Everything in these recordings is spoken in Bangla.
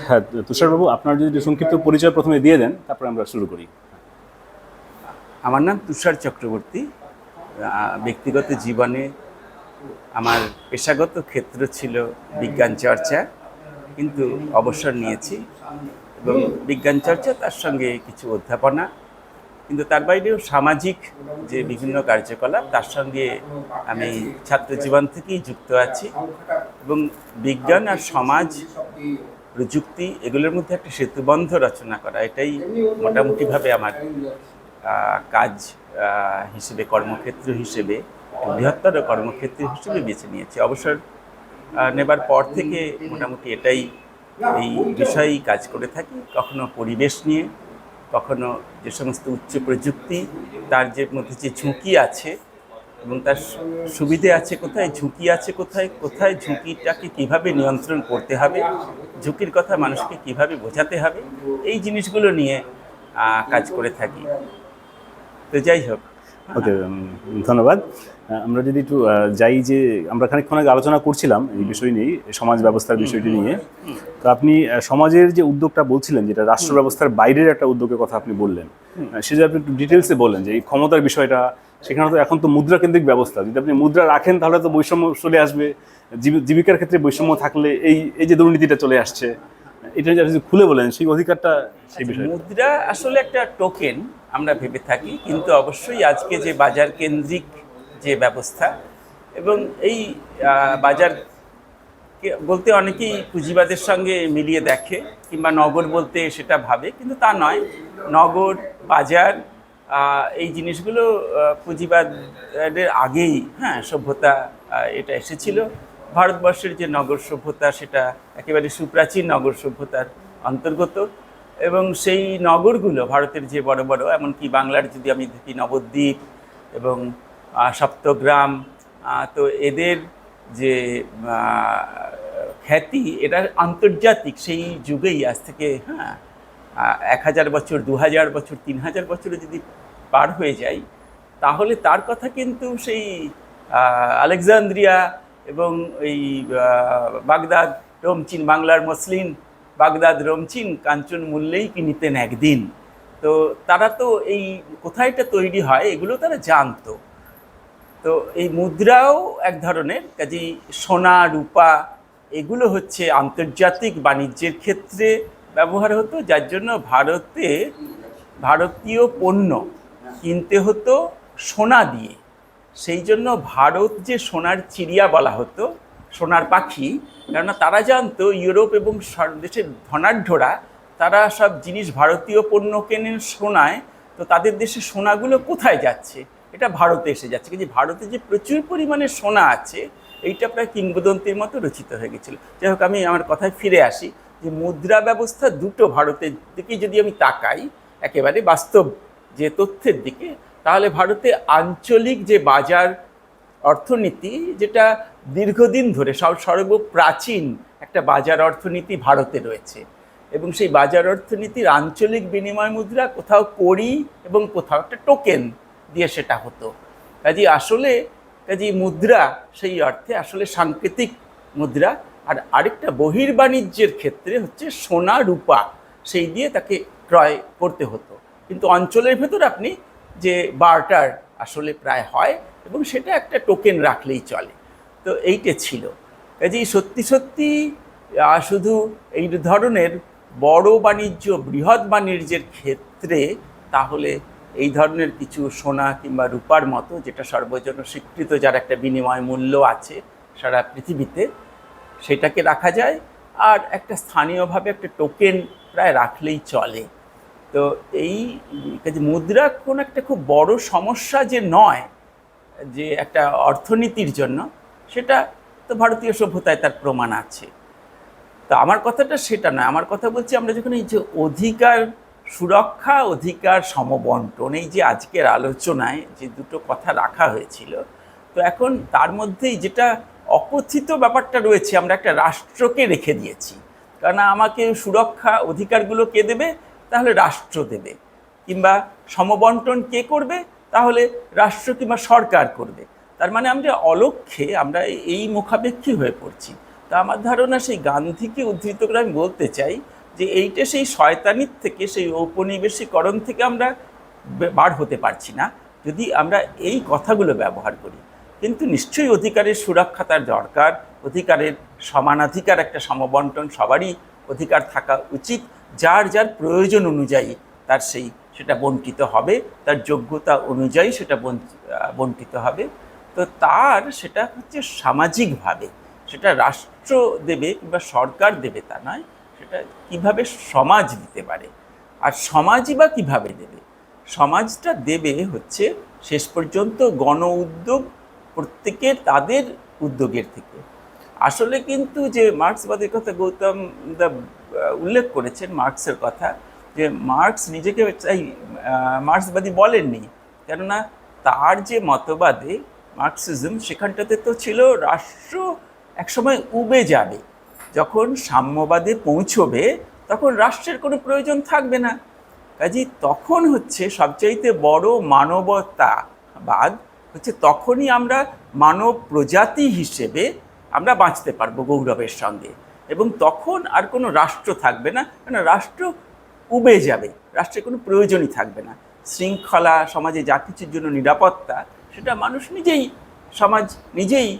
হ্যাঁ, তুষারবাবু, আপনার যদি একটু সংক্ষিপ্ত পরিচয় প্রথমে দিয়ে দেন, তারপরে আমরা শুরু করি। আমার নাম তুষার চক্রবর্তী। ব্যক্তিগত জীবনে আমার পেশাগত ক্ষেত্র ছিল বিজ্ঞান চর্চা, কিন্তু অবসর নিয়েছি এবং বিজ্ঞান চর্চা তার সঙ্গে কিছু অধ্যাপনা, কিন্তু তার বাইরেও সামাজিক যে বিভিন্ন কার্যকলাপ তার সঙ্গে আমি ছাত্র জীবন থেকেই যুক্ত আছি এবং বিজ্ঞান আর সমাজ, প্রযুক্তি এগুলোর মধ্যে একটা সেতুবন্ধ রচনা করা, এটাই মোটামুটিভাবে আমার কাজ হিসেবে, কর্মক্ষেত্র হিসেবে, বৃহত্তর কর্মক্ষেত্র হিসেবে বেছে নিয়েছি। অবসর নেবার পর থেকে মোটামুটি এটাই, এই বিষয়েই কাজ করে থাকি। কখনো পরিবেশ নিয়ে, কখনো যে সমস্ত উচ্চ প্রযুক্তি, তার যে মধ্যে যে ঝুঁকি আছে এবং তার সুবিধে আছে কোথায়, ঝুঁকি আছে কোথায়, কোথায় ঝুঁকিটাকে কিভাবে নিয়ন্ত্রণ করতে হবে, ঝুঁকির কথা মানুষকে কিভাবে বোঝাতে হবে, এই জিনিসগুলো নিয়ে কাজ করে থাকি। তো যাই হোক। ওকে, ধন্যবাদ। আমরা যদি একটু যাই, যে আমরা খানিকক্ষণ আগে আলোচনা করছিলাম এই বিষয় নিয়েই, সমাজ ব্যবস্থার বিষয়টি নিয়ে। তো আপনি সমাজের যে উদ্যোগটা বলছিলেন, যেটা রাষ্ট্র ব্যবস্থার বাইরের একটা উদ্যোগের কথা আপনি বললেন, সেটা আপনি একটু ডিটেলসে বললেন যে এই ক্ষমতার বিষয়টা। সেখানে তো এখন তো মুদ্রা কেন্দ্রিক ব্যবস্থা, যদি আপনি মুদ্রা রাখেন তাহলে তো বৈষম্য চলে আসবে, জীবিকার ক্ষেত্রে বৈষম্য থাকলে এই যে দুর্নীতিটা চলে আসছে, এটা যদি খুলে বলেন সেই অধিকারটা, সেই বিষয়টা। মুদ্রা আসলে একটা টোকেন আমরা ভেবে থাকি, কিন্তু অবশ্যই আজকে যে বাজার কেন্দ্রিক যে ব্যবস্থা, এবং এই বাজার বলতে অনেকেই পুঁজিবাদের সঙ্গে মিলিয়ে দেখে, কিংবা নগর বলতে সেটা ভাবে, কিন্তু তা নয়। নগর, বাজার, এই জিনিসগুলো পুঁজিবাদের আগেই, হ্যাঁ, সভ্যতা এটা এসেছিল। ভারতবর্ষের যে নগর সভ্যতা, সেটা একেবারে সুপ্রাচীন নগর সভ্যতার অন্তর্গত, এবং সেই নগরগুলো ভারতের যে বড় বড়, এমনকি বাংলার যদি আমি দেখি নবদ্বীপ এবং সপ্তগ্রাম, তো এদের যে খ্যাতি, এটা আন্তর্জাতিক সেই যুগেই, আজ থেকে, হ্যাঁ, 1000 বছর, 2000 বছর, 3000 বছরে যদি পার হয়ে যায়, তাহলে তার কথা কিন্তু সেই আলেকজান্দ্রিয়া এবং এই বাগদাদ, রোমচিন, বাংলার মসলিন, বাগদাদ, রোমচিন, কাঞ্চন মূল্যেই কি নিতেন একদিন। তো তারা তো এই কোথায়টা তৈরি হয় এগুলো তারা জানতো। তো এই মুদ্রাও এক ধরনের, কাজেই সোনা, রূপা, এগুলো হচ্ছে আন্তর্জাতিক বাণিজ্যের ক্ষেত্রে ব্যবহার হতো, যার জন্য ভারতীয় পণ্য কিনতে হতো সোনা দিয়ে। সেই জন্য ভারত যে সোনার চিড়িয়া বলা হতো, সোনার পাখি, কেননা তারা জানতো ইউরোপ এবং দেশের ধনাঢ্যরা তারা সব জিনিস ভারতীয় পণ্য কেনেন সোনায়, তো তাদের দেশে সোনাগুলো কোথায় যাচ্ছে, এটা ভারতে এসে যাচ্ছে। কিন্তু ভারতে যে প্রচুর পরিমাণে সোনা আছে, এইটা প্রায় কিংবদন্তির মতো রচিত হয়ে গেছিল। যাই হোক, আমি আমার কথায় ফিরে আসি, যে মুদ্রা ব্যবস্থা দুটো ভারতের দিকে যদি আমি তাকাই, একেবারে বাস্তব যে তথ্যের দিকে, তাহলে ভারতে আঞ্চলিক যে বাজার অর্থনীতি, যেটা দীর্ঘদিন ধরে সর্বপ্রাচীন একটা বাজার অর্থনীতি ভারতে রয়েছে, এবং সেই বাজার অর্থনীতির আঞ্চলিক বিনিময় মুদ্রা কোথাও কড়ি এবং কোথাও একটা টোকেন দিয়ে সেটা হতো। কাজেই মুদ্রা সেই অর্থে আসলে সাংকেতিক মুদ্রা। আর আরেকটা বহির্বাণিজ্যের ক্ষেত্রে হচ্ছে সোনা, রূপা, সেই দিয়ে তাকে ক্রয় করতে হতো। কিন্তু অঞ্চলের ভেতর আপনি যে বার্টার আসলে প্রায় হয়, এবং সেটা একটা টোকেন রাখলেই চলে। তো এইটা ছিল। কাজেই সত্যি সত্যি শুধু এই ধরনের বড় বাণিজ্য, বৃহৎ বাণিজ্যের ক্ষেত্রে তাহলে এই ধরনের কিছু সোনা কিংবা রূপার মতো, যেটা সর্বজন স্বীকৃত, যার একটা বিনিময় মূল্য আছে সারা পৃথিবীতে, সেটাকে রাখা যায়। আর একটা স্থানীয়ভাবে একটা টোকেন প্রায় রাখলেই চলে। তো এই কাজে মুদ্রা কোনো একটা খুব বড় সমস্যা যে নয়, যে একটা অর্থনীতির জন্য, সেটা তো ভারতীয় সভ্যতায় তার প্রমাণ আছে। তো আমার কথাটা সেটা না, আমার কথা বলছি, আমরা যখন এই যে অধিকার সুরক্ষা, অধিকার সমবন্টন, এই যে আজকের আলোচনায় যে দুটো কথা রাখা হয়েছিল, তো এখন তার মধ্যেই যেটা অকথিত ব্যাপারটা রয়েছে, আমরা একটা রাষ্ট্রকে রেখে দিয়েছি। কারণ আমাকে সুরক্ষা অধিকারগুলো কে দেবে, তাহলে রাষ্ট্র দেবে। কিংবা সমবন্টন কে করবে, তাহলে রাষ্ট্র কিংবা সরকার করবে। তার মানে আমরা অলক্ষ্যে আমরা এই মুখাপেক্ষী হয়ে পড়ছি। তা আমার ধারণা সেই গান্ধীকে উদ্ধৃত করে আমি বলতে চাই যে এইটা সেই শয়তানির থেকে, সেই ঔপনিবেশিকরণ থেকে আমরা বার হতে পারছি না যদি আমরা এই কথাগুলো ব্যবহার করি। কিন্তু নিশ্চয়ই অধিকারের সুরক্ষা তার দরকার, অধিকারের সমানাধিকার, একটা সমবন্টন, সবারই অধিকার থাকা উচিত, যার যার প্রয়োজন অনুযায়ী তার সেটা বণ্টিত হবে, তার যোগ্যতা অনুযায়ী সেটা বণ্টিত হবে। তো তার সেটা হচ্ছে সামাজিকভাবে, সেটা রাষ্ট্র দেবে কিংবা সরকার দেবে তা নয়, সেটা কিভাবে সমাজ দিতে পারে। আর সমাজই বা কীভাবে দেবে? সমাজটা দেবে হচ্ছে শেষ পর্যন্ত গণ উদ্যোগ, প্রত্যেকের তাদের উদ্যোগের থেকে। আসলে কিন্তু যে মার্ক্সবাদের কথা গৌতম দা উল্লেখ করেছেন, মার্ক্সের কথা, যে মার্ক্স নিজেকে মার্ক্সবাদী বলেননি, কেননা তার যে মতবাদে মার্ক্সিজম, সেখানটাতে তো ছিল রাষ্ট্র একসময় উবে যাবে, যখন সাম্যবাদে পৌঁছবে তখন রাষ্ট্রের কোনো প্রয়োজন থাকবে না। কাজেই তখন হচ্ছে সবচাইতে বড় মানবতাবাদ হচ্ছে, তখনই আমরা মানব প্রজাতি হিসেবে আমরা বাঁচতে পারবো গৌরবের সঙ্গে, এবং তখন আর কোনো রাষ্ট্র থাকবে না, কারণ রাষ্ট্র উবে যাবে, রাষ্ট্রের কোনো প্রয়োজনই থাকবে না। শৃঙ্খলা, সমাজে যা কিছুর জন্য নিরাপত্তা, সেটা মানুষ নিজেই, সমাজ নিজেই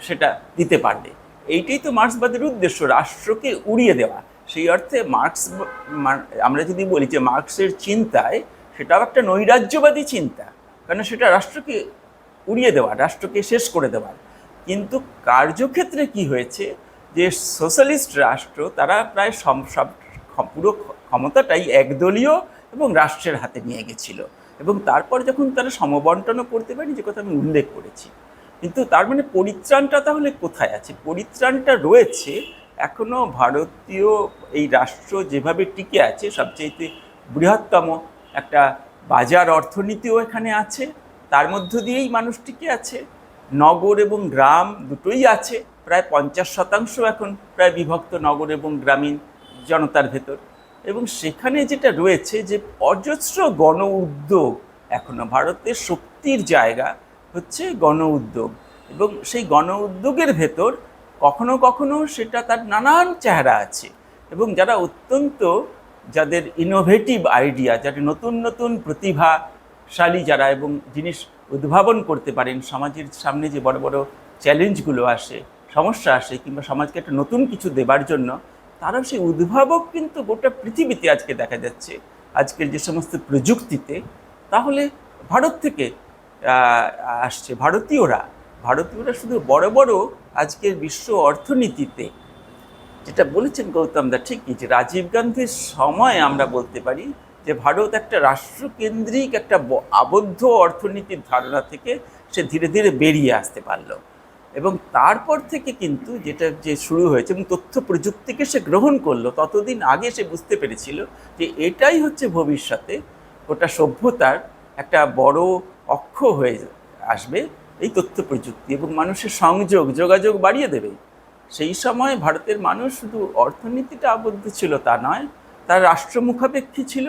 সেটা দিতে পারবে। এইটাই তো মার্ক্সবাদের উদ্দেশ্য, রাষ্ট্রকে উড়িয়ে দেওয়া। সেই অর্থে মার্ক্স, আমরা যদি বলি যে মার্ক্সের চিন্তায় সেটাও একটা নৈরাজ্যবাদী চিন্তা, কারণ সেটা রাষ্ট্রকে উড়িয়ে দেওয়া, রাষ্ট্রকে শেষ করে দেওয়ার। কিন্তু কার্যক্ষেত্রে কি হয়েছে, যে সোশ্যালিস্ট রাষ্ট্র তারা প্রায় সব পুরো ক্ষমতাটাই একদলীয় এবং রাষ্ট্রের হাতে নিয়ে গেছিল, এবং তারপর যখন তারা সমবন্টনও করতে পারে, যে কথা আমি উল্লেখ করেছি। কিন্তু তার মানে পরিত্রাণটা তাহলে কোথায় আছে? পরিত্রাণটা রয়েছে এখনও ভারতীয় এই রাষ্ট্র যেভাবে টিকে আছে, সবচেয়ে বৃহত্তম একটা বাজার অর্থনীতিও এখানে আছে, তার মধ্য দিয়েই মানুষ টিকে আছে। নগর এবং গ্রাম দুটোই আছে, প্রায় 50% এখন প্রায় বিভক্ত নগর এবং গ্রামীণ জনতার ভেতর। এবং সেখানে যেটা রয়েছে যে অজস্র গণ উদ্যোগ, এখনও ভারতের শক্তির জায়গা হচ্ছে গণ উদ্যোগ, এবং সেই গণ উদ্যোগের ভেতর কখনো কখনো সেটা তার নানান চেহারা আছে, এবং যারা অত্যন্ত, যাদের ইনোভেটিভ আইডিয়া, যারা নতুন নতুন প্রতিভাশালী যারা, এবং জিনিস উদ্ভাবন করতে পারেন, সমাজের সামনে যে বড় বড় চ্যালেঞ্জগুলো আসে, সমস্যা আসে, কিংবা সমাজকে একটা নতুন কিছু দেবার জন্য, তারাও সেই উদ্ভাবক কিন্তু গোটা পৃথিবীতে আজকে দেখা যাচ্ছে, আজকের যে সমস্ত প্রযুক্তিতে। তাহলে ভারত থেকে আসছে ভারতীয়রা শুধু বড় বড় আজকের বিশ্ব অর্থনীতিতে, যেটা বলেছেন গৌতম দা ঠিকই, যে রাজীব গান্ধীর সময় আমরা বলতে পারি যে ভারত একটা রাষ্ট্রকেন্দ্রিক একটা আবদ্ধ অর্থনীতির ধারণা থেকে সে ধীরে ধীরে বেরিয়ে আসতে পারলো, এবং তারপর থেকে কিন্তু যেটা যে শুরু হয়েছে, এবং তথ্য প্রযুক্তিকে সে গ্রহণ করলো, ততদিন আগে সে বুঝতে পেরেছিল যে এটাই হচ্ছে ভবিষ্যতে গোটা সভ্যতার একটা বড় অক্ষ হয়ে আসবে, এই তথ্য প্রযুক্তি, এবং মানুষের সংযোগ, যোগাযোগ বাড়িয়ে দেবে। সেই সময় ভারতের মানুষ শুধু অর্থনীতিটা আবদ্ধ ছিল তা নয়, তার রাষ্ট্র মুখাপেক্ষী ছিল,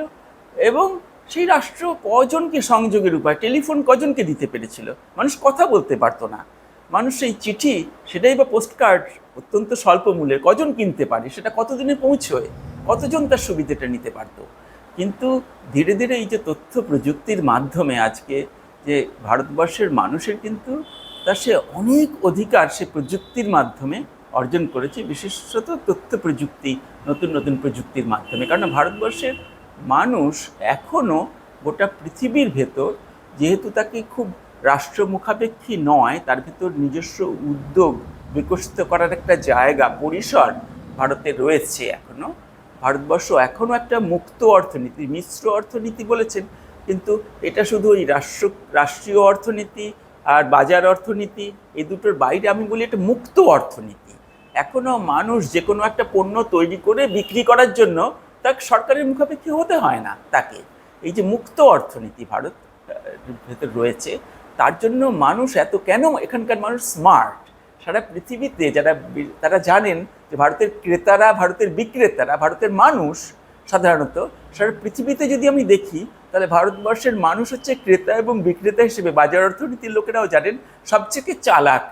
এবং সেই রাষ্ট্র কজনকে সংযোগের উপায়, টেলিফোন কজনকে দিতে পেরেছিল? মানুষ কথা বলতে পারতো না, মানুষ সেই চিঠি, সেটাই বা পোস্টকার্ড অত্যন্ত স্বল্প মূল্যের, কজন কিনতে পারে, সেটা কতদিনে পৌঁছয়, কতজন তার সুবিধাটা নিতে পারতো। কিন্তু ধীরে ধীরে এই যে তথ্য প্রযুক্তির মাধ্যমে আজকে যে ভারতবর্ষের মানুষের কিন্তু তার সে অনেক অধিকার সে প্রযুক্তির মাধ্যমে অর্জন করেছে, বিশেষত তথ্য প্রযুক্তি, নতুন নতুন প্রযুক্তির মাধ্যমে। কারণ ভারতবর্ষের মানুষ এখনও গোটা পৃথিবীর ভেতর, যেহেতু তাকে খুব রাষ্ট্র মুখাপেক্ষী নয়, তার ভিতর নিজস্ব উদ্যোগ বিকশিত করার একটা জায়গা, পরিসর ভারতের রয়েছে এখনও। ভারতবর্ষ এখনও একটা মুক্ত অর্থনীতি, মিশ্র অর্থনীতি বলেছেন, কিন্তু এটা শুধু ওই রাষ্ট্রীয় অর্থনীতি আর বাজার অর্থনীতি, এই দুটোর বাইরে আমি বলি এটা মুক্ত অর্থনীতি। এখনও মানুষ যে কোনো একটা পণ্য তৈরি করে বিক্রি করার জন্য তাকে সরকারের মুখাপেক্ষী হতে হয় না তাকে। এই যে মুক্ত অর্থনীতি ভারত ভেতর রয়েছে, তার জন্য মানুষ এত, কেন এখানকার মানুষ স্মার্ট, সারা পৃথিবীতে তারা জানেন যে ভারতের ক্রেতারা, ভারতের বিক্রেতারা, ভারতের মানুষ সাধারণত সারা পৃথিবীতে যদি আমি দেখি, তাহলে ভারতবর্ষের মানুষ হচ্ছে ক্রেতা এবং বিক্রেতা হিসেবে, বাজার অর্থনীতির লোকেরাও জানেন, সবচেয়ে চালাক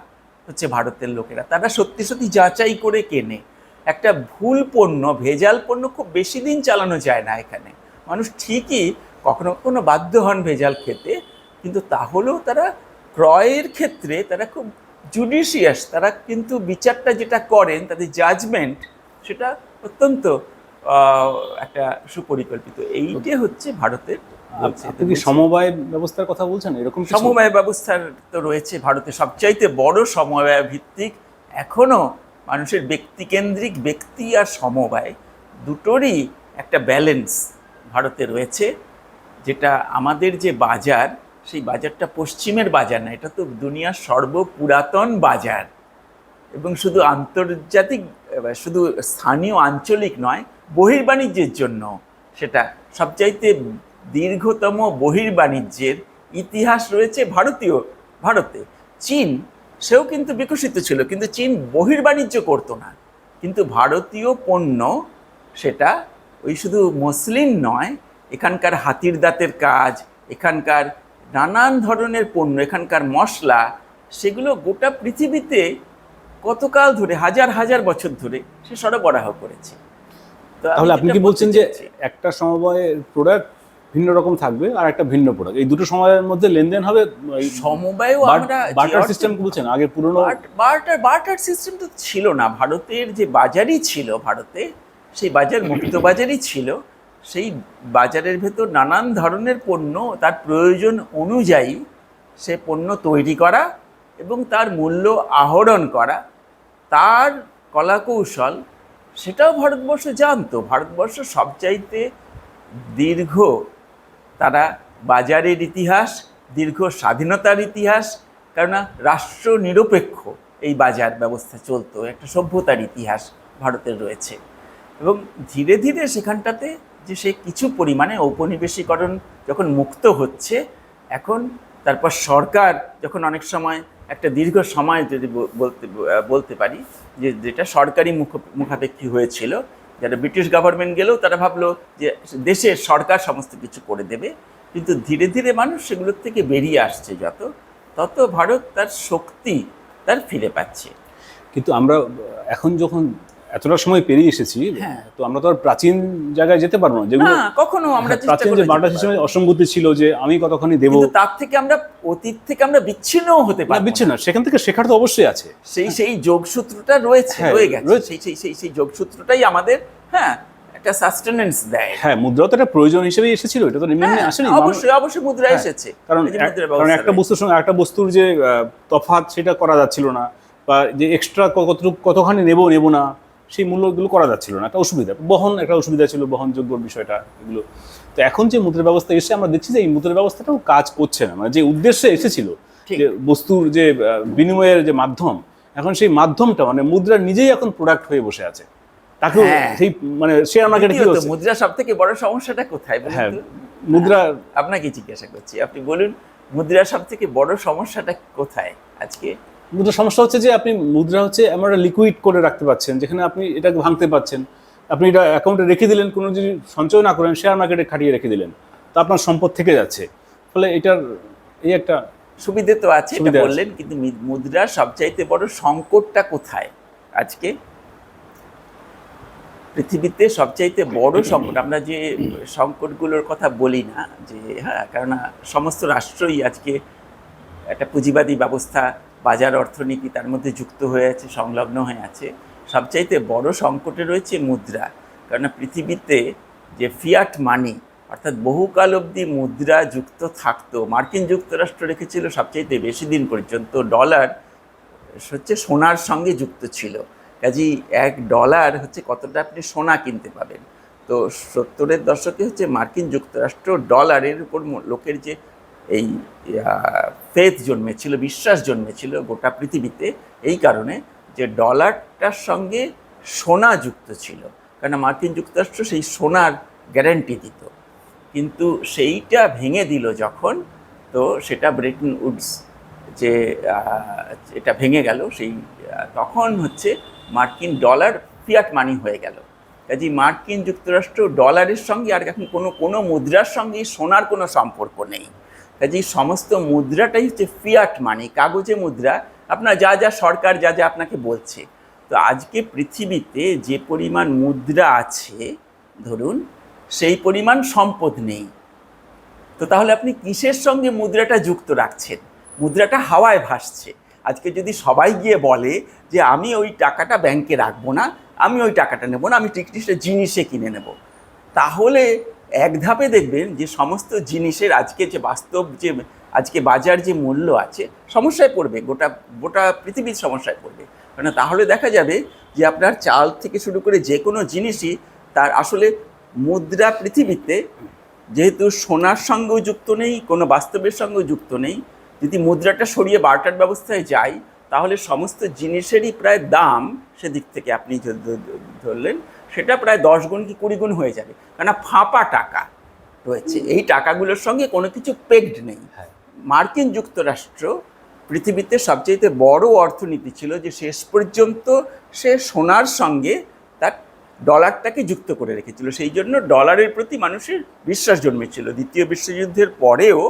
হচ্ছে ভারতের লোকেরা। তারা সত্যি সত্যি যাচাই করে কেনে। একটা ভুল পণ্য, ভেজাল পণ্য খুব বেশি দিন চালানো যায় না এখানে। মানুষ ঠিকই কখনো কখনো বাধ্য হন ভেজাল খেতে, কিন্তু তাহলেও তারা ক্রয়ের ক্ষেত্রে তারা খুব জুডিশিয়াস। তারা কিন্তু বিচারটা যেটা করেন, তাদের জাজমেন্ট, সেটা অত্যন্ত একটা সুপরিকল্পিত। এইটা হচ্ছে ভারতের। আপনি কি সমবায় ব্যবস্থার কথা বলছেন? এরকম কিছু? সমবায় ব্যবস্থার তো রয়েছে ভারতে, সবচাইতে বড় সমবায় ভিত্তিক। এখনো মানুষের ব্যক্তিকেন্দ্রিক, ব্যক্তি আর সমবায় দুটোরই একটা ব্যালেন্স ভারতে রয়েছে, যেটা আমাদের যে বাজার, সেই বাজারটা পশ্চিমের বাজার না, এটা তো দুনিয়ার সর্বপুরাতন বাজার। এবং শুধু আন্তর্জাতিক, শুধু স্থানীয় আঞ্চলিক নয়, বহির্বাণিজ্যের জন্য সেটা সবচাইতে দীর্ঘতম বহির্বাণিজ্যের ইতিহাস রয়েছে ভারতে। চীন, সেও কিন্তু বিকশিত ছিল, কিন্তু চীন বহির্বাণিজ্য করতো না। কিন্তু ভারতীয় পণ্য, সেটা ওই শুধু মসলিন নয়, এখানকার হাতির দাঁতের কাজ, এখানকার নানান ধরনের পণ্য, এখানকার মশলা, সেগুলো গোটা পৃথিবীতে কতকাল ধরে, হাজার হাজার বছর ধরে সে সরবরাহ করেছে। তাহলে আপনি কি বলছেন যে একটা সমবায়ের প্রোডাক্ট ভিন্ন রকম থাকবে আর একটা ভিন্ন প্রোডাক্ট, এই দুটো সমবায়ের মধ্যে লেনদেন হবে? সমবায়ও আমরা বার্টার সিস্টেম বলছেন, আগে পুরনো বার্টার সিস্টেম তো ছিল না। ভারতের যে বাজারই ছিল, ভারতে সেই বাজার মুক্ত বাজারই ছিল। সেই বাজারের ভেতর নানান ধরনের পণ্য, তার প্রয়োজন অনুযায়ী সে পণ্য তৈরি করা এবং তার মূল্য আহরণ করা, তার কলাকৌশল, সেটাও ভারতবর্ষ জানতো। ভারতবর্ষ সবচাইতে দীর্ঘ তারা বাজারের ইতিহাস, দীর্ঘ স্বাধীনতার ইতিহাস, কেননা রাষ্ট্র নিরপেক্ষ এই বাজার ব্যবস্থা চলতো, একটা সভ্যতার ইতিহাস ভারতের রয়েছে। এবং ধীরে ধীরে সেখানটাতে যে সে কিছু পরিমাণে ঔপনিবেশিকরণ যখন মুক্ত হচ্ছে, এখন তারপর সরকার যখন অনেক সময় একটা দীর্ঘ সময় যদি বলতে পারি যে যেটা সরকারি মুখাপেক্ষী হয়েছিল, যারা ব্রিটিশ গভর্নমেন্ট গেলেও তারা ভাবলো যে দেশের সরকার সমস্ত কিছু করে দেবে, কিন্তু ধীরে ধীরে মানুষ সেগুলোর থেকে বেরিয়ে আসছে, তত ভারত তার শক্তি তার ফিরে পাচ্ছে। কিন্তু আমরা এখন যখন এতটা সময় পেরিয়ে এসেছি, তো আমরা তো আর প্রাচীন জায়গায় যেতে পারবো না, যেগুলো কখনো আমরা প্রাচীন যে বার্টার সিস্টেমে অসঙ্গতি ছিল, যে আমি কতখানি দেবো, তার থেকে আমরা অতীত থেকে আমরা বিচ্ছিন্ন হতে পারি না। বিচ্ছিন্ন, সেখান থেকে শেখার তো অবশ্যই আছে। সেই যোগসূত্রটা রয়ে গেছে। সেই যোগসূত্রটাই আমাদের একটা সাস্টেনেন্স দেয়। মুদ্রা তো একটা প্রয়োজন হিসেবে এসেছিল, এটা তো এমনি আসেনি। অবশ্যই মুদ্রা এসেছে, কারণ একটা বস্তুর সঙ্গে একটা বস্তুর যে তফাৎ, সেটা করা যাচ্ছিল না, বা যে এক্সট্রা কতখানি নেব না, সেই মূল্যগুলো করা যাচ্ছিল না। একটা অসুবিধা ছিল, বহনযোগ্য বিষয়টা, এগুলো। তো এখন যে মুদ্রা ব্যবস্থা এসে আমরা দেখছি যে এই মুদ্রা ব্যবস্থাটাও কাজ করছে না, মানে যে উদ্দেশ্যে এসেছিল, যে বস্তুর যে বিনিময়ের যে মাধ্যম, এখন সেই মাধ্যমটা মানে মুদ্রা নিজেই এখন প্রোডাক্ট হয়ে বসে আছে। তাকে সেই মানে শেয়ার মার্কেটে কি হচ্ছে, মুদ্রা সবথেকে বড় সমস্যাটা কোথায়? মুদ্রা আপনাকে জিজ্ঞাসা করছি, আপনি বলুন, মুদ্রা সবথেকে বড় সমস্যাটা কোথায় আজকে? মুদ্রা সমস্যা হচ্ছে যে আপনি মুদ্রা হচ্ছে এমন একটা লিকুইড করে রাখতে পারছেন, যেখানে আপনি এটাকে ভাঙতে পারছেন। আপনি এটা অ্যাকাউন্টে রেখে দিলেন, কোনো যদি সঞ্চয় না করেন, শেয়ার মার্কেটে খাটিয়ে রেখে দিলেন, তো আপনার সম্পদ থেকে যাচ্ছে। ফলে এটার এই একটা সুবিধে তো আছে, এটা বললেন, কিন্তু মুদ্রার সবচাইতে বড় সংকটটা কোথায় আজকে? পৃথিবীতে সবচাইতে বড় সংকট, আমরা যে সংকটগুলোর কথা বলি না, যে কেননা সমস্ত রাষ্ট্রই আজকে একটা পুঁজিবাদী ব্যবস্থা, বাজার অর্থনীতি তার মধ্যে যুক্ত হয়ে আছে, সংলগ্ন হয়ে আছে। সবচাইতে বড় সংকটে রয়েছে মুদ্রা, কারণ পৃথিবীতে যে ফিয়াট মানি, অর্থাৎ বহুকাল অবধি মুদ্রা যুক্ত থাকতো, মার্কিন যুক্তরাষ্ট্র রেখেছিল সবচাইতে বেশি দিন পর্যন্ত। ডলার হচ্ছে সোনার সঙ্গে যুক্ত ছিল, কাজেই $1 হচ্ছে কতটা আপনি সোনা কিনতে পাবেন। তো 70-এর দশকে হচ্ছে মার্কিন যুক্তরাষ্ট্র ডলারের উপর লোকের যে এই ফেথ জন্মেছিল, বিশ্বাস জন্মেছিল গোটা পৃথিবীতে, এই কারণে যে ডলারটার সঙ্গে সোনা যুক্ত ছিল, কারণ মার্কিন যুক্তরাষ্ট্র সেই সোনার গ্যারান্টি দিত। কিন্তু সেইটা ভেঙে দিল যখন, তো সেটা ব্রেটন উডস যে এটা ভেঙে গেল, সেই তখন হচ্ছে মার্কিন ডলার ফিয়াট মানি হয়ে গেল। কাজে মার্কিন যুক্তরাষ্ট্র ডলারের সঙ্গে আর এখন কোনো মুদ্রার সঙ্গে সোনার কোনো সম্পর্ক নেই। কাজে সমস্ত মুদ্রাটাই হচ্ছে ফিয়াট মানি, কাগজে মুদ্রা। আপনার যা যা সরকার যা যা আপনাকে বলছে। তো আজকে পৃথিবীতে যে পরিমাণ মুদ্রা আছে ধরুন, সেই পরিমাণ সম্পদ নেই। তো তাহলে আপনি কিসের সঙ্গে মুদ্রাটা যুক্ত রাখছেন? মুদ্রাটা হাওয়ায় ভাসছে। আজকে যদি সবাই গিয়ে বলে যে আমি ওই টাকাটা ব্যাংকে রাখবো না, আমি ওই টাকাটা নেবো না, আমি টিকিটটা জিনিসে কিনে নেব, তাহলে এক ধাপে দেখবেন যে সমস্ত জিনিসের আজকে যে বাস্তব যে আজকে বাজার যে মূল্য আছে সমস্যায় পড়বে, গোটা গোটা পৃথিবীর সমস্যায় পড়বে। কারণ তাহলে দেখা যাবে যে আপনার চাল থেকে শুরু করে যে কোনো জিনিসই তার আসলে মুদ্রা পৃথিবীতে যেহেতু সোনার সঙ্গেও যুক্ত নেই, কোনো বাস্তবের সঙ্গেও যুক্ত নেই, যদি মুদ্রাটা সরিয়ে বার্টার ব্যবস্থায় যায় তাহলে সমস্ত জিনিসেরই প্রায় দাম সেদিক থেকে আপনি ধরলেন সেটা প্রায় 10 গুণ কি 20 গুণ হয়ে যাবে। কেন ফাঁপা টাকা রয়েছে, এই টাকাগুলোর সঙ্গে কোনো কিছু পেগড নেই। মার্কিন যুক্তরাষ্ট্র পৃথিবীতে সবচেয়ে বড় অর্থনীতি ছিল যে শেষ পর্যন্ত সে সোনার সঙ্গে তার ডলারটাকে যুক্ত করে রেখেছিল, সেই জন্য ডলারের প্রতি মানুষের বিশ্বাস জন্মেছিল। দ্বিতীয় বিশ্বযুদ্ধের পরেও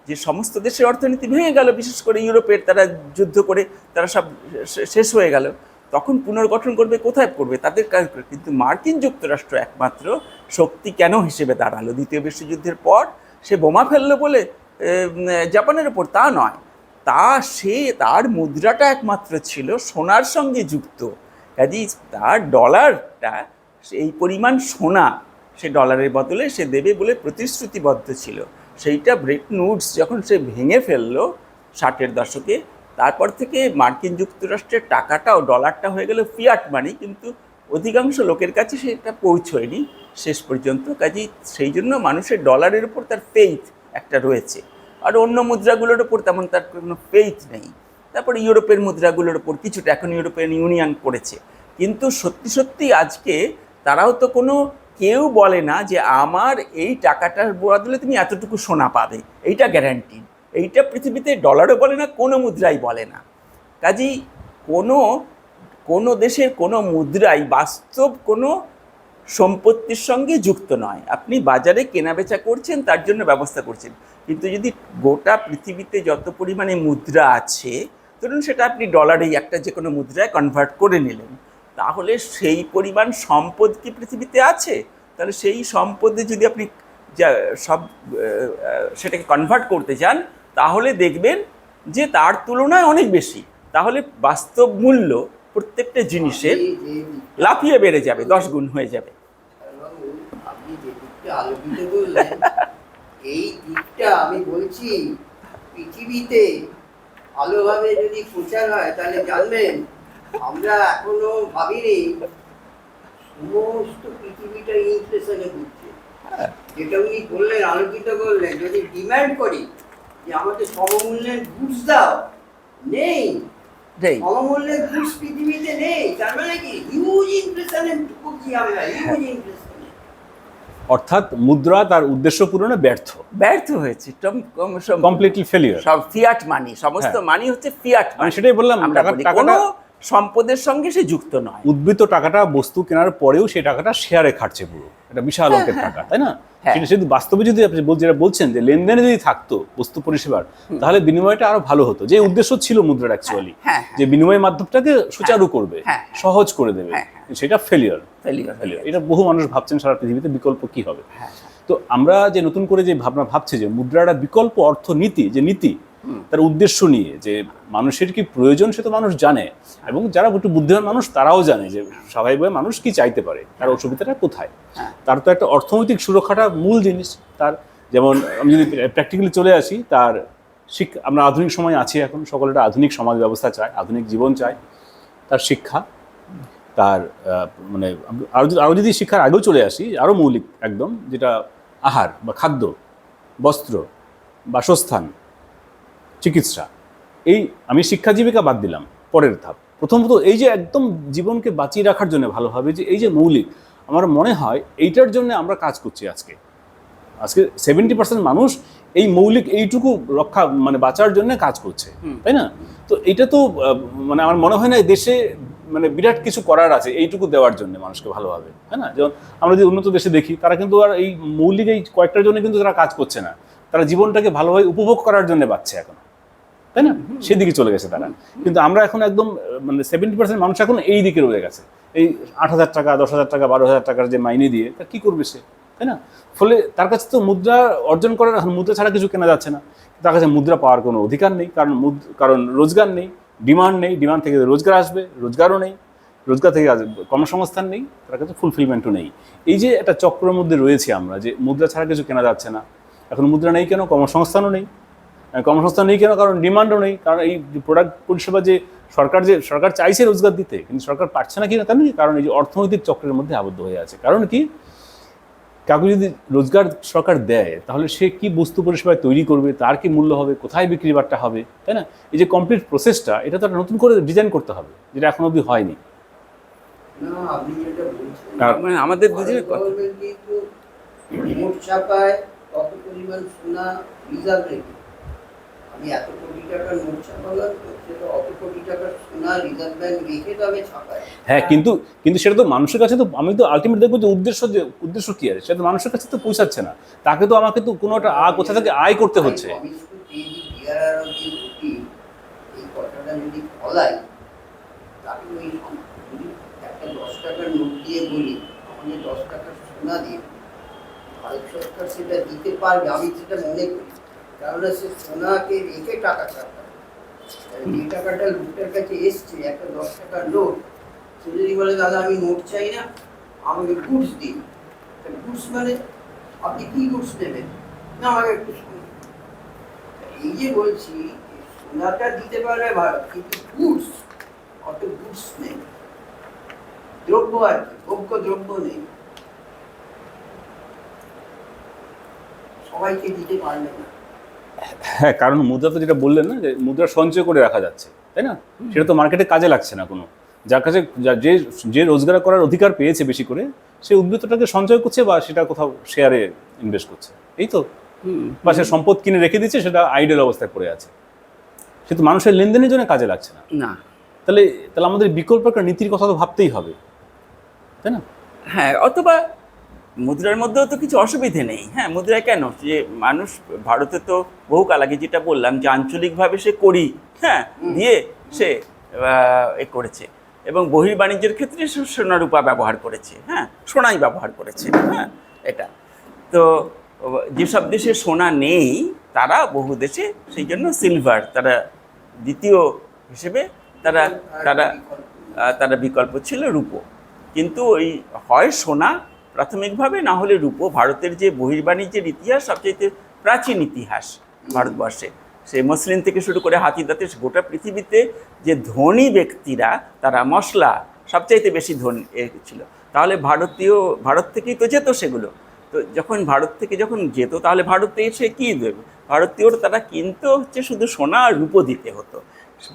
যে সমস্ত দেশের অর্থনীতি ভেঙে গেল, বিশেষ করে ইউরোপের, তারা যুদ্ধ করে তারা সব শেষ হয়ে গেল, তখন পুনর্গঠন করবে কোথায় করবে তাদের কাজ। কিন্তু মার্কিন যুক্তরাষ্ট্র একমাত্র শক্তি কেন হিসেবে দাঁড়ালো দ্বিতীয় বিশ্বযুদ্ধের পর? সে বোমা ফেললো বলে জাপানের ওপর? তা নয়, তার মুদ্রাটা একমাত্র ছিল সোনার সঙ্গে যুক্ত। কাজেই তার ডলারটা এই পরিমাণ সোনা সে ডলারের বদলে সে দেবে বলে প্রতিশ্রুতিবদ্ধ ছিল। সেইটা ব্রেটন উডস যখন সে ভেঙে ফেললো 60-এর দশকে, তারপর থেকে মার্কিন যুক্তরাষ্ট্রের টাকাটা ও ডলারটা হয়ে গেল ফিয়াট মানি, কিন্তু অধিকাংশ লোকের কাছে সেটা পৌঁছয়নি শেষ পর্যন্ত। কাজেই সেই জন্য মানুষের ডলারের উপর তার ফেইথ একটা রয়েছে, আর অন্য মুদ্রাগুলোর ওপর তেমন তার কোনো ফেইথ নেই। তারপরে ইউরোপের মুদ্রাগুলোর ওপর কিছুটা, এখন ইউরোপিয়ান ইউনিয়ন করেছে, কিন্তু সত্যি সত্যি আজকে তারাও তো কোনো কেউ বলে না যে আমার এই টাকাটার বদলে তুমি এতটুকু সোনা পাবে, এইটা গ্যারান্টি। এইটা পৃথিবীতে ডলারও বলে না, কোনো মুদ্রাই বলে না। কাজেই কোনো দেশের কোনো মুদ্রাই বাস্তব কোনো সম্পত্তির সঙ্গে যুক্ত নয়। আপনি বাজারে কেনাবেচা করছেন, তার জন্য ব্যবস্থা করছেন, কিন্তু যদি গোটা পৃথিবীতে যত পরিমাণে মুদ্রা আছে, ধরুন সেটা আপনি ডলারেই একটা যে কোনো মুদ্রায় কনভার্ট করে নিলেন, তাহলে সেই পরিমাণ সম্পদ কি পৃথিবীতে আছে? তাহলে সেই সম্পদে যদি আপনি সেটাকে কনভার্ট করতে চান, তাহলে দেখবেন যে তার তুলনায় অনেক বেশি। তাহলে বাস্তব মূল্য প্রত্যেকটা জিনিসের লাফিয়ে বেড়ে যাবে, 10 গুণ হয়ে যাবে। আপনি যে দিকটা আলোকিত করলেন, এই দিকটা আমি বলছি পৃথিবীতে ভালোভাবে যদি প্রচার হয় তাহলে জানবেন আমরা এখনো ভাবিনি সমস্ত পৃথিবীটা ইনফ্লেশনে ঘুরছে। যেটা উনি বললেন, আলোকিত করলেন, যদি ডিমান্ড করি যে আমাদের সমমূল্যের গুডস দাও, নেই, সমমূল্যের গুডস পৃথিবীতে নেই। তার মানে কি হিউজ ইনফ্লেশনে ভুগছি আমরা, হিউজ ইনফ্লেশনে। অর্থাৎ মুদ্রা তার উদ্দেশ্য পূরণে ব্যর্থ হয়েছে, কমপ্লিটলি ফেলিয়ার। সব ফিয়াট মানি, সমস্ত মানি হচ্ছে ফিয়াট মানি। সেটাই বললাম, কোনো সম্পদের সঙ্গে সে যুক্ত নয়। উদ্বৃত্ত টাকাটা বস্তু কেনার পরেও সেই টাকাটা শেয়ারে খাটছে পুরো, এটা বিশাল অঙ্কের টাকা, তাই না? সেটা যদি বাস্তবে যদি আপনি যেটা বলছেন যে লেনদেনে যদি থাকতো বস্তু পরিষেবার, তাহলে বিনিময়টা আরো ভালো হতো। যে উদ্দেশ্য ছিল মুদ্রার অ্যাকচুয়ালি, যে বিনিময় মাধ্যমটাকে সুচারু করবে, সহজ করে দেবে, সেটা ফেলিয়ার। এটা বহু মানুষ ভাবছেন সারা পৃথিবীতে বিকল্প কি হবে। তো আমরা যে নতুন করে যে ভাবনা ভাবছি যে মুদ্রাটা বিকল্প অর্থনীতি, যে নীতি তার উদ্দেশ্য নিয়ে যে মানুষের কি প্রয়োজন সে তো মানুষ জানে, এবং যারা একটু বুদ্ধিমান মানুষ তারাও জানে যে স্বাভাবিকভাবে মানুষ কি চাইতে পারে, তার অসুবিধাটা কোথায়। তার তো একটা অর্থনৈতিক সুরক্ষাটা মূল জিনিস। তার যেমন আমি যদি প্র্যাকটিক্যালি চলে আসি, তার আমরা আধুনিক সময় আছি এখন, সকলে একটা আধুনিক সমাজ ব্যবস্থা চায়, আধুনিক জীবন চায়। তার শিক্ষা, তার মানে আরও যদি শিক্ষার আগেও চলে আসি, আরও মৌলিক একদম, যেটা আহার বা খাদ্য, বস্ত্র, বাসস্থান, চিকিৎসা। এই আমি শিক্ষা জীবিকা বাদ দিলাম, পরের ধাপ। প্রথমত এই যে একদম জীবনকে বাঁচিয়ে রাখার জন্য ভালোভাবে যে এই যে মৌলিক, আমার মনে হয় এইটার জন্য আমরা কাজ করছি আজকে 70% মানুষ এই মৌলিক এইটুকু রক্ষা মানে বাঁচার জন্য কাজ করছে, তাই না? তো এটা তো মানে আমার মনে হয় না দেশে মানে বিরাট কিছু করার আছে এইটুকু দেওয়ার জন্য মানুষকে ভালোভাবে, তাই না? যেমন আমরা যদি উন্নত দেশে দেখি, তারা কিন্তু আর এই মৌলিক এই কয়েকটার জন্য কিন্তু তারা কাজ করছে না, তারা জীবনটাকে ভালোভাবে উপভোগ করার জন্য বাঁচছে এখন। তাই না? সেদিকে চলে গেছে তারা। কিন্তু আমরা এখন একদম মানে 70% মানুষ এখন এই দিকে রয়ে গেছে, এই 8,000 টাকা, 10,000 টাকা, 12,000 টাকার যে মাইনে দিয়ে তা কী করবে সে, তাই না? ফলে তার কাছে তো মুদ্রা অর্জন করার, এখন মুদ্রা ছাড়া কিছু কেনা যাচ্ছে না, তার কাছে মুদ্রা পাওয়ার কোনো অধিকার নেই, কারণ রোজগার নেই, ডিমান্ড নেই, ডিমান্ড থেকে রোজগার আসবে, রোজগারও নেই, রোজগার থেকে কর্মসংস্থান নেই, তার কাছে ফুলফিলমেন্টও নেই। এই যে একটা চক্রের মধ্যে রয়েছে আমরা, যে মুদ্রা ছাড়া কিছু কেনা যাচ্ছে না, এখন মুদ্রা নেই কেন? কর্মসংস্থানও নেই। কর্মসংস্থান নেই কেন? কারণ ডিমান্ডও নেই, কারণ এই প্রোডাক্ট পরিষেবা যে সরকার চাইছে রোজগার দিতে, কিন্তু সরকার পারছে না কি না, তার নাকি কারণ এই যে অর্থনৈতিক চক্রের মধ্যে আবদ্ধ হয়ে আছে। কারণ কি, কাউকে যদি রোজগার সরকার দেয় তাহলে সে কি বস্তু পরিষেবায় তৈরি করবে, তার কি মূল্য হবে, কোথায় বিক্রি বাট্টা হবে, তাই না? এই যে কমপ্লিট প্রসেসটা, এটা তো একটা নতুন করে ডিজাইন করতে হবে, যেটা এখন অবধি হয়নি। না, আপনি যেটা বলছেন মানে আমাদের দুজনের কথা। গভর্নমেন্ট কিন্তু নোট ছাপায় কত পরিমাণ সোনা রিজার্ভ রেখে, আমি এত কোটি টাকার নোট ছাপালাম, সেটা অত কোটি টাকার সোনা রিজার্ভ ব্যাংক রেখে তবে ছাপায়। হ্যাঁ, কিন্তু সেটা তো মানুষের কাছে, তো আমি তো আলটিমেট দেখবো যে উদ্দেশ্য কি আছে, সেটা তো মানুষের কাছে তো পৌঁছাচ্ছে না। তাকে তো আমাকে তো কোনো একটা কোথা থেকে আয় করতে হচ্ছে। এই কথাটা যদি বলাই, তাকে ওই যদি একটা 10 টাকার নোট দিয়ে বলি আমাদের 10 টাকার সোনা দিয়ে, ভারত সরকার সেটা দিতে পারবে, আমি সেটা মনে করি। কারণ সে সোনাকে রেখে টাকা ছাপায়। যে টাকাটা লোকটার কাছে এসছে, একটা 10 টাকার নোট, সে যদি বলে দাদা আমি নোট চাই না, আমাকে গুডস দিন। গুডস মানে আপনি কি গুডস নেবেন? না, আমাকে একটু সোনা। এই যে বলছি, সোনাটা দিতে পারবে ভারত, কিন্তু গুডস, অত গুডস নেই, দ্রব্য আর কি, ভোগ্য দ্রব্য নেই, সবাইকে দিতে পারবে না। হ্যাঁ, কারণ মুদ্রা তো যেটা বললেন না, যে মুদ্রা সঞ্চয় করে রাখা যাচ্ছে, তাই না? সেটা তো মার্কেটে কাজে লাগছে না কোনো। যার কাছে যে রোজগার করার অধিকার পেয়েছে বেশি করে, সে উদ্বৃত্তটাকে সঞ্চয় করছে বা সেটা কোথাও শেয়ারে ইনভেস্ট করছে, এই তো। বা সে সম্পদ কিনে রেখে দিচ্ছে, সেটা আইডল অবস্থায় পড়ে আছে, সে তো মানুষের লেনদেনের জন্য কাজে লাগছে না। না, তাহলে আমাদের বিকল্প একটা নীতির কথা তো ভাবতেই হবে, তাই না? হ্যাঁ, অথবা মুদ্রার মধ্যেও তো কিছু অসুবিধে নেই। হ্যাঁ, মুদ্রায় কেন, যে মানুষ ভারতে তো বহুকাল আগে যেটা বললাম, যে আঞ্চলিকভাবে সে করি, হ্যাঁ, দিয়ে সে এ করেছে, এবং বহির্বাণিজ্যের ক্ষেত্রে সে সোনা রূপা ব্যবহার করেছে, হ্যাঁ, সোনাই ব্যবহার করেছে, হ্যাঁ, এটা তো। যেসব দেশে সোনা নেই, তারা বহু দেশে সেই জন্য সিলভার, তারা দ্বিতীয় হিসেবে তারা তারা তারা বিকল্প ছিল রূপো। কিন্তু ওই হয় সোনা প্রাথমিকভাবে, না হলে রূপো। ভারতের যে বহির্বাণিজ্যের ইতিহাস সবচেয়ে প্রাচীন ইতিহাস ভারতবর্ষে, সে মসলিন থেকে শুরু করে হাতিদাতে গোটা পৃথিবীতে যে ধনী ব্যক্তিরা, তারা মশলা সবচাইতে বেশি ধনী ছিল। তাহলে ভারত থেকেই তো যেত সেগুলো। তো যখন ভারত থেকে যেত, তাহলে ভারতে এসে কী দেবে? ভারতীয়রা তারা কিনতে হচ্ছে শুধু সোনা আর রূপো দিতে হতো।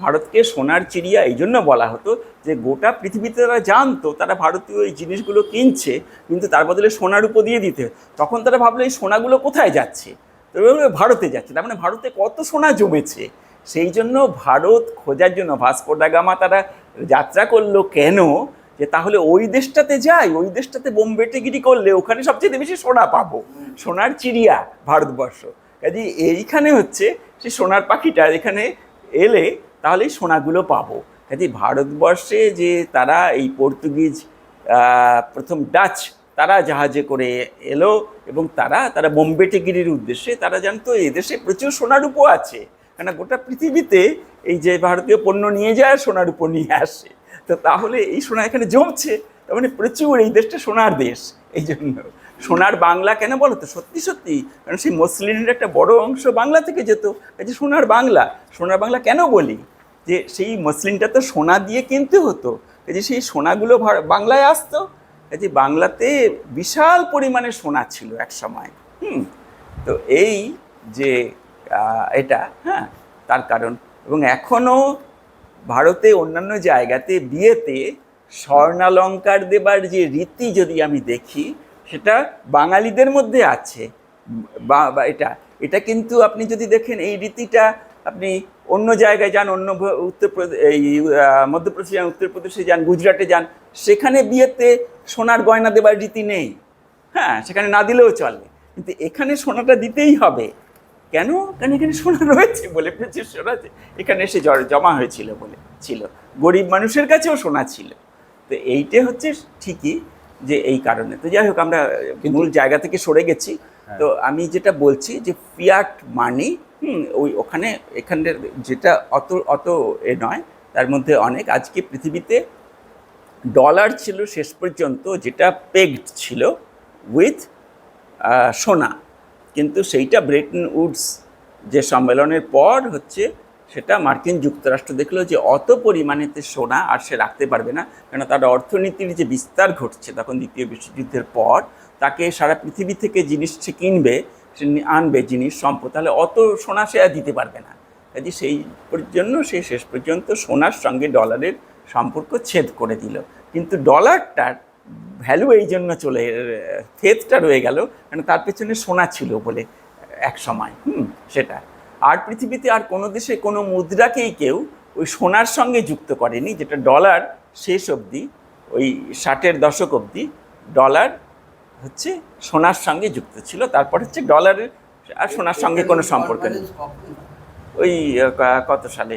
ভারতকে সোনার চিড়িয়া এই জন্য বলা হতো, যে গোটা পৃথিবীতে তারা জানতো তারা ভারতীয় এই জিনিসগুলো কিনছে, কিন্তু তার বদলে সোনার রূপো দিয়ে দিতে। তখন তারা ভাবলো এই সোনাগুলো কোথায় যাচ্ছে, তো ভারতে যাচ্ছে, তার মানে ভারতে কত সোনা জমেছে। সেই জন্য ভারত খোঁজার জন্য ভাস্কো দা গামা তারা যাত্রা করলো কেন, যে তাহলে ওই দেশটাতে যাই, ওই দেশটাতে বোম্বেটেগিরি করলে ওখানে সবচেয়ে বেশি সোনা পাবো, সোনার চিড়িয়া ভারতবর্ষ। কাজে এইখানে হচ্ছে সে সোনার পাখিটা এখানে এলে তাহলে সোনাগুলো পাবো। কাজে ভারতবর্ষে যে তারা এই পর্তুগিজ, প্রথম ডাচ, তারা জাহাজে করে এলো, এবং তারা বোম্বেটেগিরির উদ্দেশ্যে, তারা জানতো এই দেশে প্রচুর সোনারূপো আছে, কেন গোটা পৃথিবীতে এই যে ভারতীয় পণ্য নিয়ে যায় সোনারূপো নিয়ে আসে, তো তাহলে এই সোনা এখানে জমছে, তার মানে প্রচুর, এই দেশটা সোনার দেশ। এই জন্য সোনার বাংলা কেন বলো তো, সত্যি, কারণ সেই মসলিনের একটা বড় অংশ বাংলা থেকে যেত। কাজে সোনার বাংলা কেন বলি, যে সেই মসলিনটা তো সোনা দিয়ে কিনতে হতো, কাজে সেই সোনাগুলো বাংলায় আসতো। কাজে বাংলাতে বিশাল পরিমাণে সোনা ছিল এক সময়। তো এই যে এটা, হ্যাঁ, তার কারণ। এবং এখনও ভারতে অন্যান্য জায়গাতে বিয়েতে স্বর্ণালঙ্কার দেবার যে রীতি যদি আমি দেখি, সেটা বাঙালিদের মধ্যে আছে। এটা কিন্তু আপনি যদি দেখেন, এই রীতিটা আপনি অন্য জায়গায় যান, অন্য মধ্যপ্রদেশে যান, উত্তরপ্রদেশে যান, গুজরাটে যান, সেখানে বিয়েতে সোনার গয়না দেবার রীতি নেই। হ্যাঁ, সেখানে না দিলেও চলে, কিন্তু এখানে সোনাটা দিতেই হবে। কেন? কারণ এখানে সোনা রয়েছে বলে, প্রচুর সোনা আছে, এখানে এসে জমা হয়েছিল বলে ছিল, গরিব মানুষের কাছেও সোনা ছিল। তো এইটা হচ্ছে ঠিকই যে এই কারণে। তো যাই হোক, আমরা মূল জায়গা থেকে সরে গেছি। তো আমি যেটা বলছি যে ফিয়াট মানি, ওখানে এখানের যেটা অত নয়, তার মধ্যে অনেক। আজকে পৃথিবীতে ডলার ছিল শেষ পর্যন্ত যেটা পেগড ছিল উইথ সোনা, কিন্তু সেইটা ব্রেটন উডস যে সম্মেলনের পর হচ্ছে, সেটা মার্কিন যুক্তরাষ্ট্র দেখলো যে অত পরিমাণেতে সোনা আর সে রাখতে পারবে না, কেন তার অর্থনীতির যে বিস্তার ঘটছে তখন দ্বিতীয় বিশ্বযুদ্ধের পর, তাকে সারা পৃথিবী থেকে জিনিস সে কিনবে, সে আনবে জিনিস সম্পদ, তাহলে অত সোনা সে আর দিতে পারবে না। কাজে সেই জন্য সে শেষ পর্যন্ত সোনার সঙ্গে ডলারের সম্পর্ক ছেদ করে দিল। কিন্তু ডলারটার ভ্যালু এই জন্য ফেথটা রয়ে গেল, মানে তার পেছনে সোনা ছিল বলে এক সময়। সেটা আর পৃথিবীতে আর কোনো দেশে কোনো মুদ্রাকেই কেউ ওই সোনার সঙ্গে যুক্ত করেনি, যেটা ডলার শেষ অবধি, ওই 60-এর দশক অবধি ডলার হচ্ছে সোনার সঙ্গে যুক্ত ছিল। তারপর হচ্ছে ডলারের আর সোনার সঙ্গে কোনো সম্পর্ক নেই। ওই কত সালে,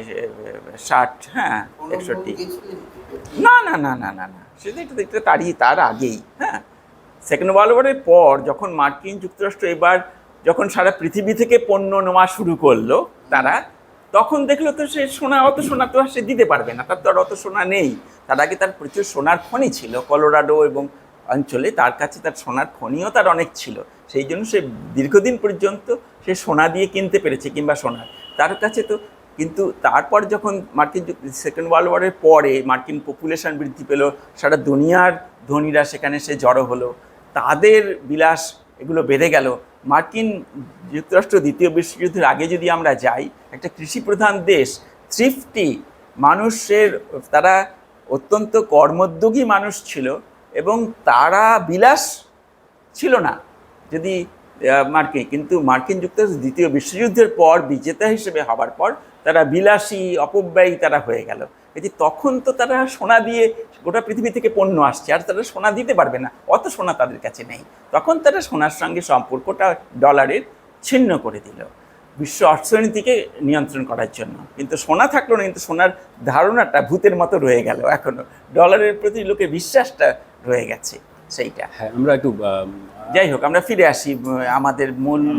60, হ্যাঁ 61, না না না না না না, সেটা এটা তার আগেই। হ্যাঁ, সেকেন্ড ওয়ার্ল্ড ওয়ারের পর যখন মার্কিন যুক্তরাষ্ট্র এবার যখন সারা পৃথিবী থেকে পণ্য নেওয়া শুরু করলো তারা, তখন দেখলো তো সে অত সোনা তো সে দিতে পারবে না, তার তো আর অত সোনা নেই। তার আগে তার প্রচুর সোনার খনি ছিল কলোরাডো এবং অঞ্চলে, তার কাছে তার সোনার খনিও তার অনেক ছিল, সেই জন্য সে দীর্ঘদিন পর্যন্ত সে সোনা দিয়ে কিনতে পেরেছে, কিংবা সোনার তার কাছে তো। কিন্তু তারপর যখন সেকেন্ড ওয়ার্ল্ড ওয়ারের পরে মার্কিন পপুলেশন বৃদ্ধি পেল, সারা দুনিয়ার ধনীরা সেখানে সে জড়ো হলো, তাদের বিলাস এগুলো বেড়ে গেল। মার্কিন যুক্তরাষ্ট্র দ্বিতীয় বিশ্বযুদ্ধের আগে যদি আমরা যাই, একটা কৃষিপ্রধান দেশ, থ্রিফটি মানুষের, তারা অত্যন্ত কর্মোদ্যোগী মানুষ ছিল, এবং তারা বিলাস ছিল না যদি কিন্তু মার্কিন যুক্তরাষ্ট্র দ্বিতীয় বিশ্বযুদ্ধের পর বিজেতা হিসেবে হবার পর তারা বিলাসী, অপব্যয়ী তারা হয়ে গেল। এটি তখন তো তারা সোনা দিয়ে গোটা পৃথিবী থেকে পণ্য আসছে, আর তারা সোনা দিতে পারবে না, অত সোনা তাদের কাছে নেই। তখন তারা সোনার সঙ্গে সম্পর্কটা ডলারের ছিন্ন করে দিল বিশ্ব অর্থনীতিকে নিয়ন্ত্রণ করার জন্য। কিন্তু সোনা থাকলো না, কিন্তু সোনার ধারণাটা ভূতের মতো রয়ে গেল এখনো, ডলারের প্রতি লোকের বিশ্বাসটা রয়ে গেছে সেইটা। হ্যাঁ, আমরা একটু যাই হোক, আমরা ফিরে আসি আমাদের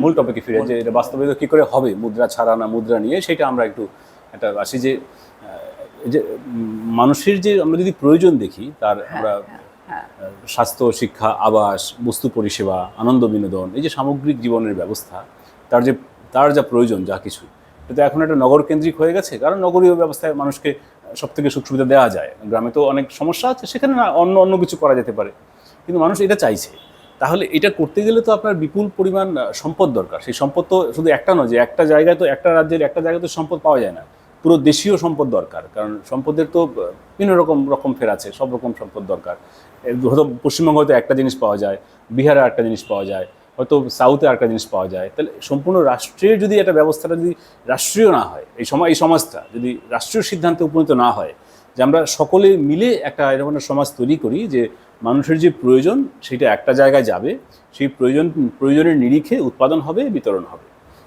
মূল টপিকে ফিরে, যে এটা বাস্তবে কী করে হবে মুদ্রা ছাড়া না মুদ্রা নিয়ে, সেটা আমরা একটু একটা আসি। যে মানুষের যে আমরা যদি প্রয়োজন দেখি, তার আমরা স্বাস্থ্য, শিক্ষা, আবাস, বস্তু পরিষেবা, আনন্দ বিনোদন, এই যে সামগ্রিক জীবনের ব্যবস্থা, তার যা প্রয়োজন, যা কিছু, এটা এখন একটা নগর কেন্দ্রিক হয়ে গেছে। কারণ নগরীয় ব্যবস্থায় মানুষকে সব থেকে সুখ সুবিধা দেওয়া যায়, গ্রামে তো অনেক সমস্যা আছে, সেখানে না অন্য কিছু করা যেতে পারে, কিন্তু মানুষ এটা চাইছে। তাহলে এটা করতে গেলে তো আপনার বিপুল পরিমাণ সম্পদ দরকার। সেই সম্পদ তো শুধু একটা নয়, যে একটা জায়গায় তো, একটা রাজ্যের একটা জায়গায় তো সম্পদ পাওয়া যায় না, পুরো দেশীয় সম্পদ দরকার। কারণ সম্পদের তো বিভিন্ন রকম ফের আছে, সব রকম সম্পদ দরকার। হয়তো পশ্চিমবঙ্গে হয়তো একটা জিনিস পাওয়া যায়, বিহারে একটা জিনিস পাওয়া যায়, হয়তো সাউথে একটা জিনিস পাওয়া যায়। তাহলে সম্পূর্ণ রাষ্ট্রের যদি একটা ব্যবস্থাটা যদি রাষ্ট্রীয় না হয়, এই সমাজটা যদি রাষ্ট্রীয় সিদ্ধান্তে উপনীত না হয়, যে আমরা সকলে মিলে একটা এরকম একটা সমাজ তৈরি করি, যে মানুষের যে প্রয়োজন সেটা একটা জায়গায় যাবে, সেই প্রয়োজনের নিরিখে উৎপাদন হবে, বিতরণ হবে।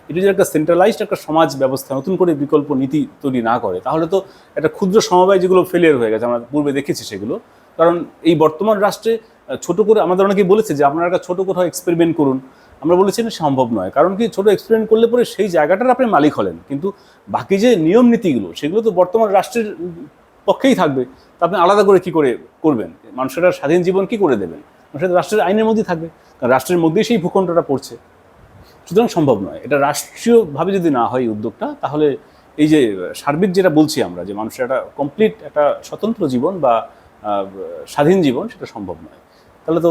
এটা যদি একটা সেন্ট্রালাইজড একটা সমাজ ব্যবস্থা, নতুন করে বিকল্প নীতি তৈরি না করে, তাহলে তো একটা ক্ষুদ্র সমবায় যেগুলো ফেলিয়ার হয়ে গেছে, আমরা পূর্বে দেখেছি সেগুলো। কারণ এই বর্তমান রাষ্ট্রে ছোট করে আমাদের অনেকেই বলেছে যে আপনারা একটা ছোট কোথাও এক্সপেরিমেন্ট করুন, আমরা বলেছি না, সম্ভব নয়। কারণ কি, ছোট এক্সপেরিমেন্ট করলে পরে সেই জায়গাটার আপনি মালিক হলেন, কিন্তু বাকি যে নিয়ম নীতিগুলো সেগুলো তো বর্তমান রাষ্ট্রের পক্ষেই থাকবে। তা আপনি আলাদা করে কি করে করবেন? মানুষের স্বাধীন জীবন কি করে দেবেন? মানুষের রাষ্ট্রের আইনের মধ্যেই থাকবে, কারণ রাষ্ট্রের মধ্যেই সেই ভূখণ্ডটা পড়ছে। সুতরাং সম্ভব নয়। এটা রাষ্ট্রীয়ভাবে যদি না হয় উদ্যোগটা, তাহলে এই যে সার্বিক যেটা বলছি আমরা, যে মানুষের একটা কমপ্লিট একটা স্বতন্ত্র জীবন বা স্বাধীন জীবন, সেটা সম্ভব নয়। তাহলে তো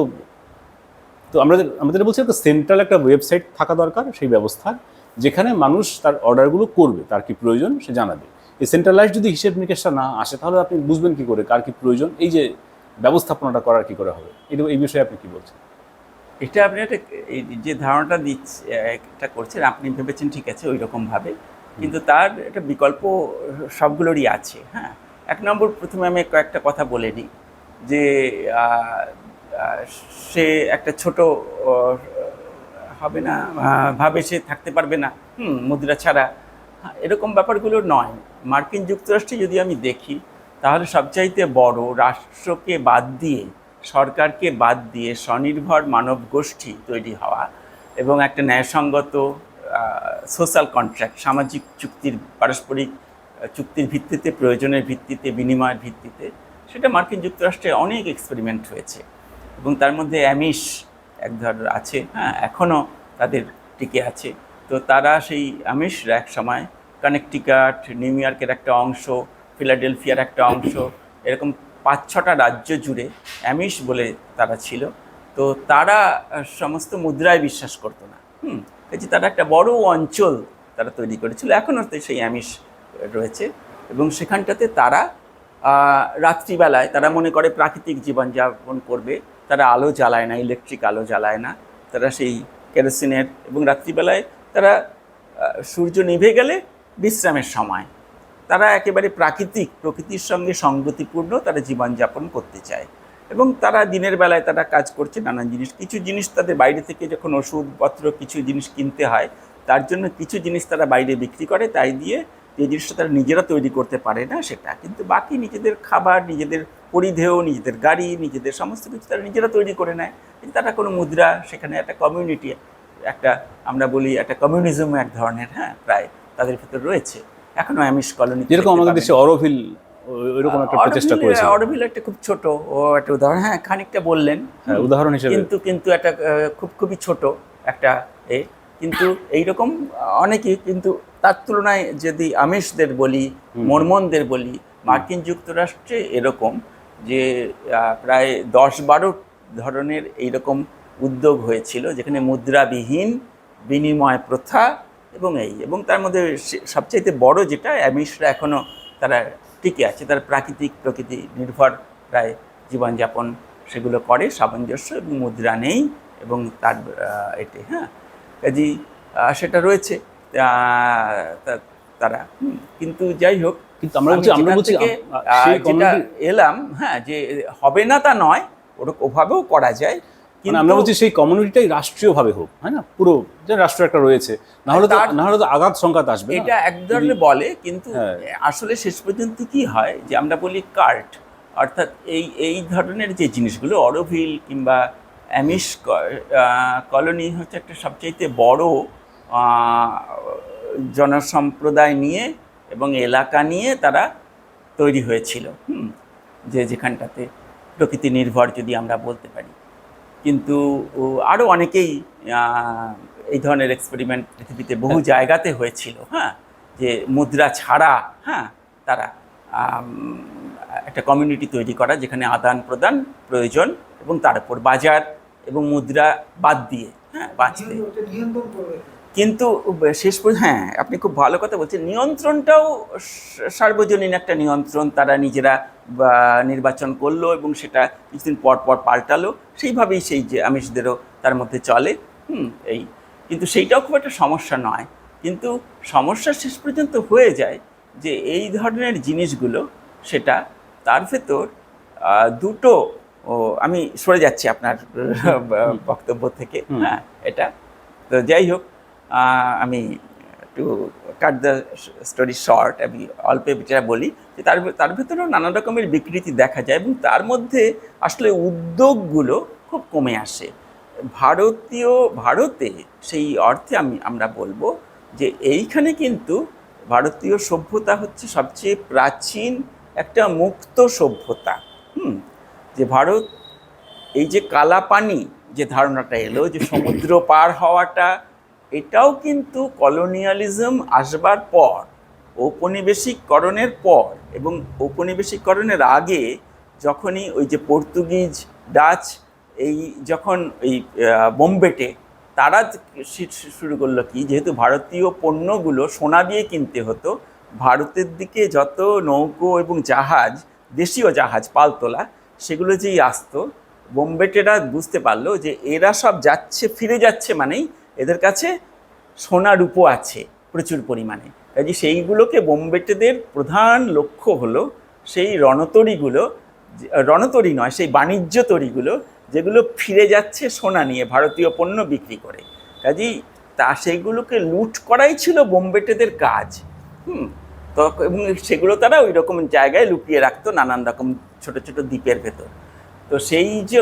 আমাদের বলছি একটা সেন্ট্রাল একটা ওয়েবসাইট থাকা দরকার সেই ব্যবস্থার, যেখানে মানুষ তার অর্ডারগুলো করবে, তার কি প্রয়োজন সে জানাবে। এই সেন্ট্রালাইজ যদি হিসেব নিকেশটা না আসে, তাহলে আপনি বুঝবেন কি করে কার কি প্রয়োজন, এই যে ব্যবস্থাপনাটা করার কি করে হবে। এই বিষয়ে আপনি কি বলছেন? এটা আপনি একটা যে ধারণাটা এটা করছেন, আপনি ভেবেছেন ঠিক আছে ওই রকমভাবে, কিন্তু তার একটা বিকল্প সবগুলোরই আছে। হ্যাঁ, এক নম্বর, প্রথমে আমি কয়েকটা কথা বলে নিই, যে সে একটা ছোট হবে না ভাবে সে থাকতে পারবে না। মুদ্রা ছাড়া, এরকম ব্যাপারগুলো নয়। মার্কিন যুক্তরাষ্ট্রে যদি আমি দেখি তাহলে সবচাইতে বড় রাষ্ট্রকে বাদ দিয়ে, সরকারকে বাদ দিয়ে স্বনির্ভর মানব গোষ্ঠী তৈরি হওয়া এবং একটা ন্যায়সঙ্গত সোশ্যাল কন্ট্রাক্ট, সামাজিক চুক্তির, পারস্পরিক চুক্তির ভিত্তিতে, প্রয়োজনের ভিত্তিতে, বিনিময়ের ভিত্তিতে, সেটা মার্কিন যুক্তরাষ্ট্রে অনেক এক্সপেরিমেন্ট হয়েছে। এবং তার মধ্যে অ্যামিশ এক ধরনের আছে, এখনও তাদের টিকে আছে। তো তারা সেই আমিশরা এক সময় কানেকটিকাট, নিউ ইয়র্কের একটা অংশ, ফিলাডেলফিয়ার একটা অংশ, এরকম 5-6টা রাজ্য জুড়ে অ্যামিশ বলে তারা ছিল। তো তারা সমস্ত মুদ্রায় বিশ্বাস করতো না। এই যে তারা একটা বড় অঞ্চল তারা তৈরি করেছিল, এখনও সেই অ্যামিশ রয়েছে। এবং সেখানটাতে তারা রাত্রিবেলায় তারা মনে করে প্রাকৃতিক জীবনযাপন করবে, তারা আলো জ্বালায় না, ইলেকট্রিক আলো জ্বালায় না, তারা সেই কেরোসিনের, এবং রাত্রিবেলায় তারা সূর্য নিভে গেলে বিশ্রামের সময় তারা একেবারে প্রকৃতির সঙ্গে সঙ্গতিপূর্ণ তারা জীবনযাপন করতে চায়। এবং তারা দিনের বেলায় তারা কাজ করছে নানান জিনিস, কিছু জিনিস তাদের বাইরে থেকে যখন ওষুধপত্র কিছু জিনিস কিনতে হয়, তার জন্য কিছু জিনিস তারা বাইরে বিক্রি করে, তাই দিয়ে যে জিনিসটা তারা নিজেরা তৈরি করতে পারে না সেটা, কিন্তু বাকি নিজেদের খাবার, নিজেদের পরিধেয়, নিজেদের গাড়ি, নিজেদের সমস্ত কিছু তারা নিজেরা তৈরি করে নেয়। কিন্তু তারা কোনো মুদ্রা, সেখানে একটা কমিউনিটি, একটা আমরা বলি একটা কমিউনিজম এক ধরনের, প্রায় তাদের ভিতর রয়েছে এখনো অ্যামিশ কলোনি। যেরকম আমাদের দেশে অরোভিল ওইরকম একটা প্রচেষ্টা করেছে। অরোভিল একটা খুব ছোট একটা উদাহরণ, খানিকটা বললেন উদাহরণ হিসেবে, কিন্তু একটা খুবই ছোট একটা কিন্তু এইরকম অনেকেই, কিন্তু তার তুলনায় যদি আমিশদের বলি, মর্মনদের বলি, মার্কিন যুক্তরাষ্ট্রে এরকম যে প্রায় 10-12 ধরনের এইরকম উদ্যোগ হয়েছিল, যেখানে মুদ্রাবিহীন বিনিময় প্রথা এবং তার মধ্যে সবচাইতে বড় যেটা, অ্যামিশরা এখনও তারা টিকে আছে, তারা প্রকৃতি নির্ভর প্রায় জীবনযাপন সেগুলো করে, সামঞ্জস্য, এবং মুদ্রা নেই, এবং তার এতে কাজেই সেটা রয়েছে তারা। কিন্তু যাই হোক, কিন্তু আমরা বলছি যেটা এলাম, যে হবে না তা নয়, ওভাবেও করা যায়, কিন্তু আমরা বলছি সেই কমিউনিটিটাই রাষ্ট্রীয়ভাবে হোক, না পুরো যে রাষ্ট্র একটা রয়েছে, না হলে তো আঘাত সংঘাত আসবে। এটা এক ধরনের বলে, কিন্তু আসলে শেষ পর্যন্ত কি হয় যে আমরা বলি কাল্ট, অর্থাৎ এই ধরনের যে জিনিসগুলো, অরোভিল কিংবা অ্যামিশ কলোনি হচ্ছে একটা সবচাইতে বড় জনসম্প্রদায় নিয়ে এবং এলাকা নিয়ে তারা তৈরি হয়েছিল, যেখানটাতে প্রকৃতি নির্ভর যদি আমরা বলতে পারি। কিন্তু আরও অনেকেই এই ধরনের এক্সপেরিমেন্ট পৃথিবীতে বহু জায়গাতে হয়েছিল, যে মুদ্রা ছাড়া তারা একটা কমিউনিটি তৈরি করা, যেখানে আদান প্রদান প্রয়োজন, এবং তার উপর বাজার এবং মুদ্রা বাদ দিয়ে বাঁচতে। কিন্তু শেষ পর্যন্ত আপনি খুব ভালো কথা বলছেন, নিয়ন্ত্রণটাও সার্বজনীন একটা নিয়ন্ত্রণ, তারা নিজেরা নির্বাচন করলো এবং সেটা কিছুদিন পর পর পাল্টালো, সেইভাবেই সেই যে আমিষদেরও তার মধ্যে চলে। কিন্তু সেইটাও খুব একটা সমস্যা নয়, কিন্তু সমস্যা শেষ পর্যন্ত হয়ে যায় যে এই ধরনের জিনিসগুলো, সেটা তার ভেতর দুটো, আমি সরে যাচ্ছি আপনার বক্তব্য থেকে, এটা তো যাই হোক, আমি two cut the story short, আমি অল্প যেটা বলি যে তার ভেতরেও নানা রকমের বিকৃতি দেখা যায়, এবং তার মধ্যে আসলে উদ্যোগগুলো খুব কমে আসে। ভারতে সেই অর্থে আমরা বলবো যে এইখানে কিন্তু ভারতীয় সভ্যতা হচ্ছে সবচেয়ে প্রাচীন একটা মুক্ত সভ্যতা। যে ভারত, এই যে কালাপানি যে ধারণাটা এলো, যে সমুদ্র পার হওয়াটা, এটাও কিন্তু কলোনিয়ালিজম আসবার পর, ঔপনিবেশিককরণের পর এবং ঔপনিবেশিককরণের আগে, যখনই ওই যে পর্তুগিজ, ডাচ যখন এই বোম্বেটে তারা শুরু করলো কি, যেহেতু ভারতীয় পণ্যগুলো সোনা দিয়ে কিনতে হতো, ভারতের দিকে যত নৌকো এবং জাহাজ, দেশীয় জাহাজ পালতোলা, সেগুলো যেই আসতো, বোম্বেটেরা বুঝতে পারলো যে এরা সব ফিরে যাচ্ছে, মানেই এদের কাছে সোনা রূপো আছে প্রচুর পরিমাণে। কাজে সেইগুলোকে বোম্বেটেদের প্রধান লক্ষ্য হলো সেই রণতরী নয়, সেই বাণিজ্য তরীগুলো, যেগুলো ফিরে যাচ্ছে সোনা নিয়ে, ভারতীয় পণ্য বিক্রি করে। কাজেই তা সেইগুলোকে লুট করাই ছিল বোম্বেটেদের কাজ। তো এবং সেগুলো তারা ওই রকম জায়গায় লুকিয়ে রাখতো নানান রকম ছোট ছোট দ্বীপের ভেতর। তো সেই যে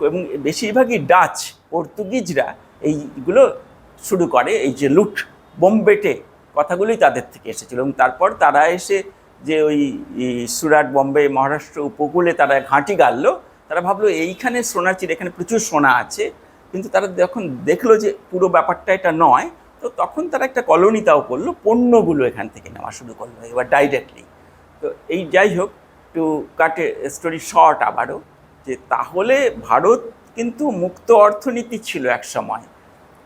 এবং বেশিরভাগই ডাচ পর্তুগিজরা এইগুলো শুরু করে, এই যে লুট বোম্বেটে কথাগুলোই তাদের থেকে এসেছিলো। এবং তারপর তারা এসে যে ওই সুরাট, বম্বে, মহারাষ্ট্র উপকূলে তারা ঘাঁটি গাড়লো। তারা ভাবলো এইখানে সোনার চির, এখানে প্রচুর সোনা আছে। কিন্তু তারা যখন দেখলো যে পুরো ব্যাপারটা এটা নয়, তো তখন তারা একটা কলোনি তাও করলো, পণ্যগুলো এখান থেকে নেওয়া শুরু করলো এবার ডাইরেক্টলি। তো এই যাই হোক, two cut a story short আবারও, যে তাহলে ভারত কিন্তু মুক্ত অর্থনীতি ছিল এক সময়।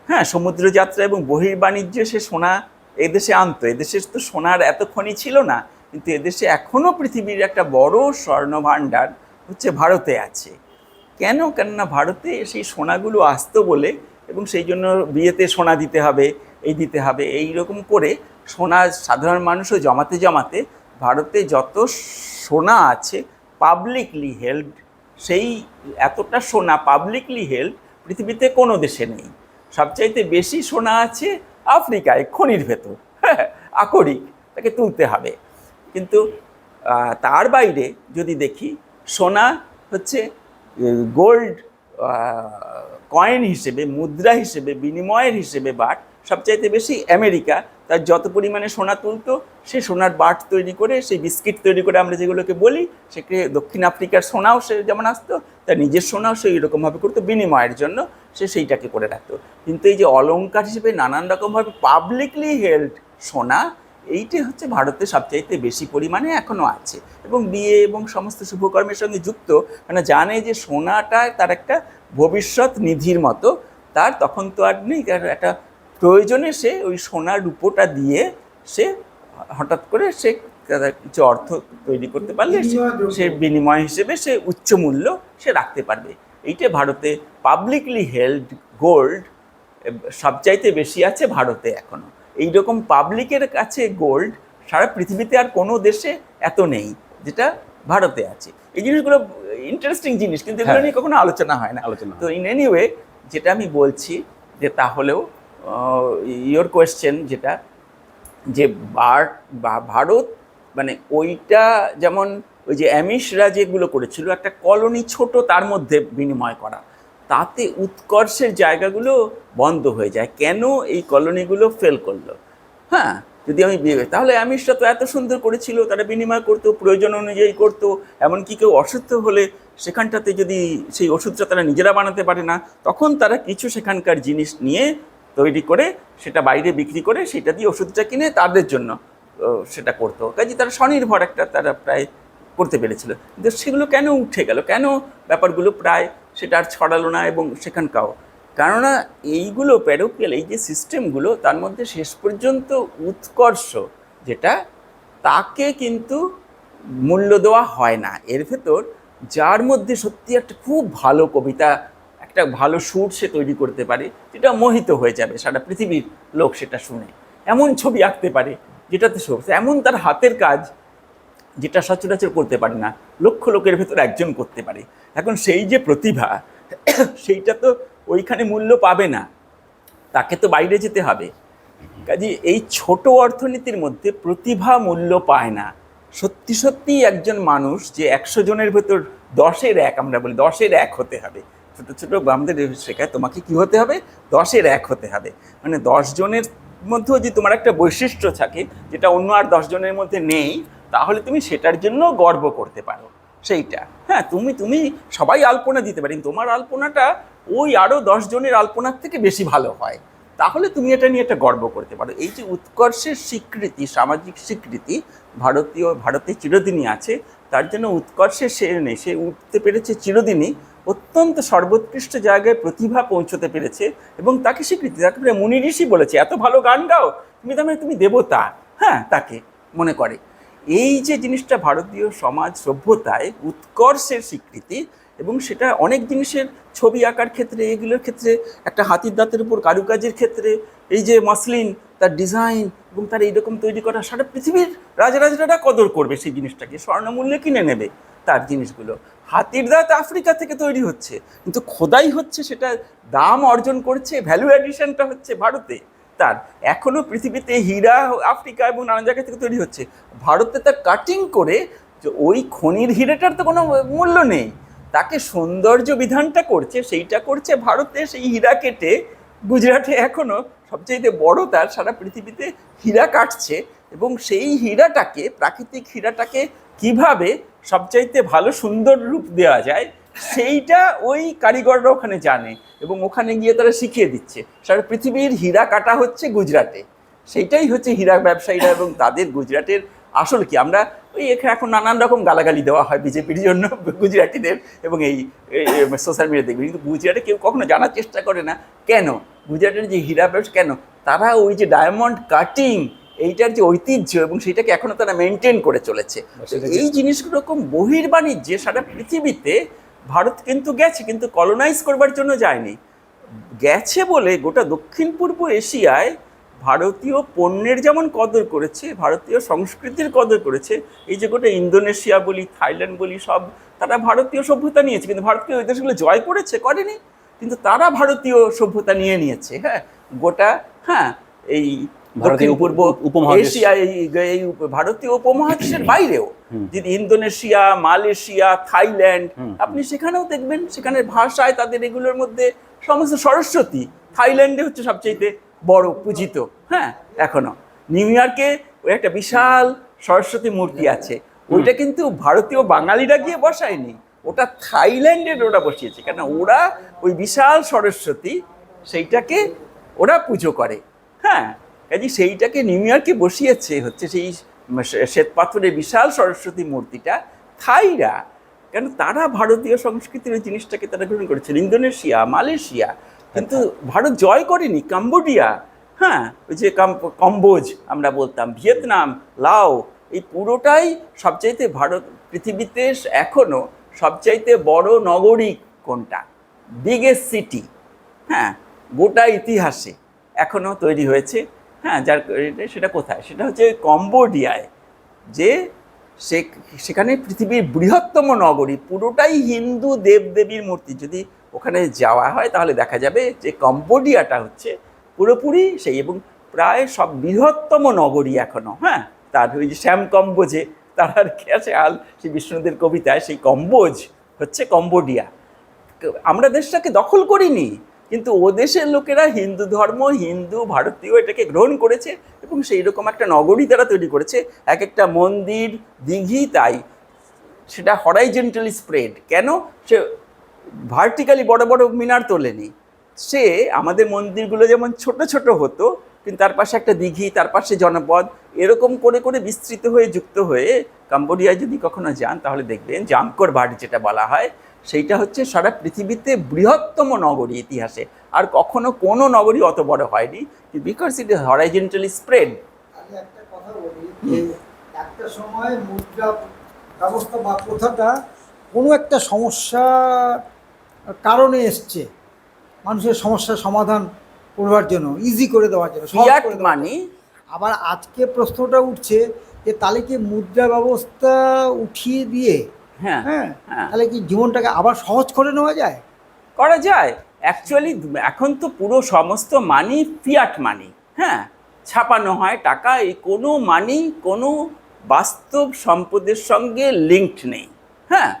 হ্যাঁ, সমুদ্রযাত্রা এবং বহির্বাণিজ্যে সে সোনা এদেশে আনতো। এদেশে তো সোনার এত খনি ছিল না, কিন্তু এদেশে এখনও পৃথিবীর একটা বড় স্বর্ণভাণ্ডার হচ্ছে ভারতে আছে। কেন? কেননা ভারতে সেই সোনাগুলো আসতো বলে, এবং সেই জন্য বিয়েতে সোনা দিতে হবে, এই দিতে হবে, এই রকম করে সোনা সাধারণ মানুষও জমাতে জমাতে ভারতে যত সোনা আছে পাবলিকলি হেল্ড, সেই এতটা সোনা পাবলিকলি হেল্ড পৃথিবীতে কোনো দেশে নেই। সবচাইতে বেশি সোনা আছে আফ্রিকায়, খনির ভেতর, আকরিক, তাকে তুলতে হবে। কিন্তু তার বাইরে যদি দেখি, সোনা হচ্ছে গোল্ড কয়েন হিসেবে, মুদ্রা হিসেবে, বিনিময়ের হিসেবে বাট সবচাইতে বেশি আমেরিকা। তার যত পরিমাণে সোনা তুলতো, সে সোনার বাট তৈরি করে, সেই বিস্কিট তৈরি করে আমরা যেগুলোকে বলি, সেকে দক্ষিণ আফ্রিকার সোনাও সে যেমন আসতো, তার নিজের সোনাও সে এইরকমভাবে করতো বিনিময়ের জন্য, সে সেইটাকে করে রাখতো। কিন্তু এই যে অলংকার হিসেবে নানান রকমভাবে পাবলিকলি হেল্ড সোনা, এইটাই হচ্ছে ভারতে সবচাইতে বেশি পরিমাণে এখনও আছে, এবং বিয়ে এবং সমস্ত শুভকর্মের সঙ্গে যুক্ত। মানে জানে যে সোনাটা তার একটা ভবিষ্যৎ নিধির মতো, তার তখন তো আর নেই, একটা প্রয়োজনে সে ওই সোনার রূপোটা দিয়ে সে হঠাৎ করে সে কিছু অর্থ তৈরি করতে পারলে সে বিনিময় হিসেবে সে উচ্চ মূল্য সে রাখতে পারবে। এইটা ভারতে পাবলিকলি হেল্ড গোল্ড সবচাইতে বেশি আছে ভারতে এখনও। এইরকম পাবলিকের কাছে গোল্ড সারা পৃথিবীতে আর কোনো দেশে এত নেই যেটা ভারতে আছে। এই জিনিসগুলো ইন্টারেস্টিং জিনিস, কিন্তু এগুলো নিয়ে কখনো আলোচনা হয় না। তো ইন এনিওয়ে, যেটা আমি বলছি যে তাহলেও ইয়োর কোয়েশ্চেন যেটা, যে ভারত মানে ওইটা যেমন ওই যে অ্যামিশরা যেগুলো করেছিল, একটা কলোনি ছোট, তার মধ্যে বিনিময় করা, তাতে উৎকর্ষের জায়গাগুলো বন্ধ হয়ে যায়। কেন এই কলোনিগুলো ফেল করলো? হ্যাঁ, যদি আমি তাহলে অ্যামিশরা তো এত সুন্দর করেছিল, তারা বিনিময় করতো, প্রয়োজন অনুযায়ী করতো। এমনকি কেউ অসুস্থ হলে সেখানটাতে যদি সেই ওষুধটা তারা নিজেরা বানাতে পারে না, তখন তারা কিছু সেখানকার জিনিস নিয়ে তৈরি করে সেটা বাইরে বিক্রি করে সেটা দিয়ে ওষুধটা কিনে তাদের জন্য সেটা করতো। কাজে তারা স্বনির্ভর একটা তারা প্রায় করতে পেরেছিল। কিন্তু সেগুলো কেন উঠে গেল? কেন ব্যাপারগুলো প্রায় সেটা আর ছড়ালো না? এবং সেখানকাও কেননা এইগুলো প্যারোকিয়াল, এই যে সিস্টেমগুলো, তার মধ্যে শেষ পর্যন্ত উৎকর্ষ যেটা, তাকে কিন্তু মূল্য দেওয়া হয় না। এর ভেতর যার মধ্যে সত্যি একটা খুব ভালো কবিতা, একটা ভালো সুর সে তৈরি করতে পারে, যেটা মোহিত হয়ে যাবে সারা পৃথিবীর লোক সেটা শুনে, এমন ছবি আঁকতে পারে যেটাতে সব, এমন তার হাতের কাজ যেটা সচরাচর করতে পারে না, লক্ষ লোকের ভেতর একজন করতে পারে। এখন সেই যে প্রতিভা, সেইটা তো ওইখানে মূল্য পাবে না, তাকে তো বাইরে যেতে হবে। কাজে এই ছোট অর্থনীতির মধ্যে প্রতিভা মূল্য পায় না। সত্যি সত্যিই একজন মানুষ যে 100 জনের ভেতর 10-এর 1, আমরা বলি 10-এর 1 হতে হবে। ছোটো ছোটো আমাদের শেখায় তোমাকে কি হতে হবে, 10-এর 1 হতে হবে। মানে 10 জনের মধ্যেও যদি তোমার একটা বৈশিষ্ট্য থাকে যেটা অন্য আর 10 জনের মধ্যে নেই, তাহলে তুমি সেটার জন্য গর্ব করতে পারো। সেইটা, হ্যাঁ, তুমি সবাই আলপনা দিতে পারি, তোমার আলপনাটা ওই আরও 10 জনের আলপনার থেকে বেশি ভালো হয়, তাহলে তুমি এটা নিয়ে একটা গর্ব করতে পারো। এই যে উৎকর্ষের স্বীকৃতি, সামাজিক স্বীকৃতি ভারতে চিরদিনই আছে। তার জন্য উৎকর্ষের সে নেই, সে উঠতে পেরেছে চিরদিনই, অত্যন্ত সর্বোৎকৃষ্ট জায়গায় প্রতিভা পৌঁছতে পেরেছে, এবং তাকে স্বীকৃতি, তাকে মুনি ঋষি বলেছে এত ভালো গান গাও তুমি, তার মানে তুমি দেবতা, হ্যাঁ, তাকে মনে করে। এই যে জিনিসটা ভারতীয় সমাজ সভ্যতায় উৎকর্ষের স্বীকৃতি, এবং সেটা অনেক জিনিসের ছবি আঁকার ক্ষেত্রে, এগুলোর ক্ষেত্রে, একটা হাতির দাঁতের উপর কারুকাজের ক্ষেত্রে, এই যে মসলিন, তার ডিজাইন এবং তার এইরকম তৈরি করা, সারা পৃথিবীর রাজারা কদর করবে সেই জিনিসটাকে, স্বর্ণমূল্যে কিনে নেবে তার জিনিসগুলো। হাতির দাঁত আফ্রিকা থেকে তৈরি হচ্ছে, কিন্তু খোদাই হচ্ছে, সেটা দাম অর্জন করছে, ভ্যালু অ্যাডিশনটা হচ্ছে ভারতে। তার এখনো পৃথিবীতে হীরা আফ্রিকা এবং নানা জায়গা থেকে তৈরি হচ্ছে, ভারতে তার কাটিং করে যে ওই খনির হীরেটার তো কোনো মূল্য নেই, তাকে সৌন্দর্য বিধানটা করছে, সেইটা করছে ভারতে। সেই হীরা কেটে গুজরাটে এখনো সবচেয়ে বড় তার সারা পৃথিবীতে হীরা কাটছে, এবং সেই হীরাটাকে, প্রাকৃতিক হীরাটাকে কিভাবে সবচাইতে ভালো সুন্দর রূপ দেওয়া যায় সেইটা ওই কারিগররা ওখানে জানে, এবং ওখানে গিয়ে তারা শিখিয়ে দিচ্ছে। সারা পৃথিবীর হীরা কাটা হচ্ছে গুজরাটে, সেইটাই হচ্ছে হীরা ব্যবসায়ীরা এবং তাদের গুজরাটের আসল কি। আমরা ওই এখন নানান রকম গালাগালি দেওয়া হয় বিজেপির জন্য গুজরাটিদের, এবং এই সোশ্যাল মিডিয়া দেখবে, কিন্তু গুজরাটে কেউ কখনো জানার চেষ্টা করে না কেন গুজরাটের যে হীরা ব্যবসা, কেন তারা ওই যে ডায়মন্ড কাটিং এইটার যে ঐতিহ্য এবং সেটাকে এখনো তারা মেনটেন করে চলেছে। এই জিনিসগুলো রকম বহির্বাণিজ্যে সারা পৃথিবীতে ভারত কিন্তু গেছে, কিন্তু কলোনাইজ করবার জন্য যায়নি। গেছে বলে গোটা দক্ষিণ পূর্ব এশিয়ায় ভারতীয় পণ্যের যেমন কদর করেছে, ভারতীয় সংস্কৃতির কদর করেছে। এই যে গোটা ইন্দোনেশিয়া বলি, থাইল্যান্ড বলি, সব তারা ভারতীয় সভ্যতা নিয়েছে, কিন্তু ভারতীয় ওই দেশগুলো জয় করেছে, করেনি, কিন্তু তারা ভারতীয় সভ্যতা নিয়ে নিয়েছে। হ্যাঁ, গোটা, হ্যাঁ, এই দক্ষিণ পূর্ব এশিয়া, এই ভারতীয় উপমহাদেশের বাইরেও যদি ইন্দোনেশিয়া, মালয়েশিয়া, থাইল্যান্ড, আপনি সেখানেও দেখবেন সেখানের ভাষায় তাদের এগুলোর মধ্যে সমস্ত সরস্বতী, থাইল্যান্ডে হচ্ছে সবচেয়ে বড় পূজিত। হ্যাঁ, এখনো নিউ ইয়র্কে ওই একটা বিশাল সরস্বতী মূর্তি আছে, ওইটা কিন্তু ভারতীয় বাঙালিরা গিয়ে বসায়নি, ওটা থাইল্যান্ডের ওরা বসিয়েছে, কেন ওরা ওই বিশাল সরস্বতী সেইটাকে ওরা পুজো করে। হ্যাঁ, কাজে সেইটাকে নিউ ইয়র্কে বসিয়েছে হচ্ছে সেই শ্বেতপাথরের বিশাল সরস্বতী মূর্তিটা থাইরা, কেন তারা ভারতীয় সংস্কৃতির ওই জিনিসটাকে তারা গ্রহণ করেছে। ইন্দোনেশিয়া, মালয়েশিয়া কিন্তু ভারত জয় করেনি, কম্বোডিয়া, হ্যাঁ, ওই যে কম্বোজ আমরা বলতাম, ভিয়েতনাম, লাও, এই পুরোটাই সবচাইতে ভারত পৃথিবীতে এখনো সবচাইতে বড় নগরী কোনটা, বিগেস্ট সিটি, হ্যাঁ, গোটা ইতিহাসে এখনো তৈরি হয়েছে। হ্যাঁ, যার সেটা কোথায়, সেটা হচ্ছে কম্বোডিয়ায়, যে সেখানে পৃথিবীর বৃহত্তম নগরী, পুরোটাই হিন্দু দেবদেবীর মূর্তি। যদি ওখানে যাওয়া হয় তাহলে দেখা যাবে যে কম্বোডিয়াটা হচ্ছে পুরোপুরি সেই, এবং প্রায় সব বৃহত্তম নগরী এখনো। হ্যাঁ, তার ওই যে শ্যাম কম্বোজে তারা রেখে আছে আল, সেই বিষ্ণুদের কবিতায়, সেই কম্বোজ হচ্ছে কম্বোডিয়া। আমরা দেশটাকে দখল করিনি, কিন্তু ও দেশের লোকেরা হিন্দু ধর্ম, হিন্দু ভারতীয় এটাকে গ্রহণ করেছে, এবং সেই রকম একটা নগরী তারা তৈরি করেছে। এক একটা মন্দির, দিঘি, তাই সেটা হরাইজেন্টালি স্প্রেড। কেন সে ভার্টিক্যালি বড় বড় মিনার তোলেনি, সে আমাদের মন্দিরগুলো যেমন ছোট ছোট হতো, কিন্তু তার পাশে একটা দিঘি, তার পাশে জনপদ, এরকম করে করে বিস্তৃত হয়ে যুক্ত হয়ে। কম্বোডিয়ায় যদি কখনো যান তাহলে দেখবেন জামকর বাড়ি যেটা বলা হয়, সেইটা হচ্ছে সারা পৃথিবীতে বৃহত্তম নগরী ইতিহাসে, আর কখনো কোনো নগরী অত বড় হয়নি, because it is horizontally spread. আমি একটা কথা বলি, যে একটা সময় মুদ্রা ব্যবস্থা বা প্রথাটা কোনো একটা সমস্যার কারণে এসছে, মানুষের সমস্যার সমাধান করবার জন্য, ইজি করে দেওয়ার জন্য, সহজ ফিয়াট করে দেওয়ার মানি। জন্য। আবার আজকে প্রশ্নটা উঠছে যে তাহলে কি মুদ্রা ব্যবস্থা উঠিয়ে দিয়ে, হ্যাঁ, হ্যাঁ, হ্যাঁ, তাহলে কি জীবনটাকে আবার সহজ করে নেওয়া যায়? করা যায়। অ্যাকচুয়ালি এখন তো পুরো সমস্ত মানি ফিয়াট মানি, হ্যাঁ, ছাপানো হয় টাকা, এই কোনো মানি কোনো বাস্তব সম্পদের সঙ্গে লিঙ্কড নেই। হ্যাঁ,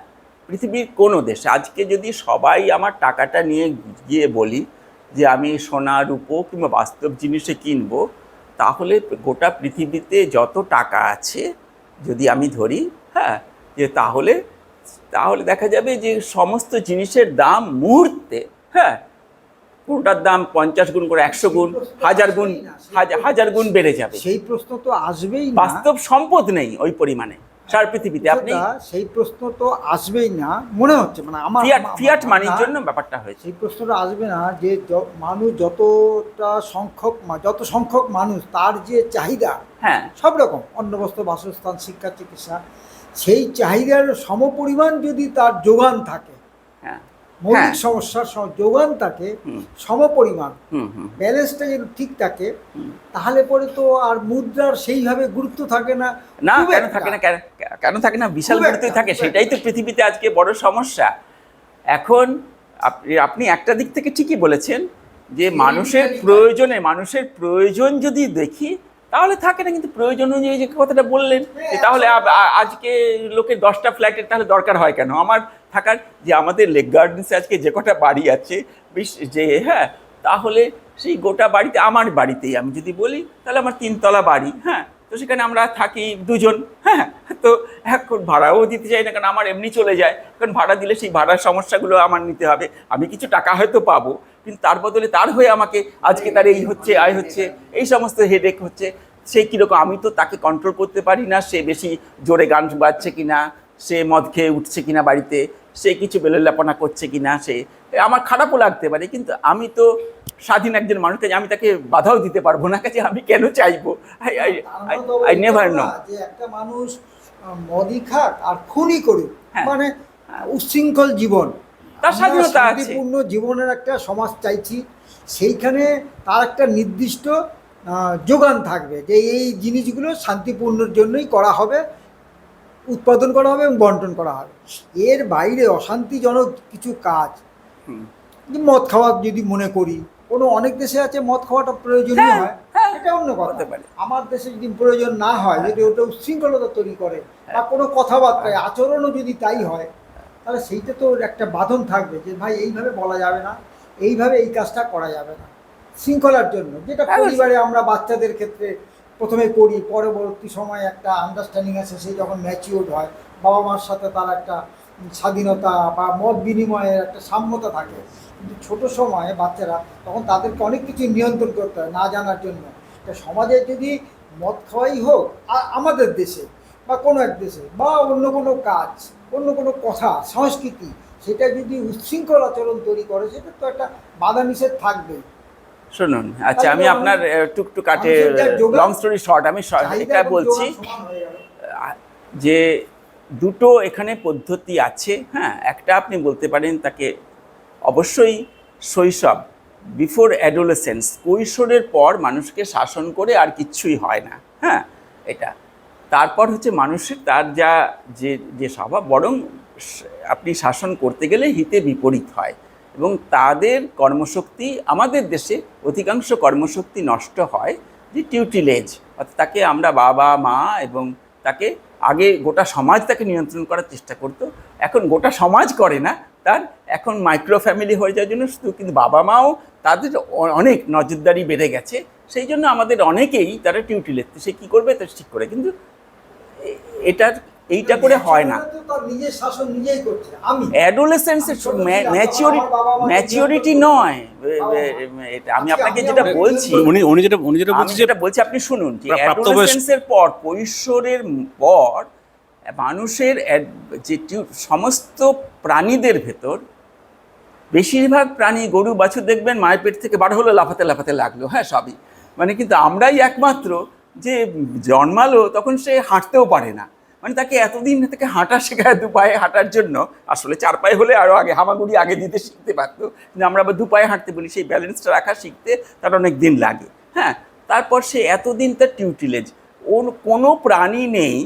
পৃথিবীর কোনো দেশে আজকে যদি সবাই আমার টাকাটা নিয়ে গিয়ে বলি যে আমি সোনা, রূপো কিংবা বাস্তব জিনিসে কিনবো, তাহলে গোটা পৃথিবীতে যত টাকা আছে যদি আমি ধরি, হ্যাঁ, যে তাহলে দেখা যাবে যে সমস্ত জিনিসের দাম মুহূর্তে, হ্যাঁ, কোনটার দাম 50 গুণ করে, 100 গুণ, 1000 গুণ, হাজার গুণ বেড়ে যাবে। সেই প্রশ্ন তো আসবেই না, বাস্তব সম্পদ নেই ওই পরিমাণে সারা পৃথিবীতে। আপনি সেই প্রশ্ন তো আসবেই না মনে হচ্ছে, মানে আমার ফিয়াট মানির জন্য ব্যাপারটা হয়েছে। সেই প্রশ্নটা আসবে না যে মানুষ যত সংখ্যক মানুষ, তার যে চাহিদা, হ্যাঁ, সব রকম অন্ন, বস্ত্র, বাসস্থান, শিক্ষা, চিকিৎসা, সেই চাহিদার সমপরিমাণ যদি তার যোগান থাকে, হ্যাঁ, মৌলিক সমস্যার যোগান থাকে সমপরিমাণ, হুম হুম ব্যালেন্সটা যদি ঠিক থাকে, তাহলে পরে তো আর মুদ্রার সেইভাবে গুরুত্ব থাকে না। না, খুব কেন একটা। থাকে না, কেন থাকে না, বিশাল খুব গুরুত্বই একটা, থাকে। খুব সেটাই তো একটা। পৃথিবীতে আজকে বড় সমস্যা। এখন আপনি একটা দিক থেকে ঠিকই বলেছেন যে মানুষের প্রয়োজন যদি দেখি তাহলে থাকে না, কিন্তু প্রয়োজন অনুযায়ী যে কথাটা বললেন যে তাহলে আজকে লোকের 10টা ফ্ল্যাটের তাহলে দরকার হয় কেন আমার থাকার? যে আমাদের লেক গার্ডেন্সে আজকে যে কটা বাড়ি আছে যে হ্যাঁ, তাহলে সেই গোটা বাড়িতে, আমার বাড়িতেই আমি যদি বলি তাহলে আমার 3 তলা বাড়ি, হ্যাঁ, তো সেখানে আমরা থাকি 2জন, হ্যাঁ, তো এখন ভাড়াও দিতে চাই না, কারণ আমার এমনি চলে যায়। কারণ ভাড়া দিলে সেই ভাড়ার সমস্যাগুলো আমার নিতে হবে। আমি কিছু টাকা হয়তো পাবো, কিন্তু তার বদলে তার হয়ে আমাকে আজকে তার এই হচ্ছে, আয় হচ্ছে, এই সমস্ত হেডেক হচ্ছে। সে কীরকম, আমি তো তাকে কন্ট্রোল করতে পারি না, সে বেশি জোরে গান বাজছে কিনা, সে মদ খেয়ে উঠছে কিনা বাড়িতে, সে কিছু বেলেলাপনা করছে কিনা, সে আমার খারাপও লাগতে পারে, কিন্তু আমি তো স্বাধীন একজন মানুষ, কাজে আমি তাকে বাধাও দিতে পারবো না, কাজে আমি কেন চাইবো? আই নেভার নো যে একটা মানুষ মদই খাক আর খুনই করুক, হ্যাঁ। মানে উচ্ছৃঙ্খল জীবন, তার স্বাধীনতা আছে। শান্তিপূর্ণ জীবনের একটা সমাজ চাইছি, সেইখানে তার একটা নির্দিষ্ট যোগান থাকবে যে এই জিনিসগুলো শান্তিপূর্ণর জন্যই করা হবে, উৎপাদন করা হবে এবং বন্টন করা হবে। এর বাইরে অশান্তিজনক কিছু কাজ, যে মদ খাওয়া যদি মনে করি, অনেক দেশে আছে মদ খাওয়াটা প্রয়োজনীয় হয়, এটা অন্য কথা। হতে পারে। আমার দেশে যদি প্রয়োজন না হয়, যদি ওটা উচ্ছৃঙ্খলতা তৈরি করে বা কোনো কথাবার্তায় আচরণও যদি তাই হয়, তাহলে সেইটা তো একটা বাঁধন থাকবে যে ভাই এইভাবে বলা যাবে না, এইভাবে এই কাজটা করা যাবে না, শৃঙ্খলার জন্য। যেটা পরিবারে আমরা বাচ্চাদের ক্ষেত্রে প্রথমে করি, পরবর্তী সময়ে একটা আন্ডারস্ট্যান্ডিং আছে, সেই যখন ম্যাচিওর্ড হয়, বাবা মার সাথে তার একটা স্বাধীনতা বা মত বিনিময়ের একটা সাম্যতা থাকে। কিন্তু ছোটো সময়ে বাচ্চারা, তখন তাদেরকে অনেক কিছু নিয়ন্ত্রণ করতে হয় না জানার জন্য। তা সমাজে যদি মদ খাওয়াই হোক আমাদের দেশে বা কোনো এক দেশে, বা অন্য কোনো কাজ, অন্য কোনো কথা, সংস্কৃতি, সেটা যদি উচ্ছৃঙ্খল আচরণ তৈরি করে, সেটা তো একটা বাধা নিষেধ থাকবেই। শুনুন, আচ্ছা, আমি আপনার টুকটুক কাটে, লং স্টোরি শর্ট, আমি এটা বলছি যে দুটো এখানে পদ্ধতি আছে, হ্যাঁ। একটা আপনি বলতে পারেন তাকে অবশ্যই শৈশব, বিফোর অ্যাডোলেসেন্স, কৈশোরের পর মানুষকে শাসন করে আর কিচ্ছুই হয় না, হ্যাঁ, এটা। তারপর হচ্ছে মানুষের তার যা যে স্বভাব, বরং আপনি শাসন করতে গেলে হিতে বিপরীত হয়, এবং তাদের কর্মশক্তি, আমাদের দেশে অধিকাংশ কর্মশক্তি নষ্ট হয় যে টিউটিলেজ, অর্থাৎ তাকে আমরা বাবা মা, এবং তাকে আগে গোটা সমাজ তাকে নিয়ন্ত্রণ করার চেষ্টা করতো, এখন গোটা সমাজ করে না, তার এখন মাইক্রো ফ্যামিলি হয়ে যাওয়ার জন্য শুধু, কিন্তু বাবা মাও তাদের অনেক নজরদারি বেড়ে গেছে, সেই জন্য আমাদের অনেকেই তারা টিউটিলেজ, সে কী করবে তা ঠিক করে, কিন্তু এইটা করে হয় না। নিজের শাসন নিজেই করছে। আমি অ্যাডোলেসেন্সের ম্যাচিওরিটি নয় এটা। আমি আপনাকে যেটা বলছি, উনি যেটা বলছি, যেটা বলছি আপনি শুনুন, যে প্রাপ্তবয়স্ক অ্যাডোলেসেন্সের পর, কৈশোরের পর মানুষের যে সমস্ত প্রাণীদের ভেতর, বেশিরভাগ প্রাণী, গরু বাছুর দেখবেন মায়ের পেট থেকে বার হলো লাফাতে লাফাতে লাগলো, হ্যাঁ, সবই, মানে, কিন্তু আমরাই একমাত্র যে জন্মালো তখন সে হাঁটতেও পারে না, মানে তাকে এতদিন থেকে হাঁটা শেখায় 2 পায়ে হাঁটার জন্য, আসলে 4 পায়ে হলে আরও আগে হামাগুড়ি আগে দিতে শিখতে পারতো, কিন্তু আমরা আবার 2 পায়ে হাঁটতে বলি, সেই ব্যালেন্সটা রাখা শিখতে তার অনেক দিন লাগে, হ্যাঁ। তারপর সে এতদিন তার টিউটিলেজ, ওর কোনো প্রাণী নেই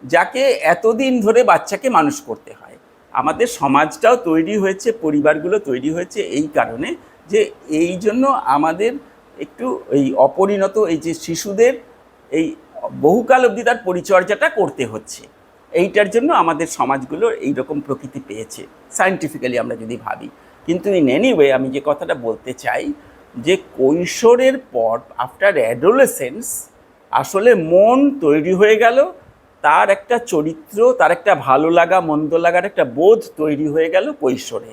যাকে এতদিন ধরে বাচ্চাকে মানুষ করতে হয়। আমাদের সমাজটাও তৈরি হয়েছে, পরিবারগুলো তৈরি হয়েছে এই কারণে, যে এই জন্য আমাদের একটু এই অপরিণত এই যে শিশুদের এই বহুকাল অবধি তার পরিচর্যাটা করতে হচ্ছে, এইটার জন্য আমাদের সমাজগুলো এইরকম প্রকৃতি পেয়েছে, সায়েন্টিফিক্যালি আমরা যদি ভাবি। কিন্তু ইন এনিওয়ে, আমি যে কথাটা বলতে চাই, যে কৈশোরের পর, আফটার অ্যাডোলেসেন্স, আসলে মন তৈরি হয়ে গেল, তার একটা চরিত্র, তার একটা ভালো লাগা মন্দ লাগার একটা বোধ তৈরি হয়ে গেল কৈশোরে।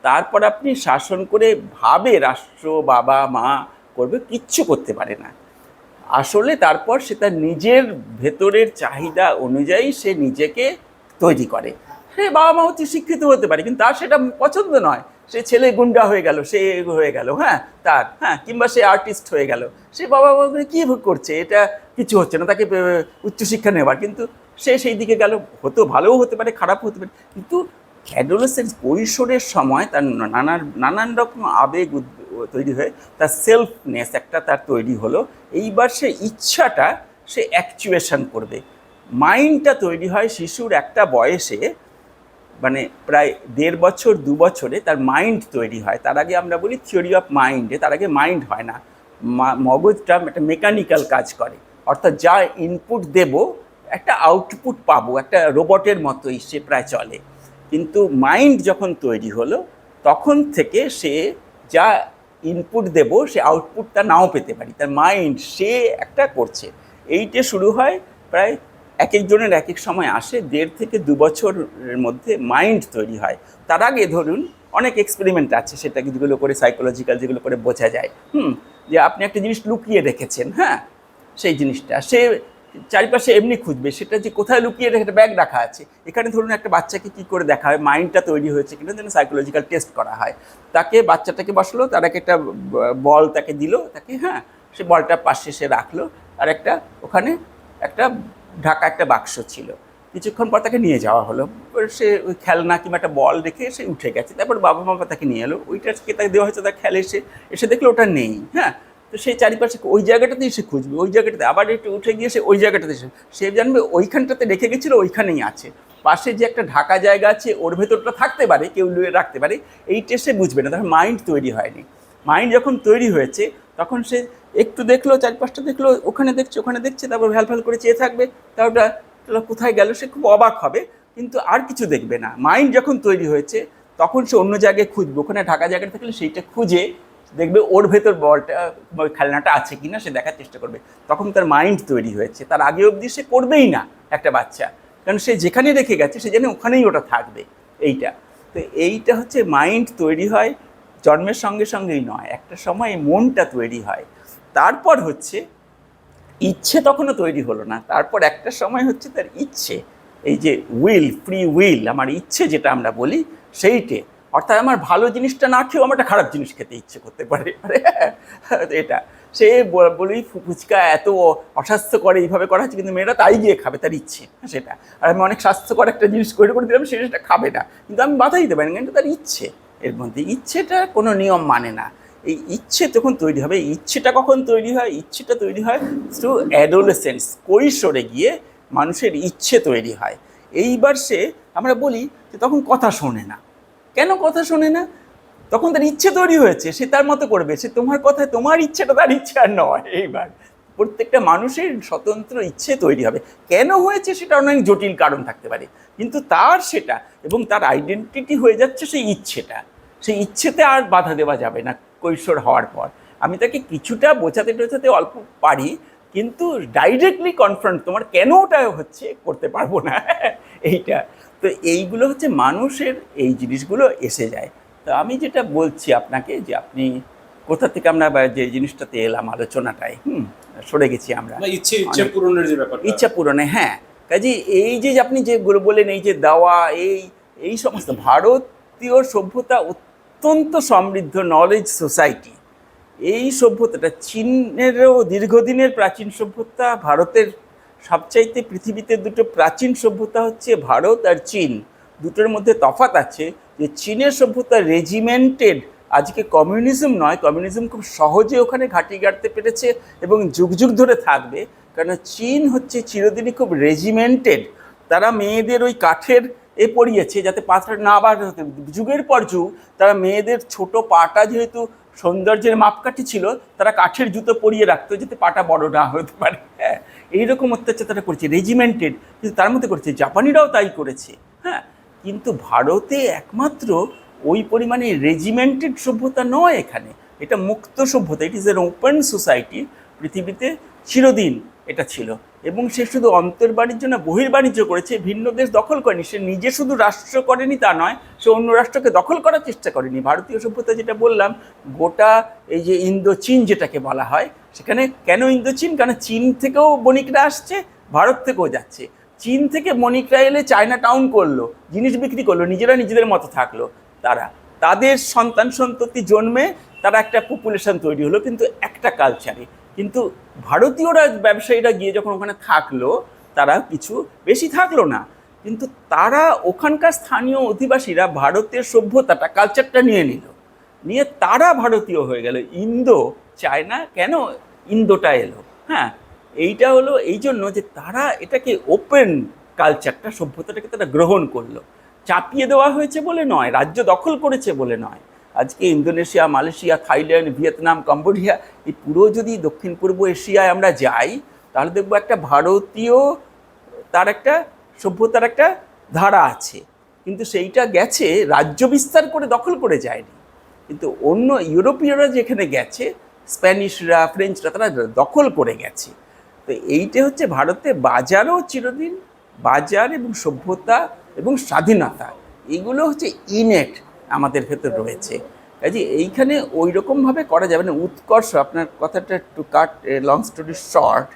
তারপর আপনি শাসন করে ভাবে রাষ্ট্র, বাবা মা করবে, কিচ্ছু করতে পারে না আসলে। তারপর সে তার নিজের ভেতরের চাহিদা অনুযায়ী সে নিজেকে তৈরি করে। সে বাবা মা হচ্ছে শিক্ষিত হতে পারে, কিন্তু তার সেটা পছন্দ নয়, সে ছেলে গুন্ডা হয়ে গেল, সে হয়ে গেল, হ্যাঁ, তার, হ্যাঁ, কিংবা সে আর্টিস্ট হয়ে গেল, সে বাবা কী করছে, এটা কিছু হচ্ছে না, তাকে উচ্চশিক্ষা নেওয়ার, কিন্তু সে সেই দিকে গেল, ভালোও হতে পারে, খারাপও হতে পারে, কিন্তু অ্যাডোলেসেন্স কৈশোরের সময় তার নানান রকম আবেগ তৈরি হয়ে তার সেলফনেস একটা তার তৈরি হলো। এইবার সে ইচ্ছাটা সে অ্যাকচুয়েশন করবে। মাইন্ডটা তৈরি হয় শিশুর একটা বয়সে, মানে প্রায় 1.5 বছর 2 বছরে তার মাইন্ড তৈরি হয়। তার আগে আমরা বলি থিওরি অফ মাইন্ডে, তার আগে মাইন্ড হয় না। মগজটা একটা মেকানিক্যাল কাজ করে, অর্থাৎ যা ইনপুট দেব একটা আউটপুট পাবো, একটা রোবটের মতোই সে প্রায় চলে। কিন্তু মাইন্ড যখন তৈরি হলো তখন থেকে সে যা ইনপুট দেব সে আউটপুটটা নাও পেতে পারি, তার মাইন্ড সে একটা করছে। এইটা শুরু হয় প্রায় এক একজনের এক এক সময় আসে, 1.5 থেকে 2 বছরের মধ্যে মাইন্ড তৈরি হয়। তার আগে ধরুন অনেক এক্সপেরিমেন্ট আছে, সেটা যেগুলো করে সাইকোলজিক্যাল, যেগুলো করে বোঝা যায় যে আপনি একটা জিনিস লুকিয়ে রেখেছেন, হ্যাঁ, সেই জিনিসটা সে চারিপাশে এমনি খুঁজবে, সেটা যে কোথায় লুকিয়ে রেখে একটা ব্যাগ রাখা আছে। এখানে ধরুন একটা বাচ্চাকে কী করে দেখা হয়, মাইন্ডটা তৈরি হয়েছে কিনা যেন সাইকোলজিক্যাল টেস্ট করা হয়। তাকে বাচ্চাটাকে বসলো, তার একটা বল তাকে দিল, তাকে হ্যাঁ সে বলটা পাশে সে রাখলো, আর একটা ওখানে একটা ঢাকা একটা বাক্স ছিল। কিছুক্ষণ পর তাকে নিয়ে যাওয়া হলো, সে ওই খেলনা কিংবা একটা বল রেখে সে উঠে গেছে। তারপর বাবা মা তাকে নিয়ে এলো, ওইটাকে তাকে দেওয়া হয়েছে, তার খেলে এসে দেখলো ওটা নেই। হ্যাঁ, তো সেই চারিপাশে ওই জায়গাটাতেই সে খুঁজবে, ওই জায়গাটাতে আবার একটু উঠে গিয়ে সে ওই জায়গাটাতে সে জানবে ওইখানটাতে রেখে গেছিলো, ওইখানেই আছে। পাশে যে একটা ঢাকা জায়গা আছে ওর ভেতরটা থাকতে পারে, কেউ লুয়ে রাখতে পারে, এইটা সে বুঝবে না, তার মাইন্ড তৈরি হয়নি। মাইন্ড যখন তৈরি হয়েছে তখন সে একটু দেখলো, চারপাশটা দেখলো, ওখানে দেখছে, তারপর ভ্যাল করে চেয়ে থাকবে, তারপর কোথায় গেল সে খুব অবাক হবে, কিন্তু আর কিছু দেখবে না। মাইন্ড যখন তৈরি হয়েছে তখন সে অন্য জায়গায় খুঁজবে, ওখানে ঢাকা জায়গাটা থাকলে সেইটা খুঁজে দেখবে ওর ভেতর বলটা খেলনাটা আছে কিনা সে দেখার চেষ্টা করবে। তখন তার মাইন্ড তৈরি হয়েছে। তার আগে অবধি সে করবেই না একটা বাচ্চা, কারণ সে যেখানে রেখে গেছে সে জানে ওখানেই ওটা থাকবে। তো এইটা হচ্ছে মাইন্ড তৈরি হয় জন্মের সঙ্গে সঙ্গেই নয়, একটা সময় মনটা তৈরি হয়। তারপর হচ্ছে ইচ্ছে, তখনও তৈরি হলো না। তারপর একটা সময় হচ্ছে তার ইচ্ছে, এই যে উইল, ফ্রি উইল, আমার ইচ্ছে যেটা আমরা বলি সেইটে, অর্থাৎ আমার ভালো জিনিসটা না খেয়েও আমার একটা খারাপ জিনিস খেতে ইচ্ছে করতে পারে। এটা সে বলি ফুচকা এত অস্বাস্থ্যকর এইভাবে করা হচ্ছে, কিন্তু মেয়েরা তাই গিয়ে খাবে, তার ইচ্ছে সেটা। আর আমি অনেক স্বাস্থ্যকর একটা জিনিস করে দিলাম, সেটা খাবে না, কিন্তু আমি বাধা দিতে পারি না, কিন্তু তার ইচ্ছে। এর মধ্যে ইচ্ছেটা কোনো নিয়ম মানে না। এই ইচ্ছে যখন তৈরি হবে, ইচ্ছেটা কখন তৈরি হয়? ইচ্ছেটা তৈরি হয় থ্রু অ্যাডোলেসেন্স, কৈশোরে গিয়ে মানুষের ইচ্ছে তৈরি হয়। এইবার সে, আমরা বলি যে তখন কথা শোনে না। কেন কথা শোনে না? তখন তার ইচ্ছে তৈরি হয়েছে, সে তার মতো করবে, সে তোমার কথায়, তোমার ইচ্ছেটা তার ইচ্ছে আর নয়। এইবার প্রত্যেকটা মানুষের স্বতন্ত্র ইচ্ছে তৈরি হবে। কেন হয়েছে সেটা অনেক জটিল কারণ থাকতে পারে, কিন্তু তার সেটা, এবং তার আইডেন্টিটি হয়ে যাচ্ছে সেই ইচ্ছেটা। সেই ইচ্ছেতে আর বাধা দেওয়া যাবে না কৈশোর হওয়ার পর। আমি তাকে কিছুটা বোঝাতে অল্প পারি, কিন্তু ডাইরেক্টলি কনফ্রন্ট তোমার কেন ওটা হচ্ছে করতে পারবো না। এইটা তো এইগুলো হচ্ছে মানুষের, এই জিনিসগুলো এসে যায়। তো আমি যেটা বলছি আপনাকে, যে আপনি কোথা থেকে আমরা যে জিনিসটাতে এলাম আলোচনাটায়, সরে গেছি আমরা, ইচ্ছা পূরণের যে ব্যাপার, ইচ্ছা পূরণে। হ্যাঁ, কাজে এই যে আপনি যেগুলো বললেন, এই যে দাওয়া, এই সমস্ত, ভারতীয় সভ্যতা অত্যন্ত সমৃদ্ধ, নলেজ সোসাইটি। এই সভ্যতাটা চীনেরও দীর্ঘদিনের প্রাচীন সভ্যতা। ভারতের সবচাইতে পৃথিবীতে দুটো প্রাচীন সভ্যতা হচ্ছে ভারত আর চীন। দুটোর মধ্যে তফাৎ আছে যে চীনের সভ্যতা রেজিমেন্টেড, আজকে কমিউনিজম নয়, কমিউনিজম খুব সহজে ওখানে ঘাঁটি গাড়তে পেরেছে এবং যুগ যুগ ধরে থাকবে, কারণ চীন হচ্ছে চিরদিনই খুব রেজিমেন্টেড। তারা মেয়েদের ওই কাঠের পরিয়েছে যাতে পাটা না বার হতে, যুগের পর যুগ তারা মেয়েদের ছোট পাটা যেহেতু সৌন্দর্যের মাপকাঠি ছিল, তারা কাঠের জুতো পরিয়ে রাখতো যাতে পাটা বড় না হতে পারে। হ্যাঁ, এইরকম অত্যাচার তারা করেছে, রেজিমেন্টেড। কিন্তু তার মধ্যে করেছে, জাপানিরাও তাই করেছে। হ্যাঁ, কিন্তু ভারতে একমাত্র ওই পরিমাণে রেজিমেন্টেড সভ্যতা নয় এখানে, এটা মুক্ত সভ্যতা, it is an open society. পৃথিবীতে চিরদিন এটা ছিল, এবং সে শুধু অন্তর্বাণিজ্য না, বহির্বাণিজ্য করেছে, ভিন্ন দেশ দখল করেনি। সে নিজে শুধু রাষ্ট্র করেনি তা নয়, সে অন্য রাষ্ট্রকে দখল করার চেষ্টা করেনি। ভারতীয় সভ্যতা যেটা বললাম, গোটা এই যে ইন্দো চীন যেটাকে বলা হয়, সেখানে কেন ইন্দো চীন? কারণ চীন থেকেও বণিকরা আসছে, ভারত থেকেও যাচ্ছে। চীন থেকে বণিকরা এলে চায়না টাউন করলো, জিনিস বিক্রি করলো, নিজেরা নিজেদের মতো থাকলো। তাদের সন্তান সন্ততি জন্মে তারা একটা পপুলেশন তৈরি হলো, কিন্তু একটা কালচারে। কিন্তু ভারতীয়রা, ব্যবসায়ীরা গিয়ে যখন ওখানে থাকলো, তারা কিছু বেশি থাকলো না, কিন্তু তারা ওখানকার স্থানীয় অধিবাসীরা ভারতের সভ্যতাটা কালচারটা নিয়ে নিল, নিয়ে তারা ভারতীয় হয়ে গেল। ইন্দো চায়না কেন ইন্দোটা এলো, হ্যাঁ এইটা হলো এই জন্য যে তারা এটাকে ওপেন কালচারটা সভ্যতাটাকে তারা গ্রহণ করলো। চাপিয়ে দেওয়া হয়েছে বলে নয়, রাজ্য দখল করেছে বলে নয়। আজকে Indonesia, Malaysia, Thailand, Vietnam, Cambodia, এই পুরো যদি দক্ষিণ পূর্ব এশিয়ায় আমরা যাই তাহলে দেখবো একটা ভারতীয় তার একটা সভ্যতার একটা ধারা আছে, কিন্তু সেইটা গেছে রাজ্য বিস্তার করে দখল করে যায়নি। কিন্তু অন্য ইউরোপীয়রা যেখানে গেছে, স্প্যানিশরা, ফ্রেঞ্চরা, তারা দখল করে গেছে। তো এইটা হচ্ছে ভারতে বাজারও চিরদিন, বাজার এবং সভ্যতা এবং স্বাধীনতা এগুলো হচ্ছে ইনেট আমাদের ভেতর রয়েছে। কাজে এইখানে ওই রকমভাবে করা যাবে না। উৎকর্ষ, আপনার কথাটা একটু কাট, লং স্টোরি শর্ট,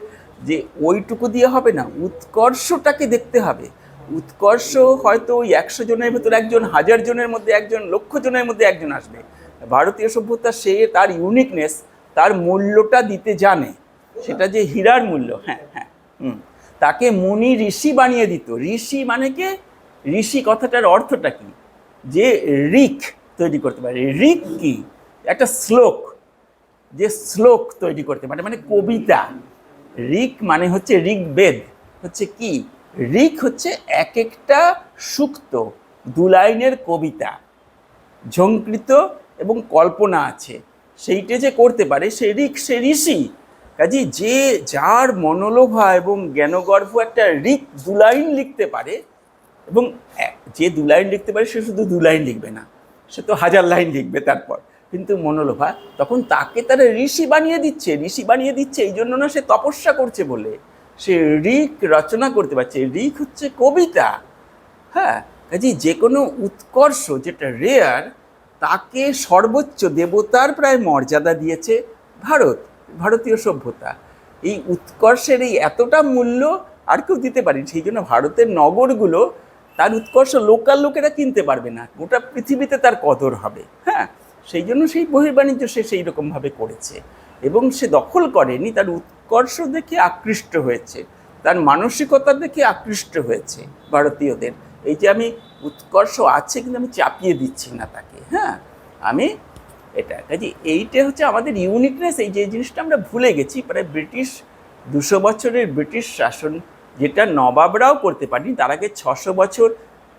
যে ওইটুকু দিয়ে হবে না, উৎকর্ষটাকে দেখতে হবে। উৎকর্ষ হয়তো ওই 100 জনের ভেতর একজন, 1000 জনের মধ্যে একজন, লক্ষ জনের মধ্যে একজন আসবে। ভারতীয় সভ্যতা সে তার ইউনিকনেস, তার মূল্যটা দিতে জানে, সেটা যে হীরার মূল্য, হ্যাঁ হ্যাঁ তাকে মুনি ঋষি বানিয়ে দিত। ঋষি মানে কে? ঋষি কথাটার অর্থটা কি? যে ঋক তৈরি করতে পারে। ঋক কি? একটা শ্লোক, যে শ্লোক তৈরি করতে পারে, মানে কবিতা। ঋক মানে হচ্ছে ঋগ্বেদ হচ্ছে কি? ঋক হচ্ছে এক একটা সূক্ত, 2 লাইনের কবিতা, ঝঙ্কৃত এবং কল্পনা আছে, সেইটা যে করতে পারে সে ঋক, সে ঋষি। কাজে যে যার মনোলোভা এবং জ্ঞানগর্ভ একটা ঋক 2 লাইন লিখতে পারে, এবং যে 2 লাইন লিখতে পারে সে শুধু 2 লাইন লিখবে না, সে তো 1000 লাইন লিখবে তারপর, কিন্তু মনোলোভা, তখন তাকে তারা ঋষি বানিয়ে দিচ্ছে। ঋষি বানিয়ে দিচ্ছে এই জন্য না সে তপস্যা করছে বলে, সে ঋক রচনা করতে পারছে। ঋক হচ্ছে কবিতা, হ্যাঁ। কাজে যে কোনো উৎকর্ষ যেটা রেয়ার, তাকে সর্বোচ্চ দেবতার প্রায় মর্যাদা দিয়েছে ভারতীয় সভ্যতা। এই উৎকর্ষের এই এতটা মূল্য আর কেউ দিতে পারেনি। সেই জন্য ভারতের নগরগুলো, তার উৎকর্ষ লোকাল লোকেরা কিনতে পারবে না, গোটা পৃথিবীতে তার কদর হবে, হ্যাঁ। সেই জন্য সেই বহির্বাণিজ্য সে সেই রকমভাবে করেছে, এবং সে দখল করেনি, তার উৎকর্ষ দেখে আকৃষ্ট হয়েছে, তার মানসিকতা দেখে আকৃষ্ট হয়েছে ভারতীয়দের। এই যে আমি উৎকর্ষ আছে কিন্তু আমি চাপিয়ে দিচ্ছি না তাকে, হ্যাঁ, আমি এটা। কাজে এইটা হচ্ছে আমাদের ইউনিকনেস। এই যে জিনিসটা আমরা ভুলে গেছি, প্রায় ব্রিটিশ 200 বছরের ব্রিটিশ শাসন, যেটা নবাবরাও করতে পারেনি। তার আগে 600 বছর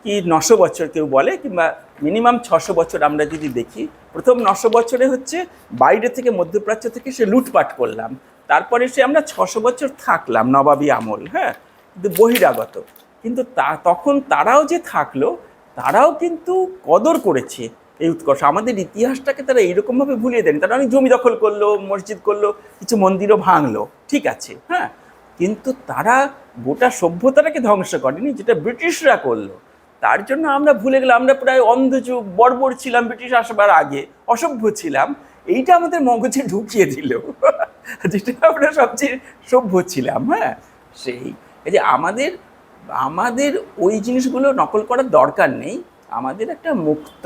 কি 900 বছর কেউ বলে, কিংবা মিনিমাম 600 বছর আমরা যদি দেখি, প্রথম 900 বছরে হচ্ছে বাইরে থেকে, মধ্যপ্রাচ্য থেকে সে লুটপাট করলাম, তারপরে সে আমরা 600 বছর থাকলাম নবাবী আমল, হ্যাঁ, কিন্তু বহিরাগত। কিন্তু তখন তারাও যে থাকলো, তারাও কিন্তু কদর করেছে এই উৎকর্ষ। আমাদের ইতিহাসটাকে তারা এইরকমভাবে ভুলিয়ে দেয়নি। তারা অনেক জমি দখল করলো, মসজিদ করলো, কিছু মন্দিরও ভাঙলো, ঠিক আছে, হ্যাঁ, কিন্তু তারা গোটা সভ্যতাটাকে ধ্বংস করেনি, যেটা ব্রিটিশরা করলো। তার জন্য আমরা ভুলে গেলাম, আমরা প্রায় অন্ধযুগ, বর্বর ছিলাম ব্রিটিশ আসবার আগে, অসভ্য ছিলাম, এইটা আমাদের মগজে ঢুকিয়ে দিল, যেটা আমরা সবচেয়ে সভ্য ছিলাম, হ্যাঁ। সেই এই যে আমাদের ওই জিনিসগুলো নকল করার দরকার নেই। আমাদের একটা মুক্ত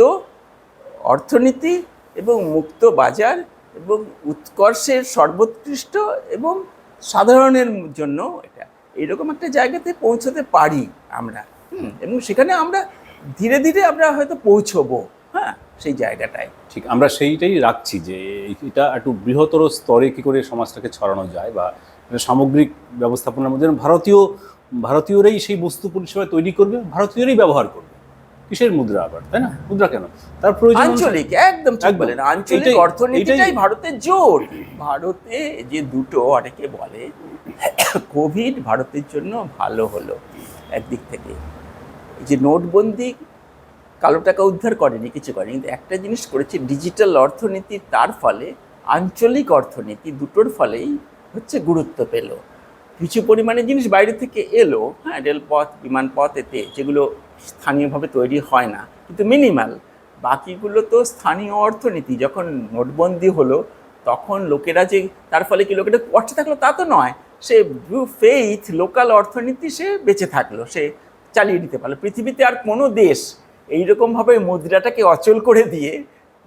অর্থনীতি এবং মুক্ত বাজার এবং উৎকর্ষের সর্বোৎকৃষ্ট এবং সাধারণের জন্য এটা এইরকম একটা জায়গাতে পৌঁছতে পারি আমরা, এবং সেখানে আমরা ধীরে ধীরে আমরা হয়তো পৌঁছবো, হ্যাঁ, সেই জায়গাটায়। ঠিক, আমরা সেইটাই রাখছি যে এটা একটু বৃহত্তর স্তরে কী করে সমাজটাকে ছড়ানো যায়, বা সামগ্রিক ব্যবস্থাপনার মধ্যে ভারতীয়রাই সেই বস্তু পরিষেবা তৈরি করবে, ভারতীয়রাই ব্যবহার করবে। কিসের মুদ্রা আবার, তাই না? মুদ্রা কেন? তার প্রয়োজন আঞ্চলিক, একদম ঠিক বলেন, আঞ্চলিক অর্থনীতিটাই ভারতের জোর। ভারতে যে দুটো, অনেকে বলে কোভিড ভারতের জন্য ভালো হলো একদিক থেকে, এই যে নোটবন্দি কালো টাকা উদ্ধার করেনি, কিছু করেনি, কিন্তু একটা জিনিস করেছে, ডিজিটাল অর্থনীতি। তার ফলে আঞ্চলিক অর্থনীতি দুটোর ফলেই হচ্ছে গুরুত্ব পেল। কিছু পরিমাণে জিনিস বাইরে থেকে এলো, হ্যাঁ, রেলপথ, বিমানপথ, এতে যেগুলো স্থানীয়ভাবে তৈরি হয় না, কিন্তু মিনিমাল। বাকিগুলো তো স্থানীয় অর্থনীতি। যখন নোটবন্দি হলো তখন লোকেরা যে, তার ফলে কি লোকেরা কষ্টে থাকলো তা তো নয়, সে ফেইথ লোকাল অর্থনীতি সে বেঁচে থাকলো, সে চালিয়ে নিতে পারলো। পৃথিবীতে আর কোনো দেশ এইরকমভাবে মুদ্রাটাকে অচল করে দিয়ে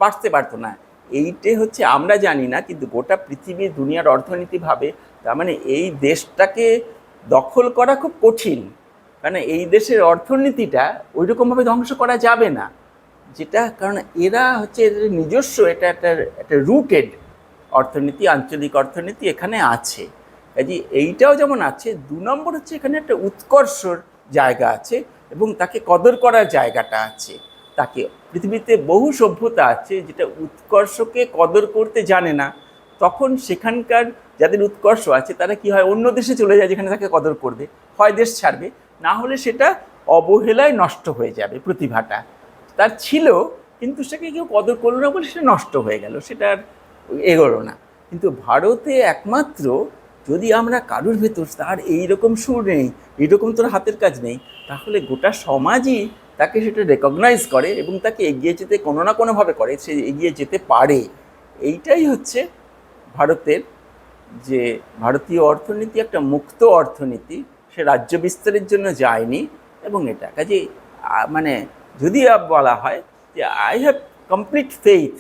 বাড়তে পারতো না। এইটাই হচ্ছে, আমরা জানি না, কিন্তু গোটা পৃথিবীর দুনিয়ার অর্থনীতি ভাবে। তার মানে এই দেশটাকে দখল করা খুব কঠিন, কারণ এই দেশের অর্থনীতিটা ওই রকমভাবে ধ্বংস করা যাবে না, যেটা কারণ এরা হচ্ছে এদের নিজস্ব এটা একটা রুটেড অর্থনীতি, আঞ্চলিক অর্থনীতি এখানে আছে। কাজে এইটাও যেমন আছে, 2 নম্বর হচ্ছে এখানে একটা উৎকর্ষর জায়গা আছে এবং তাকে কদর করার জায়গাটা আছে। তাকে পৃথিবীতে বহু সভ্যতা আছে যেটা উৎকর্ষকে কদর করতে জানে না, তখন সেখানকার যাদের উৎকর্ষ আছে তারা কি হয়, অন্য দেশে চলে যায় যেখানে তাকে কদর করবে, হয় দেশ ছাড়বে, না হলে সেটা অবহেলায় নষ্ট হয়ে যাবে। প্রতিভাটা তার ছিল কিন্তু সেটাকে কেউ কদর করলো না বলে সেটা নষ্ট হয়ে গেল, সেটা আর এগোলো না। কিন্তু ভারতে একমাত্র যদি আমরা কারোর ভেতর তার এইরকম সুর নেই, এইরকম তোর হাতের কাজ নেই, তাহলে গোটা সমাজই তাকে সেটা রেকগনাইজ করে এবং তাকে এগিয়ে যেতে কোনো না কোনোভাবে করে, সে এগিয়ে যেতে পারে। এইটাই হচ্ছে ভারতের যে ভারতীয় অর্থনীতি একটা মুক্ত অর্থনীতি, সে রাজ্য বিস্তারের জন্য যায়নি। এবং এটা কাজে মানে যদি বলা হয় যে আই হ্যাভ কমপ্লিট ফেইথ,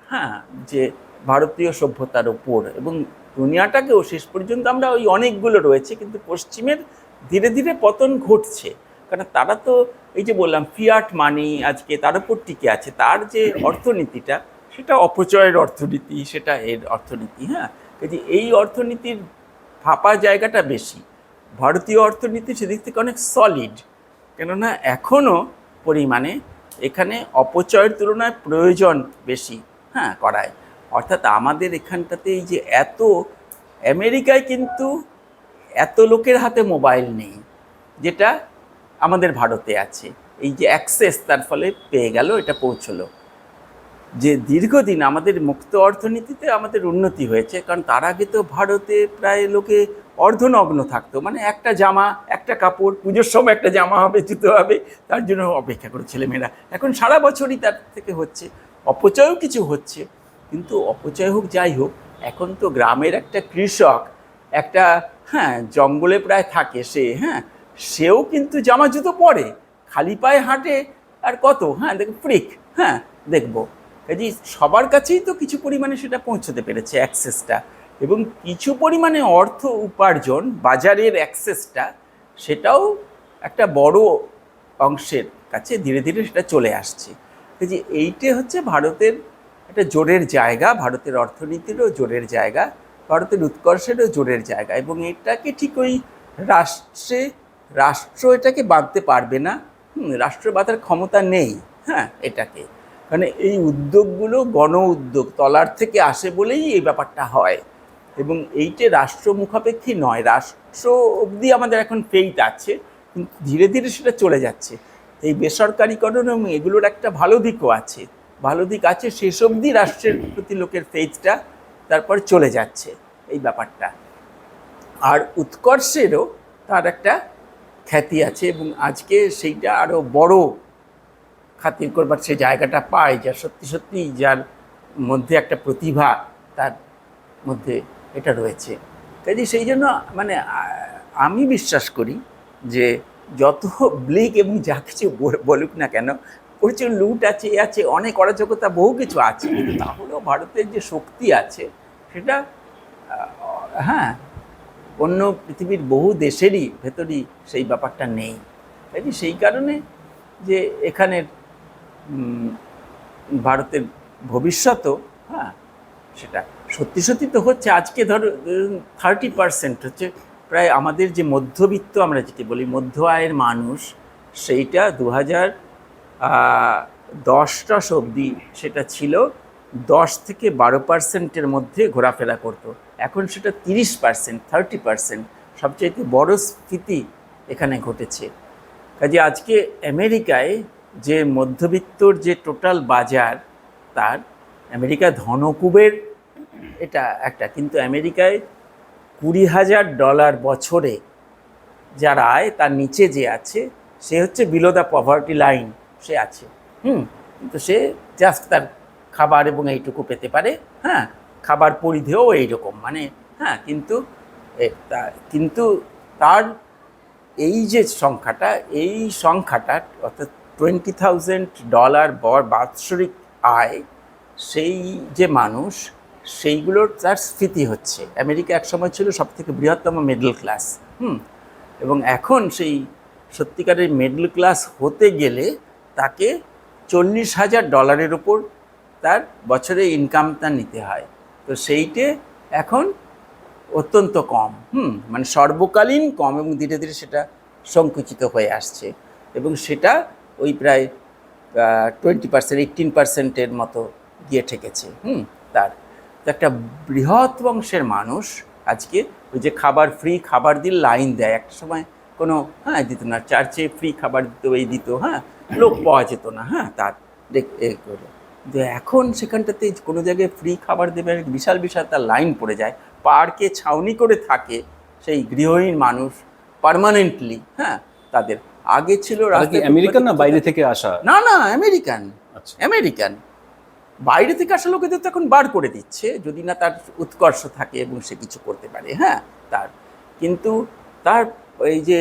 হ্যাঁ, যে ভারতীয় সভ্যতার ওপর এবং দুনিয়াটাকেও শেষ পর্যন্ত আমরা ওই অনেকগুলো রয়েছে, কিন্তু পশ্চিমের ধীরে ধীরে পতন ঘটছে। কারণ তারা তো এই যে বললাম ফিয়াট মানি আজকে তার উপর টিকে আছে, তার যে অর্থনীতিটা সেটা অপচয়ের অর্থনীতি, সেটা এর অর্থনীতি। হ্যাঁ, কাজে এই অর্থনীতির ফাঁপা জায়গাটা বেশি, ভারতীয় অর্থনীতি সেদিক থেকে অনেক সলিড, কেননা এখনও পরিমাণে এখানে অপচয়ের তুলনায় প্রয়োজন বেশি, হ্যাঁ, করায়। অর্থাৎ আমাদের এখানটাতে এই যে এত, আমেরিকায় কিন্তু এত লোকের হাতে মোবাইল নেই যেটা আমাদের ভারতে আছে। এই যে অ্যাক্সেস তার ফলে পেয়ে গেল, এটা পৌঁছলো, যে দীর্ঘদিন আমাদের মুক্ত অর্থনীতিতে আমাদের উন্নতি হয়েছে। কারণ তার আগে তো ভারতে প্রায় লোকে অর্ধনগ্ন থাকতো, মানে একটা জামা, একটা কাপড়, পুজোর সময় একটা জামা হবে, জুতো হবে, তার জন্য অপেক্ষা করে ছেলেমেয়েরা। এখন সারা বছরই তার থেকে হচ্ছে, অপচয়ও কিছু হচ্ছে, কিন্তু অপচয় হোক যাই হোক, এখন তো গ্রামের একটা কৃষক একটা, হ্যাঁ, জঙ্গলে প্রায় থাকে সে, হ্যাঁ, সেও কিন্তু জামা জুতো পরে, খালি পায়ে হাঁটে, আর কত, হ্যাঁ, দেখ ফ্রিক, হ্যাঁ, দেখবো। কাজে সবার কাছেই তো কিছু পরিমাণে সেটা পৌঁছতে পেরেছে অ্যাক্সেসটা, এবং কিছু পরিমাণে অর্থ উপার্জন, বাজারের অ্যাক্সেসটা, সেটাও একটা বড় অংশের কাছে ধীরে ধীরে সেটা চলে আসছে। কাজে এইটা হচ্ছে ভারতের একটা জোরের জায়গা, ভারতের অর্থনীতিরও জোরের জায়গা, ভারতের উৎকর্ষেরও জোরের জায়গা। এবং এটাকে ঠিক ওই রাষ্ট্র এটাকে বাঁধতে পারবে না, রাষ্ট্র বাঁধার ক্ষমতা নেই, হ্যাঁ, এটাকে। কারণ এই উদ্যোগগুলো গণ উদ্যোগ, তলার থেকে আসে বলেই এই ব্যাপারটা হয়, এবং এইটা রাষ্ট্র মুখাপেক্ষী নয়। রাষ্ট্র অবধি আমাদের এখন ফেইথ আছে, কিন্তু ধীরে ধীরে সেটা চলে যাচ্ছে। এই বেসরকারিকরণ এবং এগুলোর একটা ভালো দিকও আছে, ভালো দিক আছে, শেষ অবধি রাষ্ট্রের প্রতি লোকের ফেইথটা তারপর চলে যাচ্ছে এই ব্যাপারটা। আর উৎকর্ষেরও তার একটা খ্যাতি আছে, এবং আজকে সেইটা আরও বড় খাতির করবার সে জায়গাটা পায়, যা সত্যি সত্যি যার মধ্যে একটা প্রতিভা তার মধ্যে এটা রয়েছে। কাজে সেই জন্য মানে আমি বিশ্বাস করি যে যত ব্লিক এবং যা কিছু বলুক না কেন, প্রচুর লুট আছে, আছে অনেক অরাজকতা, বহু কিছু আছে, তাহলেও ভারতের যে শক্তি আছে সেটা, হ্যাঁ, অন্য পৃথিবীর বহু দেশেরই ভেতরই সেই ব্যাপারটা নেই। কাজে সেই কারণে যে এখানের ভারতের ভবিষ্যৎও, হ্যাঁ, সেটা সত্যি সত্যি তো হচ্ছে। আজকে ধরো 30% হচ্ছে প্রায় আমাদের যে মধ্যবিত্ত, আমরা যেটি বলি মধ্য আয়ের মানুষ, সেইটা 2010 অবধি সেটা ছিল 10 থেকে 12%-এর মধ্যে ঘোরাফেরা করতো। এখন সেটা 30%, 30%, সবচাইতে বড় স্ফীতি এখানে ঘটেছে। কাজে আজকে আমেরিকায় যে মধ্যবিত্তর যে টোটাল বাজার, তার আমেরিকা ধনকুবের এটা একটা, কিন্তু আমেরিকায় $20,000 বছরে যার আয়, তার নিচে যে আছে সে হচ্ছে বিলো দ্য পভার্টি লাইন, সে আছে, কিন্তু সে জাস্ট তার খাবার এবং এইটুকু পেতে পারে, হ্যাঁ, খাবার পরিধেও এইরকম, মানে, হ্যাঁ, কিন্তু তার এই যে সংখ্যাটা, এই সংখ্যাটা অর্থাৎ $20,000 বাৎসরিক আয়, সেই যে মানুষ, সেইগুলোর তার স্ফীতি হচ্ছে। আমেরিকা একসময় ছিল সবথেকে বৃহত্তম মিডল ক্লাস, এবং এখন সেই সত্যিকারের মিডল ক্লাস হতে গেলে তাকে $40,000 উপর তার বছরে ইনকামটা নিতে হয়। তো সেইটে এখন অত্যন্ত কম, মানে সর্বকালীন কম, এবং ধীরে ধীরে সেটা সংকুচিত হয়ে আসছে, এবং সেটা ওই প্রায় 20%, 18%-এর মতো গিয়ে ঠেকেছে। তার তো একটা বৃহৎ অংশের মানুষ আজকে ওই যে খাবার, ফ্রি খাবার দিয়ে লাইন দেয়, একটা সময় কোনো দিত না, চার্চে ফ্রি খাবার দিত, এই দিত, লোক পাওয়া যেত না, তার করে। কিন্তু এখন সেখানটাতে কোনো জায়গায় ফ্রি খাবার দেবে, বিশাল বিশাল তার লাইন পড়ে যায়। পার্কে ছাউনি করে থাকে সেই গৃহহীন মানুষ পার্মানেন্টলি, তাদের আগে ছিল আমেরিকান না বাইরে থেকে আসা? না না, আমেরিকান। আচ্ছা। আমেরিকান। বাইরে থেকে আসা লোকেদের তো এখন বার করে দিচ্ছে, যদি না তার উৎকর্ষ থাকে এবং সে কিছু করতে পারে, তার। কিন্তু তার এই যে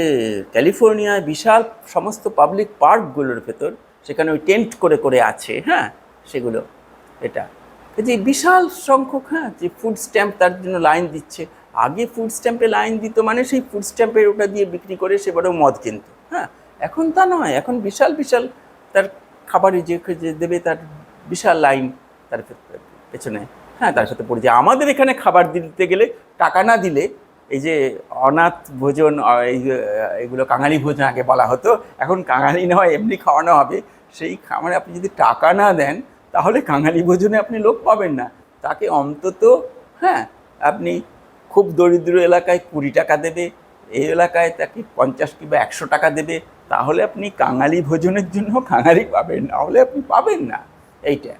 ক্যালিফোর্নিয়ায় বিশাল সমস্ত পাবলিক পার্কগুলোর ভেতর, সেখানে ওই টেন্ট করে করে আছে, সেগুলো, এটা যে বিশাল সংখ্যক, যে ফুড স্ট্যাম্প তার জন্য লাইন দিচ্ছে। আগে ফুড স্ট্যাম্পে লাইন দিত মানে সেই ফুড স্ট্যাম্পের ওটা দিয়ে বিক্রি করে সে বড় মদ কিনত, এখন তা নয়, এখন বিশাল বিশাল তার খাবারে যে দেবে তার বিশাল লাইন তার পেছনে, তার সাথে পড়ে যায়। আমাদের এখানে খাবার দিতে গেলে টাকা না দিলে, এই যে অনাথ ভোজন, এইগুলো কাঙালি ভোজন আগে বলা হতো, এখন কাঙালি নয়, এমনি খাওয়ানো হবে। সেই খাবারে আপনি যদি টাকা না দেন তাহলে কাঙালি ভোজনে আপনি লোক পাবেন না। তাকে অন্তত আপনি খুব দরিদ্র এলাকায় 20 টাকা দেবে, এই এলাকায় তাকে 50 কিংবা 100 টাকা দেবে, তাহলে আপনি কাঙালি ভোজনের জন্য কাঙালি পাবেন, না হলে আপনি পাবেন না। এইটা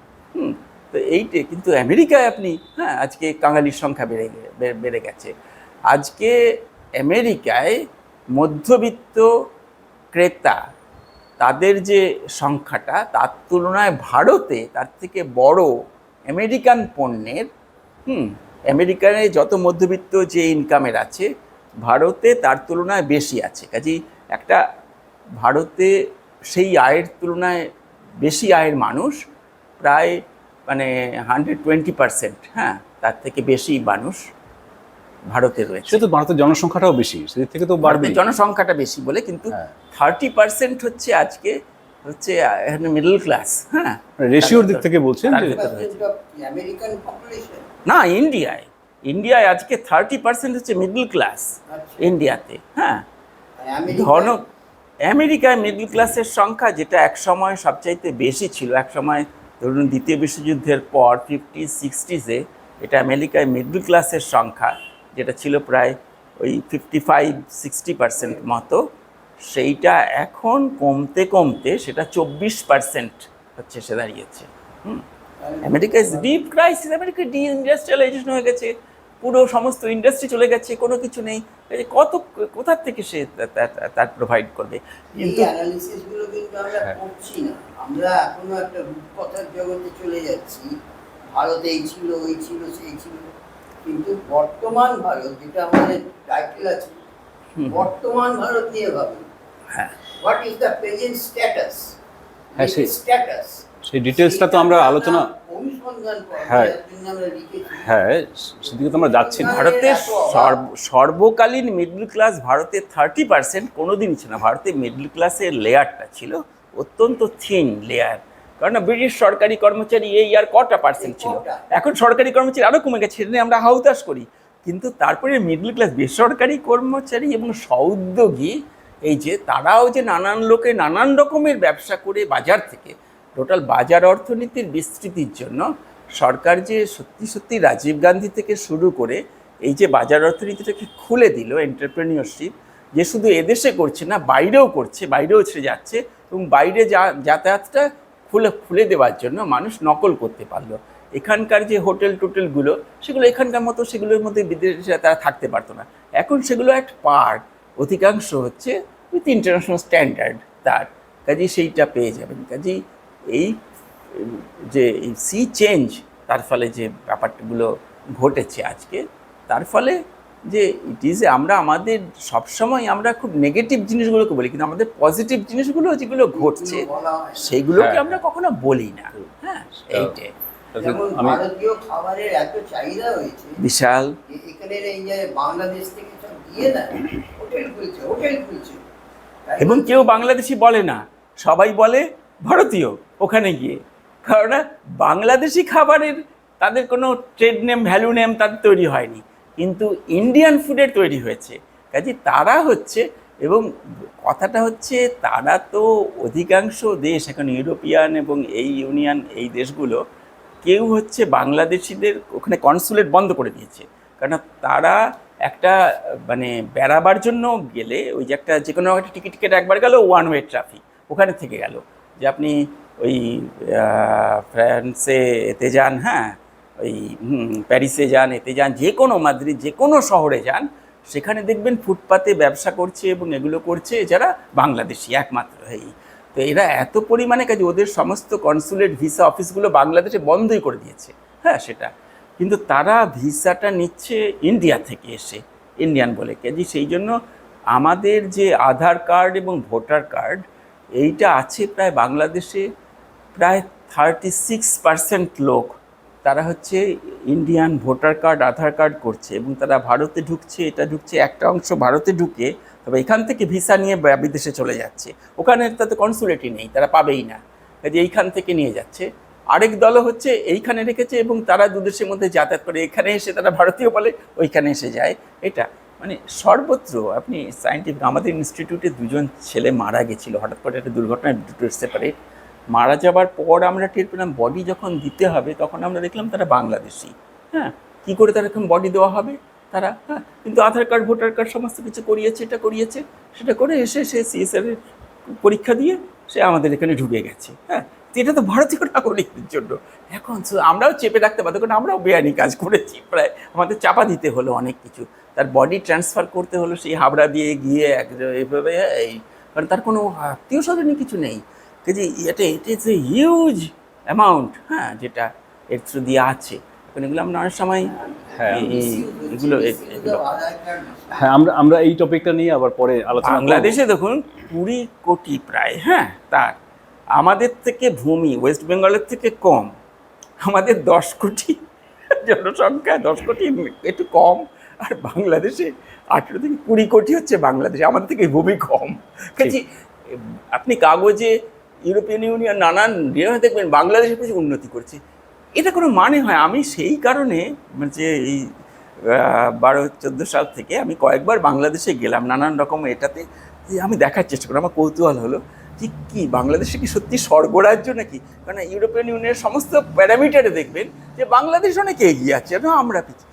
তো এইটা কিন্তু আমেরিকায় আপনি আজকে কাঙালির সংখ্যা বেড়ে গেছে। আজকে আমেরিকায় মধ্যবিত্ত ক্রেতা তাদের যে সংখ্যাটা, তার তুলনায় ভারতে তার থেকে বড় আমেরিকান পণ্যের, আমেরিকানে যত মধ্যবিত্ত যে ইনকামের আছে, ভারতে তার তুলনায় বেশি আছে। কাজেই একটা ভারতে সেই আয়ের তুলনায় বেশি আয়ের মানুষ প্রায় মানে 120%, তার থেকে বেশি মানুষ ভারতে রয়েছে। সে তো ভারতের জনসংখ্যাটাও বেশি, সেদিক থেকে তো বাড়বে। জনসংখ্যাটা বেশি বলে, কিন্তু 30% হচ্ছে আজকে হচ্ছে মিডল ক্লাস। রেশিওর দিক থেকে বলছেন যে আমেরিকান পপুলেশন না, ইন্ডিয়ায় আজকে 30% হচ্ছে মিডল ক্লাস ইন্ডিয়াতে। ধন আমেরিকায় মিডল ক্লাসের সংখ্যা, যেটা এক সময় সবচাইতে বেশি ছিল, এক সময় ধরুন দ্বিতীয় বিশ্বযুদ্ধের পর 50-60s-এ এটা আমেরিকায় মিডল ক্লাসের সংখ্যা যেটা ছিল প্রায় ওই 55-60% মতো, সেইটা এখন কমতে কমতে সেটা 24% হচ্ছে সে দাঁড়িয়েছে। America is deep crisis, America D industrialisation হয়ে গেছে, পুরো সমস্ত ইন্ডাস্ট্রি চলে গেছে, কোনো কিছু নেই, কোথা থেকে সে তার প্রোভাইড করবে? কিন্তু অ্যানালিসিসগুলো কিন্তু আমরা করছি না, আমরা এখনো একটা রূপকথার জগতে চলে যাচ্ছি। ভারতে এই ছিল, ওই ছিল, সেই ছিল, কিন্তু বর্তমান ভারত যেটা আমাদের টাইটেল আছে, বর্তমান ভারত নিয়ে ভাবুন। What is the present status? Status সেই ডিটেলসটা তো আমরা আলোচনা অনুসন্ধান সেদিকে তো আমরা যাচ্ছি না। ভারতের সর্বকালীন মিডল ক্লাস ভারতের 30% কোনোদিনই ছিল না। ভারতের মিডল ক্লাসের লেয়ারটা ছিল অত্যন্ত থিন লেয়ার, কারণ ব্রিটিশ সরকারি কর্মচারী এই আর কটা পার্সেন্ট ছিল, এখন সরকারি কর্মচারী আরও কমে গেছে, সেটা নিয়ে আমরা হাউতাশ করি। কিন্তু তারপরে মিডল ক্লাস বেসরকারি কর্মচারী এবং স্বউদ্যোগী, এই যে তারাও যে নানান লোকে নানান রকমের ব্যবসা করে বাজার থেকে, টোটাল বাজার অর্থনীতির বিস্তৃতির জন্য সরকার যে সত্যি সত্যি রাজীব গান্ধী থেকে শুরু করে এই যে বাজার অর্থনীতিটাকে খুলে দিল, এন্টারপ্রেনিয়রশিপ, যে শুধু এদেশে করছে না, বাইরেও করছে, বাইরেও ছেড়ে যাচ্ছে, এবং বাইরে যাতায়াতটা খুলে দেওয়ার জন্য মানুষ নকল করতে পারলো। এখানকার যে হোটেল টোটেলগুলো, সেগুলো এখানকার মতো সেগুলোর মধ্যে বিদেশে তারা থাকতে পারতো না, এখন সেগুলো একটা পার্ট, অধিকাংশ হচ্ছে উইথ ইন্টারন্যাশনাল স্ট্যান্ডার্ড তার, কাজেই সেইটা পেয়ে যাবেন। কাজেই এই যে সি চেঞ্জ, তার ফলে যে ব্যাপারগুলো ঘটেছে আজকে, তার ফলে যে ইট ইজ, আমরা আমাদের সবসময় আমরা খুব নেগেটিভ জিনিসগুলোকে বলি, কিন্তু আমাদের পজিটিভ জিনিসগুলো যেগুলো ঘটছে সেগুলোকে আমরা কখনো বলি না। এইটাই ভারতীয় খাবারের এত চাহিদা হয়েছে বিশাল, এখানে এই যে বাংলাদেশ থেকে সব দিয়ে না হোটেল খুলছে, এবং কেউ বাংলাদেশি বলে না, সবাই বলে ভারতীয় ওখানে গিয়ে। কারণ বাংলাদেশি খাবারের তাদের কোনো ট্রেড নেম ভ্যালু নেম তাদের তৈরি হয়নি, কিন্তু ইন্ডিয়ান ফুডের তৈরি হয়েছে। কাজে তারা হচ্ছে, এবং কথাটা হচ্ছে তারা তো অধিকাংশ দেশ এখন ইউরোপিয়ান এবং এই ইউনিয়ন এই দেশগুলো কেউ হচ্ছে বাংলাদেশিদের ওখানে কনসুলেট বন্ধ করে দিয়েছে। কারণ তারা একটা মানে বেড়াবার জন্য গেলে ওই যে একটা যে কোনো একটা টিকিট একবার গেল ওয়ান ওয়ে ট্রাফিক ওখানে থেকে গেল, যে আপনি ওই ফ্রান্সে এতে যান, হ্যাঁ ওই প্যারিসে যান, এতে যান, যে কোনো মাদ্রিদ যে কোনো শহরে যান, সেখানে দেখবেন ফুটপাতে ব্যবসা করছে এবং এগুলো করছে যারা বাংলাদেশি একমাত্র। এই তো এরা এত পরিমাণে, কাজে ওদের সমস্ত কনসুলেট ভিসা অফিসগুলো বাংলাদেশে বন্ধই করে দিয়েছে, হ্যাঁ সেটা। কিন্তু তারা ভিসাটা নিচ্ছে ইন্ডিয়া থেকে এসে, ইন্ডিয়ান বলে। কাজে সেই জন্য আমাদের যে আধার কার্ড এবং ভোটার কার্ড এইটা আছে প্রায় বাংলাদেশে প্রায় 36% লোক তারা হচ্ছে ইন্ডিয়ান ভোটার কার্ড আধার কার্ড করছে, এবং তারা ভারতে ঢুকছে, এটা ঢুকছে একটা অংশ ভারতে ঢুকে, তবে এখান থেকে ভিসা নিয়ে বিদেশে চলে যাচ্ছে। ওখানে তাতে কনসুলেটই নেই, তারা পাবেই না, কাজে এইখান থেকে নিয়ে যাচ্ছে। আরেক দলও হচ্ছে এইখানে রেখেছে এবং তারা দুদেশের মধ্যে যাতায়াত করে, এখানে এসে তারা ভারতীয় বলে ওইখানে এসে যায়। এটা মানে সর্বত্র আপনি সায়েন্টিফিক, আমাদের ইনস্টিটিউটে 2জন ছেলে মারা গেছিলো হঠাৎ করে একটা দুর্ঘটনায়, দুটো সেপারেট। মারা যাবার পর আমরা টের পেলাম বডি যখন দিতে হবে তখন আমরা দেখলাম তারা বাংলাদেশি। হ্যাঁ, কী করে তারা এখন বডি দেওয়া হবে তারা, হ্যাঁ, কিন্তু আধার কার্ড ভোটার কার্ড সমস্ত কিছু করিয়েছে, এটা করিয়েছে সেটা করে এসে সে সিএসআর পরীক্ষা দিয়ে সে আমাদের এখানে ঢুকে গেছে। হ্যাঁ, এটা তো ভারতীয় নাগরিকদের জন্য। এখন আমরাও চেপে রাখতে পারতাম, কারণ আমরাও বেআইনি কাজ করেছি, প্রায় আমাদের চাপা দিতে হলো অনেক কিছু, তার বডি ট্রান্সফার করতে হলো সেই হাবড়া দিয়ে গিয়ে এইভাবে, এই কারণ তার কোনো আত্মীয় স্বজনই কিছু নেই। যে এটা it is a huge amount, হ্যাঁ, যেটা এর থ্রু দিয়ে আছে। এখন এগুলো আমরা অনেক সময় এগুলো হ্যাঁ, আমরা এই টপিকটা নিয়ে আবার পরে আলোচনা করব। বাংলাদেশে দেখুন 20 কোটি প্রায়, হ্যাঁ, তার আমাদের থেকে ভূমি ওয়েস্ট বেঙ্গলের থেকে কম, আমাদের 10 কোটি জনসংখ্যা, 10 কোটি একটু কম, আর বাংলাদেশে 18 থেকে 20 কোটি হচ্ছে বাংলাদেশে, আমাদের থেকে ভূমি কম। কাজে আপনি কাগজে ইউরোপিয়ান ইউনিয়ন নানান দেখবেন বাংলাদেশের কিছু উন্নতি করছে, এটা কোনো মানে হয়? আমি সেই কারণে যে এই 12-14 সাল থেকে আমি কয়েকবার বাংলাদেশে গেলাম নানান রকম এটাতে, যে আমি দেখার চেষ্টা করি, আমার কৌতূহল হলো যে কি বাংলাদেশে কি সত্যি স্বর্গরাজ্য নাকি? কারণ ইউরোপিয়ান ইউনিয়নের সমস্ত প্যারামিটারে দেখবেন যে বাংলাদেশ অনেক এগিয়ে আছে, না আমরা পিছিয়ে।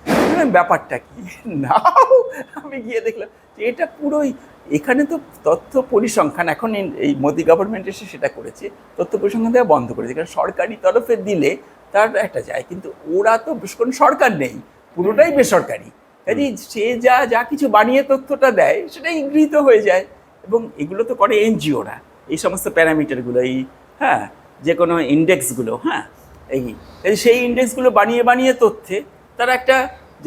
ব্যাপারটা কি নাও, আমি গিয়ে দেখলাম যে এটা পুরোই, এখানে তো তথ্য পরিসংখ্যান এখন এই মোদি গভর্নমেন্ট এসে সেটা করেছে, তথ্য পরিসংখ্যান দেওয়া বন্ধ করেছে, কারণ সরকারি তরফে দিলে তার একটা যায়, কিন্তু ওরা তো কোনো সরকার নেই, পুরোটাই বেসরকারি। কাজে সে যা কিছু বানিয়ে তথ্যটা দেয় সেটাই গৃহীত হয়ে যায়, এবং এগুলো তো করে এনজিওরা, এই সমস্ত প্যারামিটারগুলো, এই হ্যাঁ যে কোনো ইন্ডেক্সগুলো, হ্যাঁ এই সেই ইন্ডেক্সগুলো বানিয়ে বানিয়ে তথ্যে তারা একটা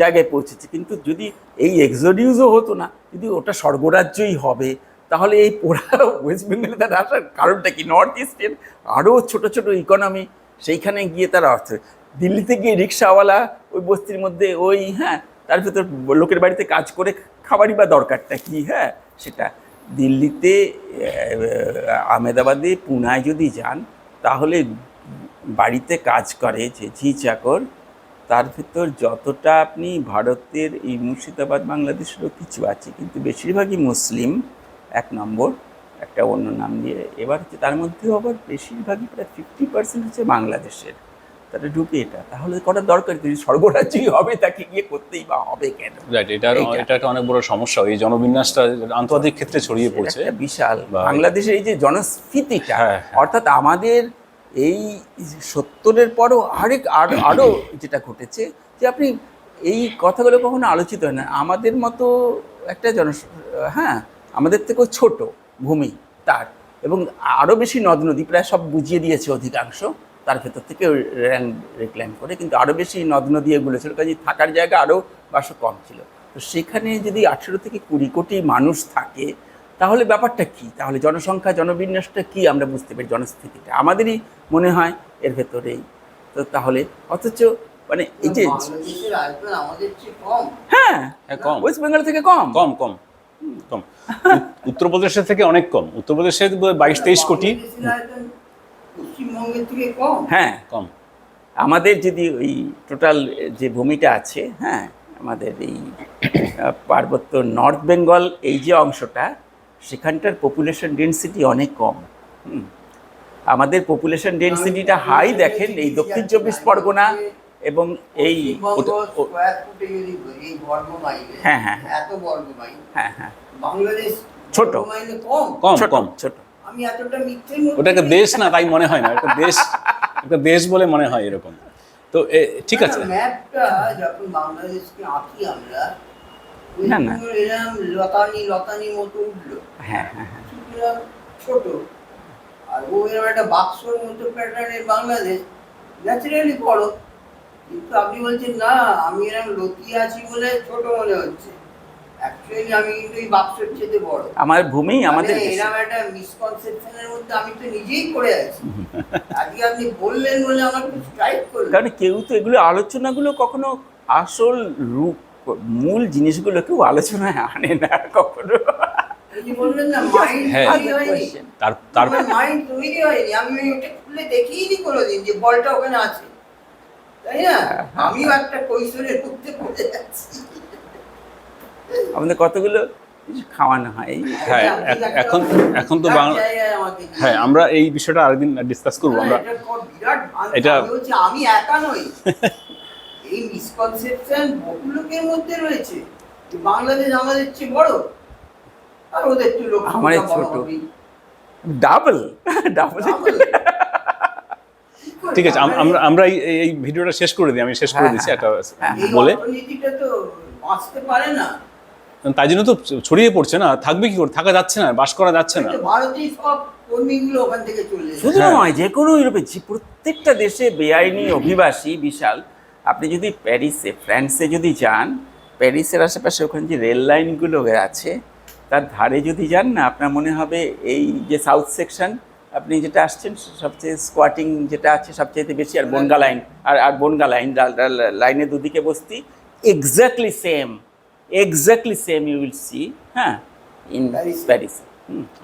জায়গায় পৌঁছেছে। কিন্তু যদি এই এক্সোডিউসও হতো না, যদি ওটা স্বর্গরাজ্যই হবে, তাহলে এই পোড়া ওয়েস্ট বেঙ্গলে তার আসার কারণটা কি? নর্থ ইস্টের আরও ছোটো ছোটো ইকোনমি, সেইখানে গিয়ে তারা অর্থ, দিল্লিতে গিয়ে রিক্সাওয়ালা ওই বস্তির মধ্যে ওই, হ্যাঁ, তার ভেতর লোকের বাড়িতে কাজ করে খাবারই বা দরকারটা কি? হ্যাঁ, সেটা দিল্লিতে, আহমেদাবাদে, পুনায় যদি যান, তাহলে বাড়িতে কাজ করে যে ঝি চাকর, তার ভেতর যতটা আপনি ভারতের এই মুর্শিদাবাদ বাংলাদেশেরও কিছু আছে, কিন্তু বেশিরভাগই মুসলিম, 1 নম্বর, একটা অন্য নাম দিয়ে। এবার হচ্ছে তার মধ্যেও আবার বেশিরভাগই প্রায় 50% হচ্ছে বাংলাদেশের, তারা ঢুকে। এটা তাহলে করার দরকার, যদি স্বর্গরাজ্যই হবে তাকে গিয়ে করতেই বা হবে কেন? রাইট, এটা একটা অনেক বড় সমস্যা, এই জনবিন্যাসটা আন্তর্জাতিক ক্ষেত্রে ছড়িয়ে পড়ছে বিশাল। বাংলাদেশের এই যে জনস্ফীতিটা, অর্থাৎ আমাদের এই 70-এর পরও আরও যেটা ঘটেছে, যে আপনি এই কথাগুলো কখনো আলোচিত হয় না, আমাদের মতো একটা হ্যাঁ, আমাদের থেকেও ছোট ভূমি তার, এবং আরও বেশি নদ নদী, প্রায় সব বুঝিয়ে দিয়েছে অধিকাংশ, তার ভেতর থেকে রিক্লাইম করে, কিন্তু আরও বেশি নদ নদী এগুলো ছিল, কাজে থাকার জায়গা আরও বাস কম ছিল। তো সেখানে যদি 18 থেকে 20 কোটি মানুষ থাকে, তাহলে ব্যাপারটা কি? তাহলে জনসংখ্যা, জনবিন্যাসটা কি আমরা বুঝতে পারি, জনস্থিতিটা আমাদেরই মনে হয় এর ভেতরেই। তো তাহলে অথচ মানে এই যে বাংলাদেশের আয়তন আমাদের চেয়ে কম, হ্যাঁ কম, ওয়েস্ট বেঙ্গল থেকে কম কম কম কম। উত্তরপ্রদেশের থেকে অনেক কম। উত্তরপ্রদেশে 22-23 কোটি। বাংলাদেশের আয়তন পশ্চিমবঙ্গের থেকে কম। হ্যাঁ, কম। আমাদের যদি ওই টোটাল যে ভূমিটা আছে, হ্যাঁ, আমাদের এই পার্বত্য নর্থ বেঙ্গল এই যে অংশটা, সেখানটার পপুলেশন ডেন্সিটি অনেক কম। হুম। আমাদের পপুলেশন ডেন্সিটিটা হাই দেখেন এই দক্ষিণ চব্বিশ পরগনা এবং এই পশ্চিমবঙ্গ স্কয়ার ফুটে যদি এই বর্গ মাইলে, হ্যাঁ, হ্যাঁ, এত বর্গ মাইল, হ্যাঁ হ্যাঁ বাংলাদেশ ছোট। বর্গ মাইলে কম। কম ছোট কম। ছোট। আমি এতটা মিথ্যে ওটা একটা দেশ না, তাই মনে হয় না। একটা দেশ বলে মনে হয় এরকম। তো ঠিক আছে। ম্যাপটা যখন বাংলাদেশকে আঁকি আমরা, ওই না, না। সময় এরকম লতানি মতো উঠলো, হ্যাঁ হ্যাঁ হ্যাঁ। সুতরাং ছোট। আর ও এরকম একটা বাক্সর মতো প্যাটার্নের বাংলাদেশ, ন্যাচারালি বড়। কিন্তু আপনি বলছেন না আমি এরকম লতিয়ে আছি বলে ছোট মনে হচ্ছে, অ্যাকচুয়ালি আমি কিন্তু এই বাক্সর চেয়ে বড়। আমার ভূমি আমাদের মানে দেশে। এরকম একটা মিসকনসেপশনের মধ্যে আমি তো নিজেই পড়ে আছি। আজকে আপনি বললেন বলে আমার খুব স্ট্রাইক করলো। কারণ কেউ তো এগুলো আলোচনাগুলো কখনো আসল রূপ, মূল জিনিসগুলো কেউ আলোচনায় আনে না কখনো। এই যে বললেন না মাইন্ড হ্যাঁ। তৈরি হয়নি, তার আমার মাইন্ড তৈরি হয়নি। আমি ওটা খুলে দেখিইনি কোনোদিন যে বলটা ওখানে আছে, তাই না? আমিও একটা কৈশোরের মধ্যে পড়ে যাচ্ছি। আমাদের কতগুলো কিছু খাওয়ানো হয়। হ্যাঁ, এখন তো বাংলা। হ্যাঁ, আমরা এই বিষয়টা আরেকদিন ডিসকাস করবো। আমরা এটা আমি একা নই, এই মিসকনসেপশন বহু লোকের মধ্যে রয়েছে যে বাংলাদেশ আমাদের চেয়ে বড়, আর ওদের তো লোক আমাদের ছোট। Double double. ঠিক আছে, আমরা এই ভিডিওটা শেষ করে দিই। আমি শেষ করে দিচ্ছি একটা বলে। অর্থনীতিটা তো বাঁচতে পারে না, তাই জন্য তো ছড়িয়ে পড়ছে না। থাকবে কি করে? থাকা যাচ্ছে না, বাস করা যাচ্ছে না। ভারতীয় সব কর্মীগুলো ওখান থেকে চলে যায়। শুধু নয়, যে কোনো ইউরোপে প্রত্যেকটা দেশে বেআইনি অভিবাসী বিশাল। আপনি যদি প্যারিসে, ফ্রান্সে যদি যান, প্যারিসের আশেপাশে ওখানে যে রেল লাইনগুলো আছে তার ধারে যদি যান না, আপনার মনে হবে এই যে সাউথ সেকশন আপনি যেটা আসছেন, সবচেয়ে স্কোয়াটিং যেটা আছে সবচেয়ে বেশি, আর বনগা লাইন, আর বনগা লাইন, লাইনের দুদিকে বস্তি, exactly same you will see, হ্যাঁ, ইন প্যারিস।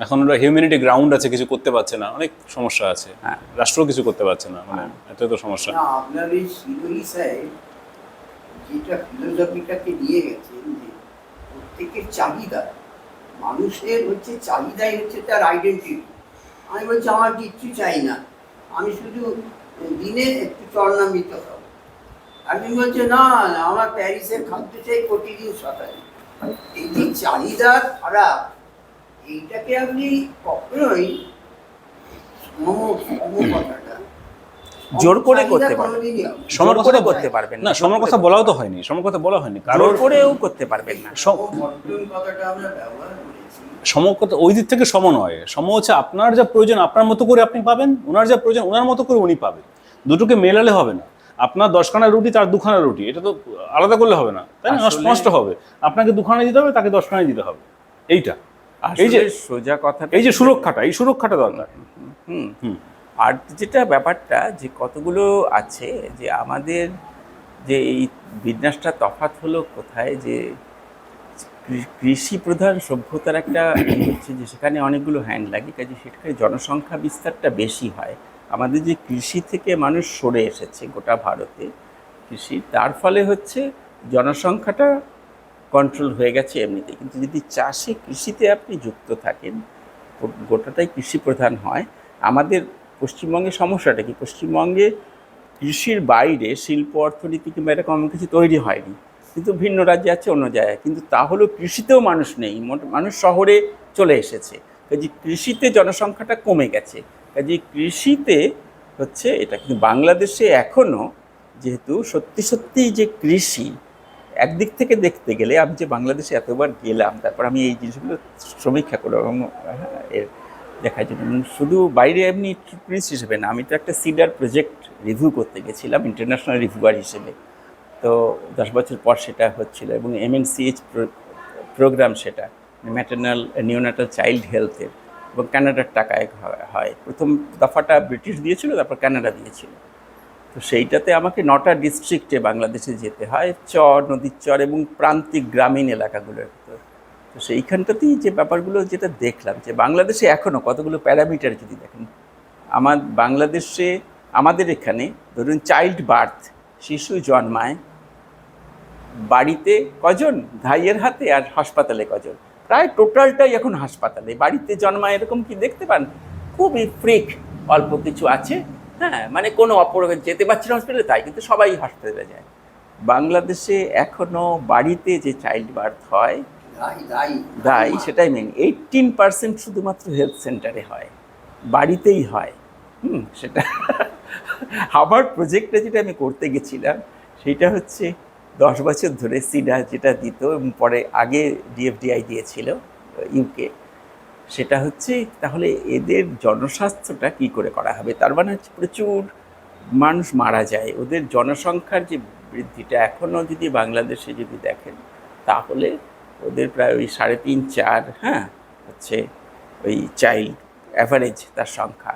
এখন ওরা হিউম্যানিটি গ্রাউন্ড আছে, কিছু করতে পারছে না, অনেক সমস্যা আছে। হ্যাঁ। রাষ্ট্র কিছু করতে পারছে না, মানে এত তো সমস্যা। না, আপনার এই শিরোই সাহেব যেটা ফিলোসফিটাকে নিয়ে গেছেন যে প্রত্যেকের চাহিদা, মানুষের হচ্ছে চাহিদাই হচ্ছে তার আইডেন্টিটি। আমি বলছি আমার কিচ্ছু চাই না, আমি শুধু দিনে একটু চরণামৃত খাবো। একদিন বলছে না না আমার প্যারিসের খাদ্য চাই প্রতিদিন সকালে। এই যে চাহিদা খারাপ, এইটাকে আপনি কখনোই কথাটা জোর করে করতে পারবেন, সমর জোর করে করতে পারবেন না। সমর কথা বলাও তো হয়নি, সমর কথা বলা হয়নি, জোর কারোর করেও করতে পারবেন না। কথাটা আমরা ব্যবহার করেছি। সম কথা ওই দিক থেকে সম নয়। সম হচ্ছে আপনার যা প্রয়োজন আপনার মতো করে আপনি পাবেন, ওনার যা প্রয়োজন ওনার মতো করে উনি পাবেন। দুটোকে মেলালে হবে না। আপনার 10খানা রুটি তার 2খানা রুটি, এটা তো আলাদা করলে হবে না, তাই না? নষ্ট হবে। আপনাকে 2খানা দিতে হবে, তাকে 10খানা দিতে হবে। এইটা এই যে সোজা কথা, এই যে সুরক্ষাটা, এই সুরক্ষাটা দরকার। আর যেটা ব্যাপারটা যে কতগুলো আছে যে আমাদের যে এই বিন্যাসটা তফাৎ হলো কোথায়, যে কৃষি প্রধান সভ্যতার একটা হচ্ছে যে সেখানে অনেকগুলো হ্যান্ড লাগে, কাজে সেখানে জনসংখ্যা বিস্তারটা বেশি হয়। আমাদের যে কৃষি থেকে মানুষ সরে এসেছে গোটা ভারতে কৃষি, তার ফলে হচ্ছে জনসংখ্যাটা কন্ট্রোল হয়ে গেছে এমনিতে। কিন্তু যদি চাষে কৃষিতে আপনি যুক্ত থাকেন, গোটাটাই কৃষি প্রধান হয়। আমাদের পশ্চিমবঙ্গের সমস্যাটা কি, পশ্চিমবঙ্গে কৃষির বাইরে শিল্প অর্থনীতি কিংবা এরকম কিছু তৈরি হয়নি, কিন্তু ভিন্ন রাজ্যে আছে, অন্য জায়গায়, কিন্তু তাহলেও কৃষিতেও মানুষ নেই, মানুষ শহরে চলে এসেছে। কাজে কৃষিতে জনসংখ্যাটা কমে গেছে। কাজে কৃষিতে হচ্ছে এটা, কিন্তু বাংলাদেশে এখনও যেহেতু সত্যি যে কৃষি একদিক থেকে দেখতে গেলে, আমি যে বাংলাদেশে এতবার গেলাম, তারপর আমি এই জিনিসগুলো সমীক্ষা করলাম এর দেখার জন্য, শুধু বাইরে এমনি টুরিস্ট হিসেবে না, আমি তো একটা সিডার প্রজেক্ট রিভিউ করতে গেছিলাম ইন্টারন্যাশনাল রিভিউয়ার হিসেবে। তো 10 বছর পর সেটা হচ্ছিল, এবং MNCH প্রোগ্রাম, সেটা ম্যাটার্নাল নিওনাটাল চাইল্ড হেলথের, এবং কানাডার টাকায় হয়। প্রথম দফাটা ব্রিটিশ দিয়েছিল, তারপর কানাডা দিয়েছিল। তো সেইটাতে আমাকে 9টা ডিস্ট্রিক্টে বাংলাদেশে যেতে হয়, চর, নদীর চর এবং প্রান্তিক গ্রামীণ এলাকাগুলোর ভিতর। তো সেইখানটাতেই যে ব্যাপারগুলো যেটা দেখলাম যে বাংলাদেশে এখনও কতগুলো প্যারামিটার যদি দেখেন, বাংলাদেশে আমাদের এখানে ধরুন চাইল্ড বার্থ, শিশু জন্মায় বাড়িতে কজন, ধাইয়ের হাতে, আর হাসপাতালে কজন, প্রায় টোটালটাই এখন হাসপাতালে। বাড়িতে জন্মায় এরকম কি দেখতে পান? খুবই ফ্রিক অল্প কিছু আছে, হ্যাঁ, মানে কোনো যেতে পারছে না হসপিটালে তাই, কিন্তু সবাই হাসপাতালে যায়। বাংলাদেশে এখনও বাড়িতে যে চাইল্ড বার্থ হয় দায়ী, সেটাই মেন। 18% শুধুমাত্র হেলথ সেন্টারে হয়, বাড়িতেই হয়। সেটা আমার প্রজেক্টটা যেটা আমি করতে গেছিলাম সেইটা হচ্ছে 10 বছর ধরে সিডা যেটা দিত এবং পরে আগে ডিএফডিআই দিয়েছিল ইউকে, সেটা হচ্ছে তাহলে এদের জনস্বাস্থ্যটা কি করে করা হবে। তার মানে হচ্ছে প্রচুর মানুষ মারা যায়, ওদের জনসংখ্যার যে বৃদ্ধিটা এখনও যদি বাংলাদেশে যদি দেখেন তাহলে ওদের প্রায় ওই 3.5-4, হ্যাঁ, হচ্ছে ওই চাইল্ড অ্যাভারেজ তার সংখ্যা,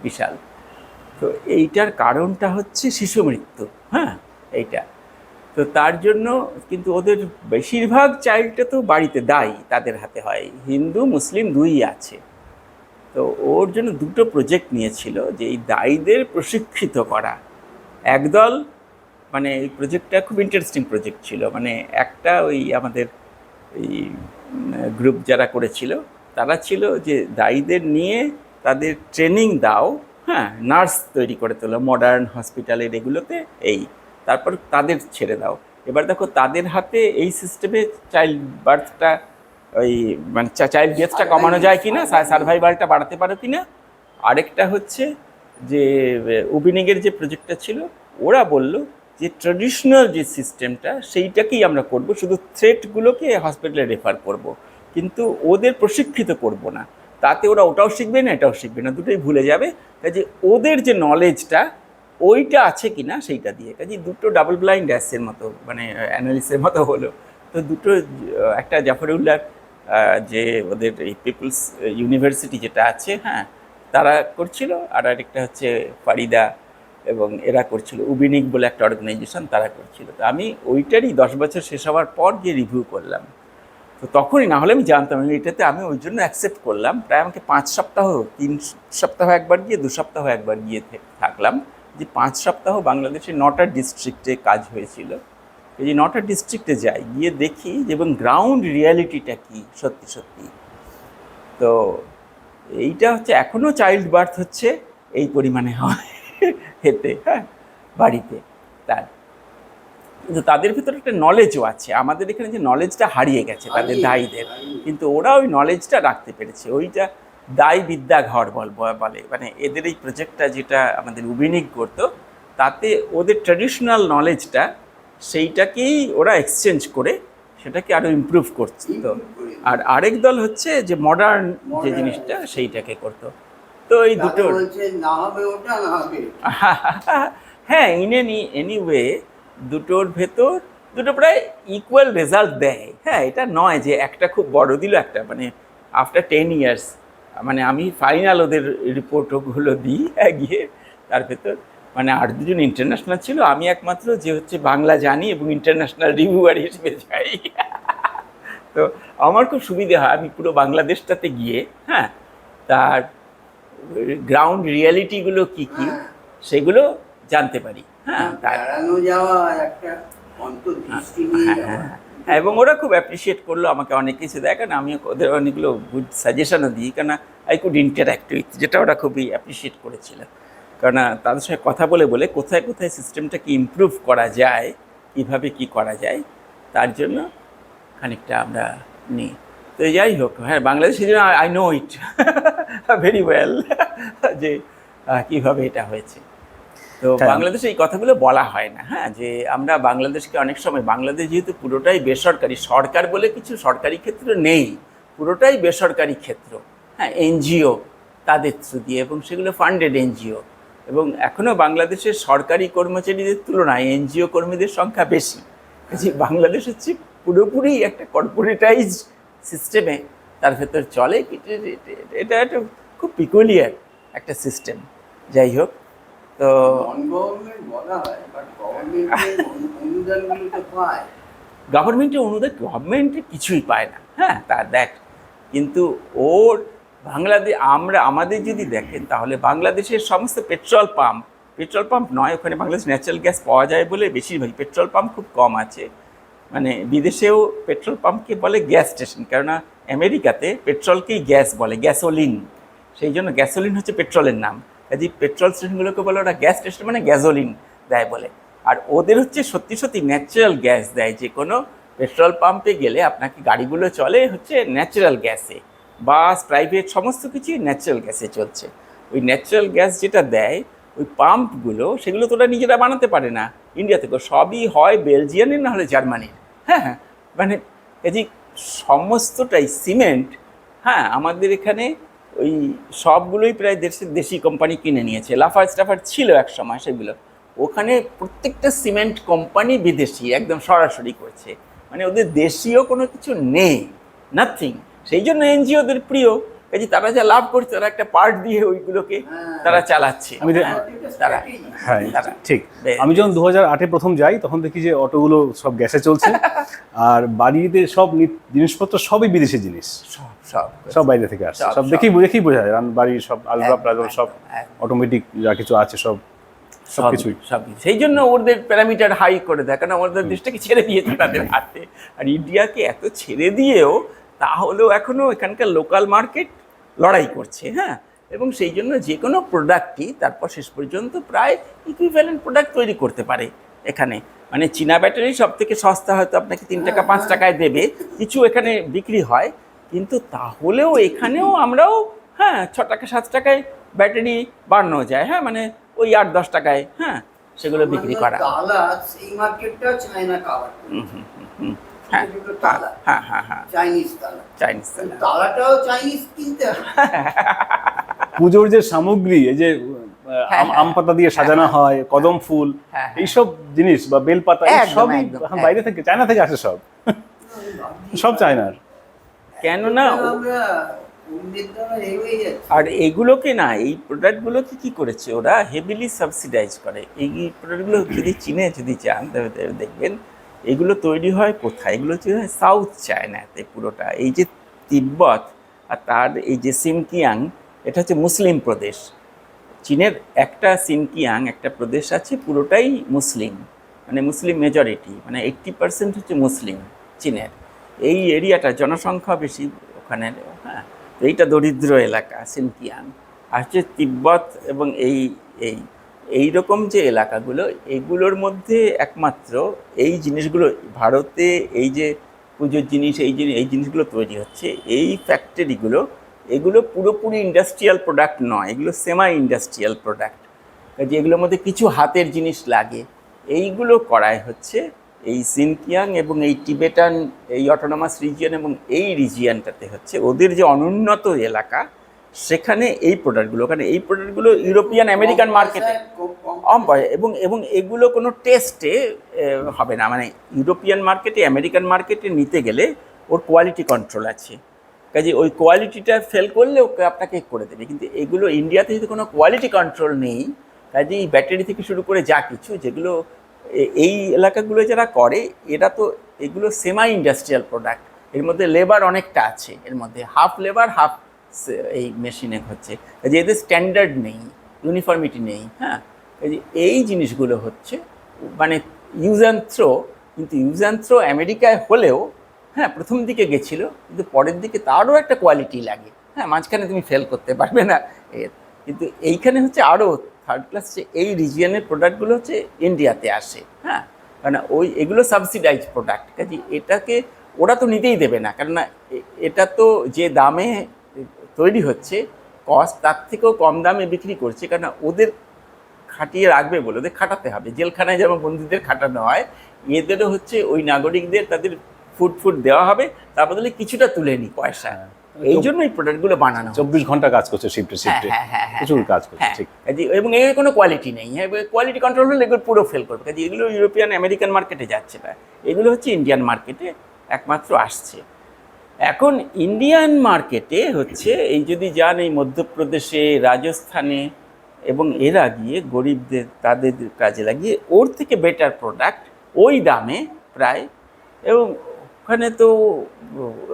বিশাল। তো এইটার কারণটা হচ্ছে শিশু মৃত্যু, হ্যাঁ, এইটা। তো তার জন্য কিন্তু ওদের বেশিরভাগ চাইল্ডটা তো বাড়িতে দায়ী তাদের হাতে হয়, হিন্দু মুসলিম দুই আছে। তো ওর জন্য দুটো প্রজেক্ট নিয়েছিল যে এই দায়ীদের প্রশিক্ষিত করা। একদল, মানে এই প্রজেক্টটা খুব ইন্টারেস্টিং প্রজেক্ট ছিল, মানে একটা ওই আমাদের ওই গ্রুপ যারা করেছিল তারা ছিল যে দায়ীদের নিয়ে তাদের ট্রেনিং দাও, হ্যাঁ, নার্স তৈরি করে তোলো মডার্ন হসপিটালের এগুলোতে, এই তারপর তাদের ছেড়ে দাও। এবার দেখো তাদের হাতে এই সিস্টেমে চাইল্ড বার্থটা, ওই মানে চাইল্ড ডেথটা কমানো যায় কি না, সার্ভাইভালটা বাড়াতে পারো কি না। আরেকটা হচ্ছে যে উবিনিগের যে প্রজেক্টটা ছিল, ওরা বলল যে ট্র্যাডিশনাল যে সিস্টেমটা সেইটাকেই আমরা করব, শুধু থ্রেটগুলোকে হসপিটালে রেফার করব, কিন্তু ওদের প্রশিক্ষিত করব না। তাতে ওরা ওটাও শিখবে না এটাও শিখবে না, দুটোই ভুলে যাবে। কাজে ওদের যে নলেজটা ওইটা আছে কি না সেইটা দিয়ে, কাজে দুটো ডাবল ব্লাইন্ড অ্যাসের মতো, মানে অ্যানালিসের মতো হলো। তো দুটো, একটা জাফরউল্লাহ যে ওদের এই পিপলস ইউনিভার্সিটি যেটা আছে, হ্যাঁ, তারা করছিল, আর আরেকটা হচ্ছে ফারিদা এবং এরা করছিল, উবিনিক বলে একটা অর্গানাইজেশন, তারা করছিল। তো আমি ওইটারই 10 বছর শেষ হওয়ার পর গিয়ে রিভিউ করলাম। তো তখনই, না হলে আমি জানতাম, এটাতে আমি ওই জন্য অ্যাকসেপ্ট করলাম। প্রায় আমাকে 5 সপ্তাহ, 3 সপ্তাহ একবার গিয়ে, 2 সপ্তাহ একবার গিয়ে থাকলাম। যে 5 সপ্তাহ বাংলাদেশের 9টা ডিস্ট্রিক্টে কাজ হয়েছিল। এই যে 9টা ডিস্ট্রিক্টে যাই, গিয়ে দেখি এবং গ্রাউন্ড রিয়ালিটিটা কি সত্যি সত্যি। তো এইটা হচ্ছে এখনও চাইল্ড বার্থ হচ্ছে এই পরিমাণে হয় হেতে, হ্যাঁ, বাড়িতে। কিন্তু তাদের ভিতরে একটা নলেজও আছে, আমাদের এখানে যে নলেজটা হারিয়ে গেছে তাদের দায়ীদের, কিন্তু ওরা ওই নলেজটা রাখতে পেরেছে। ওইটা দায়ী বিদ্যা ঘর বলে, মানে এদের এই প্রজেক্টটা যেটা আমাদের উবিনিক করতো, তাতে ওদের ট্র্যাডিশনাল নলেজটা সেইটাকেই ওরা এক্সচেঞ্জ করে সেটাকে আরও ইমপ্রুভ করছে। তো আর আরেক দল হচ্ছে যে মডার্ন যে জিনিসটা সেইটাকে করতো। তো এই দুটো না হবে ওটা না হবে, হ্যাঁ, এনিওয়ে দুটোর ভেতর দুটো প্রায় ইকুয়াল রেজাল্ট দেয়। হ্যাঁ, এটা নয় যে একটা খুব বড় দিল একটা, মানে আফটার 10 ইয়ার্স, মানে আমি ফাইনাল ওদের রিপোর্টগুলো দিই গিয়ে, তার ভেতর মানে আর দুজন ইন্টারন্যাশনাল ছিল, আমি একমাত্র যে হচ্ছে বাংলা জানি এবং ইন্টারন্যাশনাল রিভিউয়ার হিসেবে যাই। তো আমার খুব সুবিধা হয়, আমি পুরো বাংলাদেশটাতে গিয়ে, হ্যাঁ, তার গ্রাউন্ড রিয়ালিটিগুলো কী কী সেগুলো জানতে পারি। হ্যাঁ, বেড়ানো যাওয়া একটা অন্তর্দৃষ্টি নিয়ে যাওয়া। হ্যাঁ, এবং ওরা খুব অ্যাপ্রিসিয়েট করলো আমাকে, অনেক কিছু দেয়, কারণ আমি ওদের অনেকগুলো গুড সাজেশনও দিই, কেন আই কুড ইন্টারাক্ট উইথ, যেটা ওরা খুবই অ্যাপ্রিসিয়েট করেছিল। কারণ তাদের সঙ্গে কথা বলে বলে কোথায় কোথায় সিস্টেমটাকে ইমপ্রুভ করা যায়, কীভাবে কী করা যায়, তার জন্য খানিকটা আমরা নিই। তো যাই হোক, হ্যাঁ, বাংলাদেশের জন্য I know it very well যে কীভাবে এটা হয়েছে। তো বাংলাদেশে এই কথাগুলো বলা হয় না, হ্যাঁ, যে আমরা বাংলাদেশকে অনেক সময়, বাংলাদেশ যেহেতু পুরোটাই বেসরকারি, সরকার বলে কিছু সরকারি ক্ষেত্র নেই, পুরোটাই বেসরকারি ক্ষেত্র, হ্যাঁ, এনজিও তাদের থ্রু দিয়ে, এবং সেগুলো ফান্ডেড এনজিও, এবং এখনও বাংলাদেশের সরকারি কর্মচারীদের তুলনায় এনজিও কর্মীদের সংখ্যা বেশি। যে বাংলাদেশ হচ্ছে পুরোপুরি একটা কর্পোরেটাইজ সিস্টেমে তার ভেতর চলে, এটা একটা খুব পিকুলিয়ার একটা সিস্টেম। যাই হোক, তো নন গভর্নমেন্ট বলা হয়, বাট গভর্নমেন্টের অনুদানগুলো তো পায়। গভর্নমেন্টের অনুদান গভর্নমেন্টে কিছুই পায় না, হ্যাঁ তা দেখ। কিন্তু ওর বাংলাদেশ আমাদের যদি দেখেন তাহলে বাংলাদেশের সমস্ত পেট্রোল পাম্প নয়, ওখানে বাংলাদেশ ন্যাচারাল গ্যাস পাওয়া যায় বলে বেশিরভাগ পেট্রোল পাম্প খুব কম আছে। মানে বিদেশেও পেট্রোল পাম্পকে বলে গ্যাস স্টেশন, কেননা আমেরিকাতে পেট্রোলকেই গ্যাস বলে, গ্যাসোলিন, সেই জন্য গ্যাসোলিন হচ্ছে পেট্রোলের নাম। কাজে পেট্রোল স্টেশনগুলোকে বলে ওরা গ্যাস স্টেশন, মানে গ্যাসোলিন দেয় বলে। আর ওদের হচ্ছে সত্যি সত্যি ন্যাচারাল গ্যাস দেয়, যে কোনো পেট্রোল পাম্পে গেলে আপনাকে গাড়িগুলো চলে হচ্ছে ন্যাচারাল গ্যাসে, বাস প্রাইভেট সমস্ত কিছুই ন্যাচারাল গ্যাসে চলছে। ওই ন্যাচারাল গ্যাস যেটা দেয় ওই পাম্পগুলো, সেগুলো তো ওরা নিজেরা বানাতে পারে না ইন্ডিয়া থেকে, সবই হয় বেলজিয়ানের না হলে জার্মানির। হ্যাঁ, মানে এই সমস্তটাই সিমেন্ট। হ্যাঁ, আমাদের এখানে ওই সবগুলোই প্রায় দেশি কোম্পানি কিনে নিয়েছে। লাফার্জ টাফার্জ ছিল এক সময়, সেগুলো ওখানে প্রত্যেকটা সিমেন্ট কোম্পানি বিদেশি, একদম সরাসরি করছে, মানে ওদের দেশীয় কোনো কিছু নেই, নাথিং। সেই জন্য এনজিওদের প্রিয়, কাজে তারা যা লাভ করছে তারা একটা পার্ট দিয়ে ওইগুলোকে তারা চালাচ্ছে। তারা হ্যাঁ তারা ঠিক। আমি যখন 2008-এ প্রথম যাই তখন দেখি যে অটোগুলো সব গ্যাসে চলছে, আর বাড়িতে সব জিনিসপত্র সবই বিদেশি জিনিস, সব বাইরে থেকে আসছে। সব দেখেই বোঝা যায়, বাড়ির সব আলবা প্রাজল সব অটোমেটিক যা কিছু আছে সব সবকিছুই। সেই জন্য ওদের প্যারামিটার হাই করে দেয়, কারণ ওদের দেশটাকে ছেড়ে দিয়েছে তাদের হাতে। আর ইন্ডিয়াকে এত ছেড়ে দিয়েও তাহলেও এখনও এখানকার লোকাল মার্কেট লড়াই করছে। হ্যাঁ, এবং সেই জন্য যে কোনো প্রোডাক্টই তারপর শেষ পর্যন্ত প্রায় ইকুইভ্যালেন্ট প্রোডাক্ট তৈরি করতে পারে এখানে। মানে চীনা ব্যাটারি সব থেকে সস্তা, হয়তো আপনাকে 3 টাকা 5 টাকায় দেবে, কিছু এখানে বিক্রি হয়, কিন্তু তাহলেও এখানেও আমরাও 6 টাকা 7 টাকায় ব্যাটারি বানানো যায়। হ্যাঁ, মানে ওই 8-10 টাকায় সেগুলো বিক্রি করা। সেই মার্কেটটা চায়না কাভার। তালাটাও চাইনিজ কিনতে হয়। পুজোর যে সামগ্রী, এই যে আম পাতা দিয়ে সাজানো হয়, কদম ফুল, এইসব জিনিস বা বেলপাতা, সবই বাইরে থেকে, চায়না থেকে আসে, সব চায়নার। কেননা আর এগুলোকে না, এই প্রোডাক্টগুলোকে কি করেছে ওরা, হেভিলি সাবসিডাইজ করে। এই প্রোডাক্টগুলো যদি চীনে যদি যান দেখবেন এগুলো তৈরি হয় কোথায়, এগুলো তৈরি হয় সাউথ চায়নাতে পুরোটা। এই যে তিব্বত আর তার এই যে সিনকিয়াং, এটা হচ্ছে মুসলিম প্রদেশ। চীনের একটা সিনকিয়াং একটা প্রদেশ আছে, পুরোটাই মুসলিম, মানে মুসলিম মেজরিটি, মানে 80% হচ্ছে মুসলিম চীনের। এই এরিয়াটা জনসংখ্যা বেশি ওখানে। হ্যাঁ, তো এইটা দরিদ্র এলাকা সিনকিয়াং। আর হচ্ছে তিব্বত এবং এই রকম যে এলাকাগুলো, এগুলোর মধ্যে একমাত্র এই জিনিসগুলো ভারতে, এই যে পুজোর জিনিস, এই জিনিসগুলো তৈরি হচ্ছে, এই ফ্যাক্টরিগুলো, এগুলো পুরোপুরি ইন্ডাস্ট্রিয়াল প্রোডাক্ট নয়, এগুলো সেমি ইন্ডাস্ট্রিয়াল প্রোডাক্ট। কাজে এগুলোর মধ্যে কিছু হাতের জিনিস লাগে। এইগুলো করায় হচ্ছে এই সিনকিয়াং এবং এই টিবেটান, এই অটোনমাস রিজিয়ন এবং এই রিজিয়নটাতে হচ্ছে ওদের যে অনুন্নত এলাকা, সেখানে এই প্রোডাক্টগুলো, কারণ এই প্রোডাক্টগুলো ইউরোপিয়ান আমেরিকান মার্কেটে কম পায়, এবং এগুলো কোনো টেস্টে হবে না। মানে ইউরোপিয়ান মার্কেটে, আমেরিকান মার্কেটে নিতে গেলে ওর কোয়ালিটি কন্ট্রোল আছে, কাজে ওই কোয়ালিটিটা ফেল করলে ওকে আপনাকে করে দেবে। কিন্তু এগুলো ইন্ডিয়াতে যদি কোনো কোয়ালিটি কন্ট্রোল নেই, কাজে এই ব্যাটারি থেকে শুরু করে যা কিছু, যেগুলো এই এলাকাগুলো যারা করে, এরা তো এগুলো সেমি ইন্ডাস্ট্রিয়াল প্রোডাক্ট, এর মধ্যে লেবার অনেকটা আছে, এর মধ্যে হাফ লেবার হাফ এই মেশিনে হচ্ছে, যে এদের স্ট্যান্ডার্ড নেই, ইউনিফর্মিটি নেই। হ্যাঁ, এই জিনিসগুলো হচ্ছে মানে ইউজ অ্যান্ড থ্রো। কিন্তু ইউজ অ্যান্ড থ্রো আমেরিকায় হলেও প্রথম দিকে গেছিলো, কিন্তু পরের দিকে তারও একটা কোয়ালিটি লাগে। মাঝখানে তুমি ফেল করতে পারবে না কিন্তু এইখানে হচ্ছে আরও থার্ড ক্লাস, এই রিজিয়নের প্রোডাক্টগুলো হচ্ছে ইন্ডিয়াতে আসে। কারণ এগুলো সাবসিডাইজ প্রোডাক্ট, কাজে এটাকে ওরা তো নিতেই দেবে না, কেননা এটা তো যে দামে তৈরি হচ্ছে কস্ট, তার থেকেও কম দামে বিক্রি করছে, কারণ ওদের খাটিয়ে রাখবে বলে ওদের খাটাতে হবে। জেলখানায় যেমন বন্দীদের খাটানো হয়, এদেরও হচ্ছে ওই নাগরিকদের তাদের ফুড দেওয়া হবে, তার বদলে কিছুটা তুলে নি পয়সা। এই জন্য এই প্রোডাক্টগুলো বানানো 24 ঘন্টা কাজ করছে, শিফটে প্রচুর কাজ করছে, ঠিক। এবং এর কোনো কোয়ালিটি নেই। কোয়ালিটি কন্ট্রোল হলে এগুলো পুরো ফেল করবে, কাজে এগুলো ইউরোপিয়ান আমেরিকান মার্কেটে যাচ্ছে না, এগুলো হচ্ছে ইন্ডিয়ান মার্কেটে একমাত্র আসছে। এখন ইন্ডিয়ান মার্কেটে হচ্ছে এই যদি যান এই মধ্যপ্রদেশে, রাজস্থানে, এবং এরা গিয়ে গরিবদের তাদের কাজে লাগিয়ে ওর থেকে বেটার প্রোডাক্ট ওই দামে প্রায় এবং ওখানে তো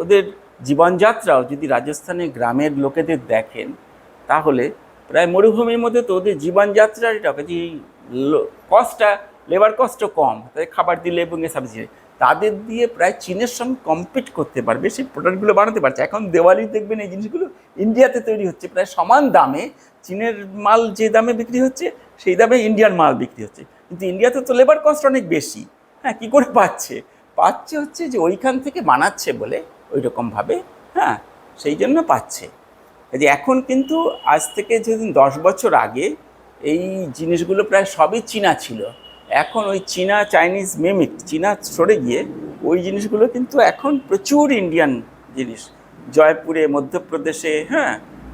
ওদের জীবনযাত্রাও যদি রাজস্থানের গ্রামের লোকেদের দেখেন তাহলে প্রায় মরুভূমির মধ্যে তো ওদের জীবনযাত্রার এটা যে কস্টটা লেবার কস্টও কম, তাদের খাবার দিলে এবং এসব দিয়ে তাদের দিয়ে প্রায় চীনের সঙ্গে কম্পিট করতে পারবে, সেই প্রোডাক্টগুলো বানাতে পারছে। এখন দেওয়ালি দেখবেন এই জিনিসগুলো ইন্ডিয়াতে তৈরি হচ্ছে প্রায় সমান দামে, চীনের মাল যে দামে বিক্রি হচ্ছে সেই দামে ইন্ডিয়ান মাল বিক্রি হচ্ছে, কিন্তু ইন্ডিয়াতে তো লেবার কস্ট অনেক বেশি। হ্যাঁ, কী করে পাচ্ছে হচ্ছে যে ওইখান থেকে বানাচ্ছে বলে ওই রকমভাবে, হ্যাঁ সেই জন্য পাচ্ছে। যে এখন কিন্তু আজ থেকে যেদিন 10 বছর আগে এই জিনিসগুলো প্রায় সবই চীনা ছিল, এখন ওই চীনা চাইনিজ মিমিক চীনা সরে গিয়ে ওই জিনিসগুলো কিন্তু এখন প্রচুর ইন্ডিয়ান জিনিস জয়পুরে মধ্যপ্রদেশে, হ্যাঁ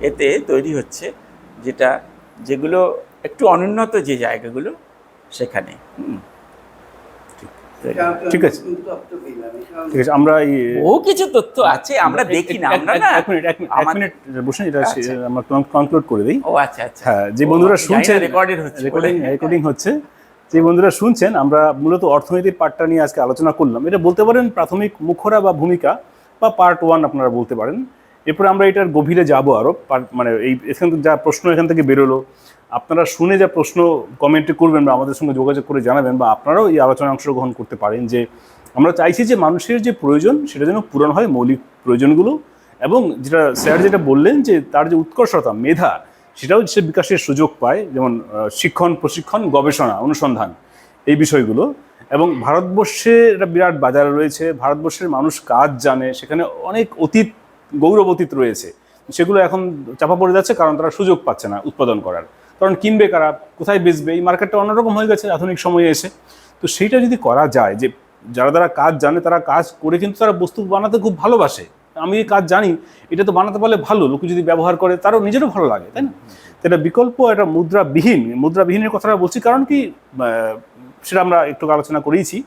এতে তৈরি হচ্ছে, যেগুলো একটু অনুন্নত যে জায়গাগুলো সেখানে। ঠিক আছে, ঠিক আছে, আমরা এই বহু কিছু তথ্য আছে আমরা দেখি না, আমরা না এক মিনিট বসুন, এটা আমরা কনক্লুড করে দিই। ও আচ্ছা আচ্ছা, হ্যাঁ, যে বন্ধুরা শুনছেন রেকর্ডিং হচ্ছে, যে বন্ধুরা শুনছেন, আমরা মূলত অর্থনীতির পার্টটা নিয়ে আজকে আলোচনা করলাম। এটা বলতে পারেন প্রাথমিক মুখরা বা ভূমিকা বা পার্ট 1 আপনারা বলতে পারেন। এরপরে আমরা এটার গভীরে যাব আরও, মানে এই এখান থেকে যা প্রশ্ন এখান থেকে বেরোলো, আপনারা শুনে যা প্রশ্ন কমেন্টে করবেন বা আমাদের সঙ্গে যোগাযোগ করে জানাবেন, বা আপনারাও এই আলোচনায় অংশগ্রহণ করতে পারেন। যে আমরা চাইছি যে মানুষের যে প্রয়োজন সেটা যেন পূরণ হয়, মৌলিক প্রয়োজনগুলো, এবং যেটা স্যার যেটা বললেন যে তার যে উৎকর্ষতা মেধা সেটাও সে বিকাশের সুযোগ পায়, যেমন শিক্ষণ, প্রশিক্ষণ, গবেষণা, অনুসন্ধান, এই বিষয়গুলো। এবং ভারতবর্ষে একটা বিরাট বাজার রয়েছে, ভারতবর্ষের মানুষ কাজ জানে, সেখানে অনেক অতীত গৌরব অতীত রয়েছে, সেগুলো এখন চাপা পড়ে যাচ্ছে কারণ তারা সুযোগ পাচ্ছে না উৎপাদন করার। কারণ কিনবে কারা, কোথায় বেচবে, এই মার্কেটটা অন্যরকম হয়ে গেছে আধুনিক সময়ে এসে। তো সেইটা যদি করা যায়, যে যারা কাজ জানে তারা কাজ করে কিন্তু তারা বস্তু বানাতে খুব ভালোবাসে, আমি এই কাজ জানি, এটা তো বানাতে পারলে ভালো, লোক যদি ব্যবহার করে তারও নিজেরও ভালো লাগে, তাই না? এটা বিকল্প, এটা মুদ্রাবিহীনের কথাটা বলছি কারণ কি, সেটা আমরা একটু আলোচনা করেইছি।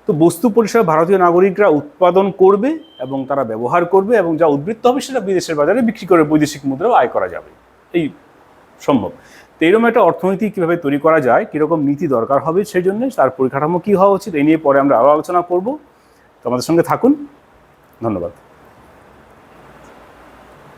তো বস্তু পরিষেবা ভারতীয় নাগরিকরা উৎপাদন করবে এবং তারা ব্যবহার করবে, এবং যা উদ্বৃত্ত হবে সেটা বিদেশের বাজারে বিক্রি করে বৈদেশিক মুদ্রাও আয় করা যাবে, এই সম্ভব। তো এরকম একটা অর্থনীতি কীভাবে তৈরি করা যায়, কীরকম নীতি দরকার হবে, সেই জন্য তার পরিকাঠামো কী হওয়া উচিত, এই নিয়ে পরে আমরা আরও আলোচনা করব। তো আমাদের সঙ্গে থাকুন, ধন্যবাদ।